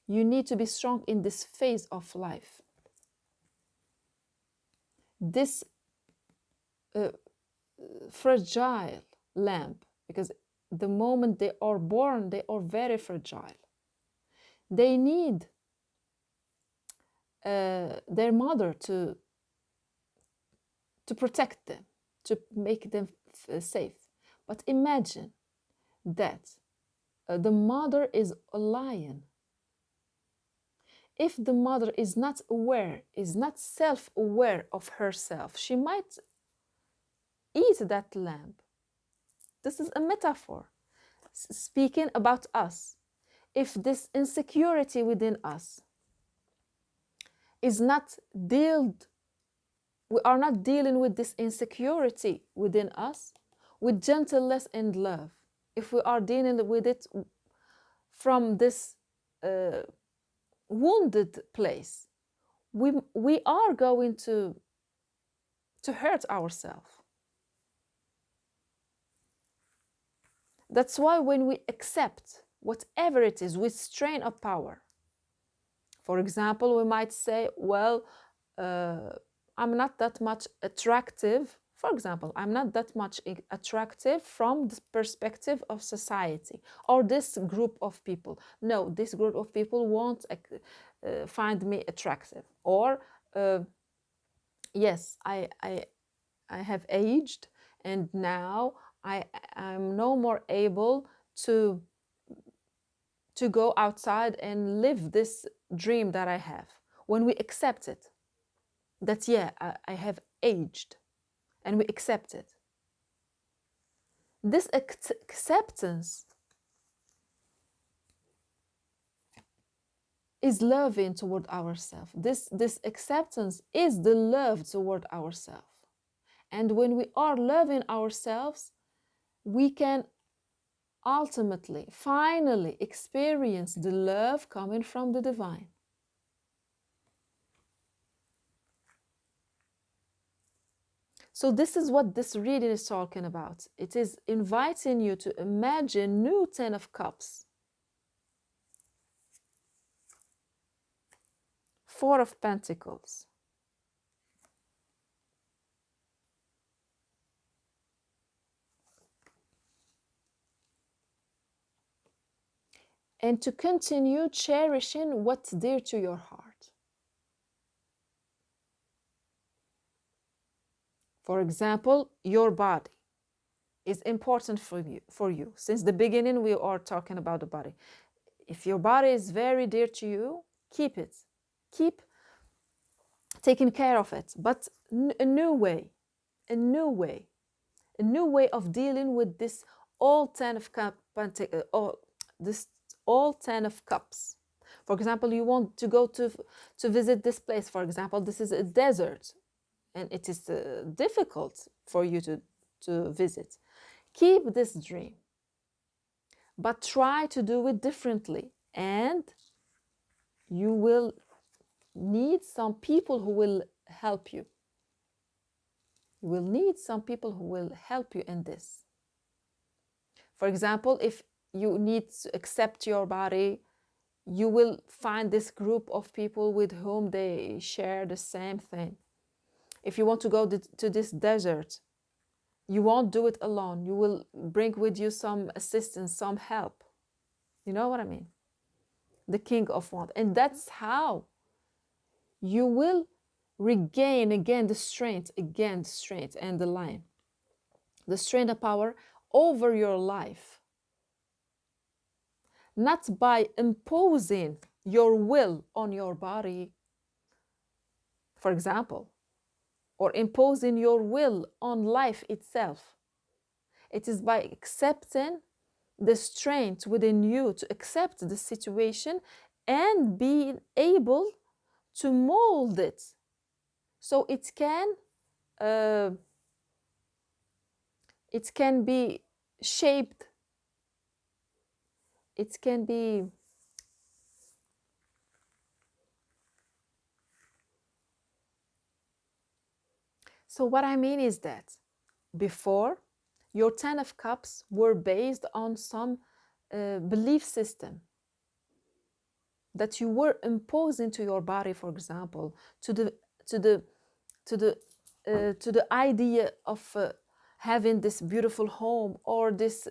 You need to be strong in this phase of life. This fragile lamb, because the moment they are born, they are very fragile. They need their mother to protect them, to make them safe. But imagine that the mother is a lion. If the mother is not aware, is not self-aware of herself, she might eat that lamb. This is a metaphor speaking about us. If this insecurity within us is not dealt, we are not dealing with this insecurity within us with gentleness and love. If we are dealing with it from this wounded place, we are going to hurt ourselves. That's why when we accept whatever it is with strain of power, for example, we might say, well, I'm not that much attractive. For example, I'm not that much attractive from the perspective of society or this group of people. No, this group of people won't find me attractive. Or, yes, I have aged and now I'm no more able to go outside and live this dream that I have. When we accept it, that yeah, I have aged, and we accept it. This acceptance is loving toward ourselves. This acceptance is the love toward ourselves. And when we are loving ourselves, we can ultimately, finally experience the love coming from the divine. So this is what this reading is talking about. It is inviting you to imagine new 10 of cups, 4 of pentacles, and to continue cherishing what's dear to your heart. For example, your body is important for you. Since the beginning, we are talking about the body. If your body is very dear to you, keep it. Keep taking care of it, but a new way, a new way, a new way of dealing with this all 10 of this all 10 of cups. For example, you want to go to visit this place. For example, this is a desert, and it is difficult for you to visit. Keep this dream, but try to do it differently, and you will need some people who will help you. You will need some people who will help you in this. For example, if you need to accept your body, you will find this group of people with whom they share the same thing. If you want to go to this desert, you won't do it alone. You will bring with you some assistance, some help. You know what I mean? The King of Wands. And that's how you will regain again the strength and the line. The strength and power over your life. Not by imposing your will on your body, for example, or imposing your will on life itself. It is by accepting the strength within you to accept the situation and being able to mold it so it can be shaped. It can be so what I mean is that before, your 10 of cups were based on some belief system that you were imposing to your body, for example, to the idea of having this beautiful home or this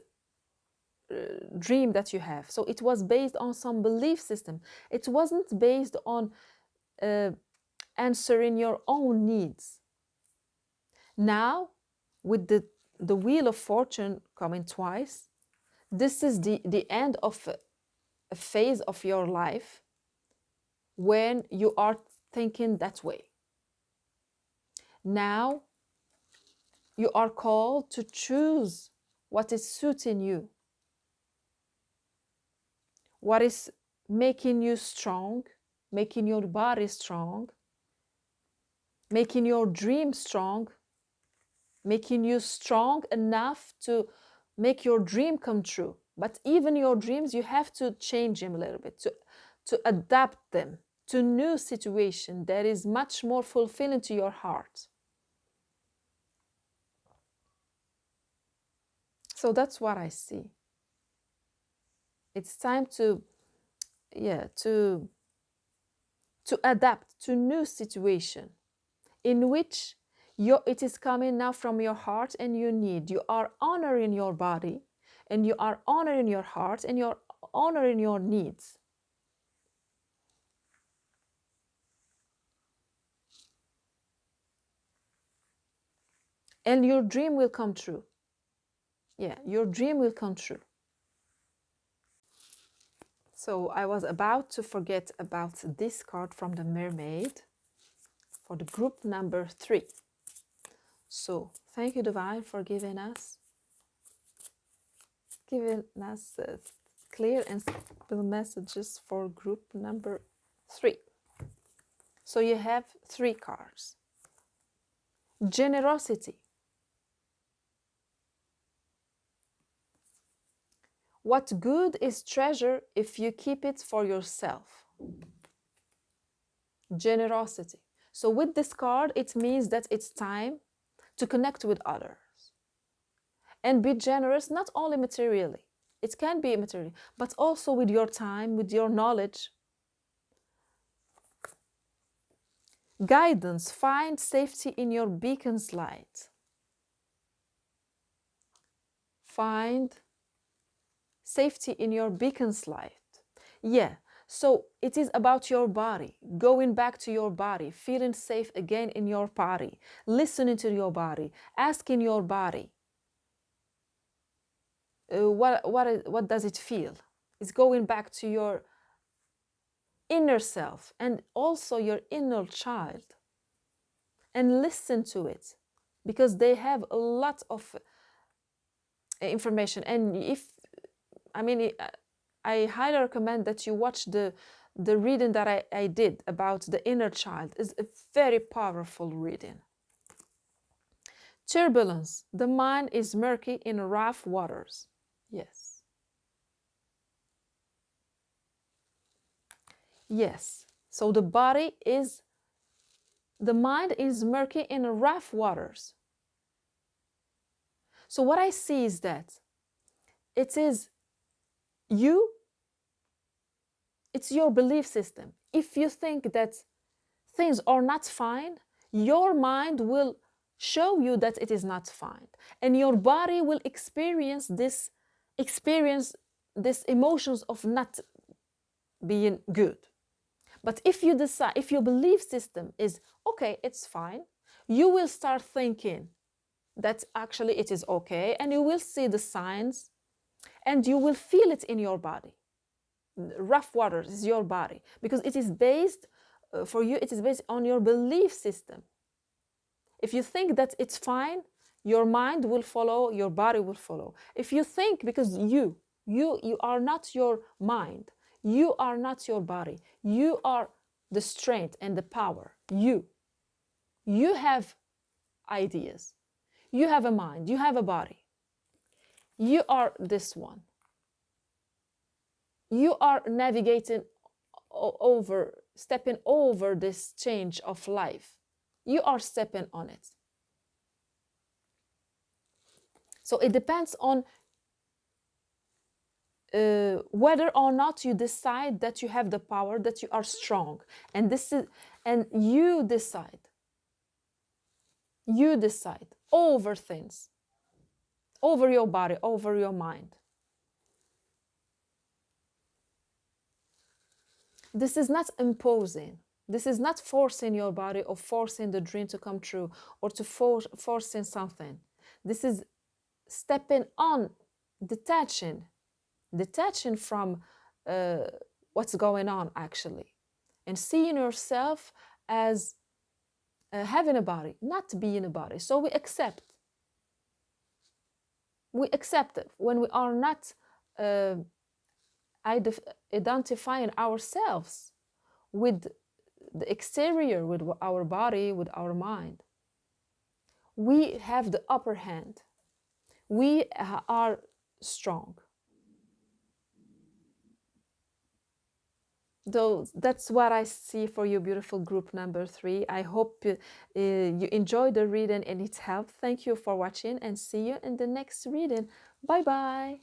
dream that you have. So it was based on some belief system. It wasn't based on answering your own needs. Now, with the Wheel of Fortune coming twice, this is the end of a phase of your life when you are thinking that way. Now, you are called to choose what is suiting you, what is making you strong, making your body strong, making your dream strong, making you strong enough to make your dream come true. But even your dreams, you have to change them a little bit, to adapt them to new situation that is much more fulfilling to your heart. So that's what I see. It's time to adapt to new situation in which it is coming now from your heart and you are honoring your body and you are honoring your heart and you're honoring your needs. And your dream will come true. Yeah, your dream will come true. So I was about to forget about this card from the Mermaid for the group number 3. So thank you, Divine, for giving us clear and simple messages for group number 3. So you have 3 cards. Generosity. What good is treasure if you keep it for yourself? Generosity. So with this card, it means that it's time to connect with others and be generous, not only materially. It can be materially, but also with your time, with your knowledge. Guidance. Find safety in your beacon's light. Find safety in your beacon's light. Yeah, so it is about your body, going back to your body, feeling safe again in your body, listening to your body, asking your body, what does it feel? It's going back to your inner self and also your inner child, and listen to it, because they have a lot of information. And I highly recommend that you watch the reading that I did about the inner child. Is a very powerful reading. Turbulence. The mind is murky in rough waters. Yes. Yes. So the mind is murky in rough waters. So what I see is that it is you, it's your belief system. If you think that things are not fine, your mind will show you that it is not fine, and your body will experience this emotions of not being good. But if you decide, if your belief system is okay, it's fine, you will start thinking that actually it is okay, and you will see the signs and you will feel it in your body. Rough waters is your body, because it is based for you, it is based on your belief system. If you think that it's fine, your mind will follow, your body will follow. If you think, because you are not your mind, you are not your body, you are the strength and the power. You have ideas, you have a mind, you have a body, you are this one. You are navigating over, stepping over this change of life. You are stepping on it. So it depends on whether or not you decide that you have the power, that you are strong, and you decide over things, over your body, over your mind. This is not imposing. This is not forcing your body or forcing the dream to come true, or to forcing something. This is stepping on, detaching from what's going on actually, and seeing yourself as having a body, not being a body. So we accept it when we are not identifying ourselves with the exterior, with our body, with our mind. We have the upper hand. We are strong. Though that's what I see for you, beautiful group number 3. I hope you enjoyed the reading and it helped. Thank you for watching, and see you in the next reading. Bye bye.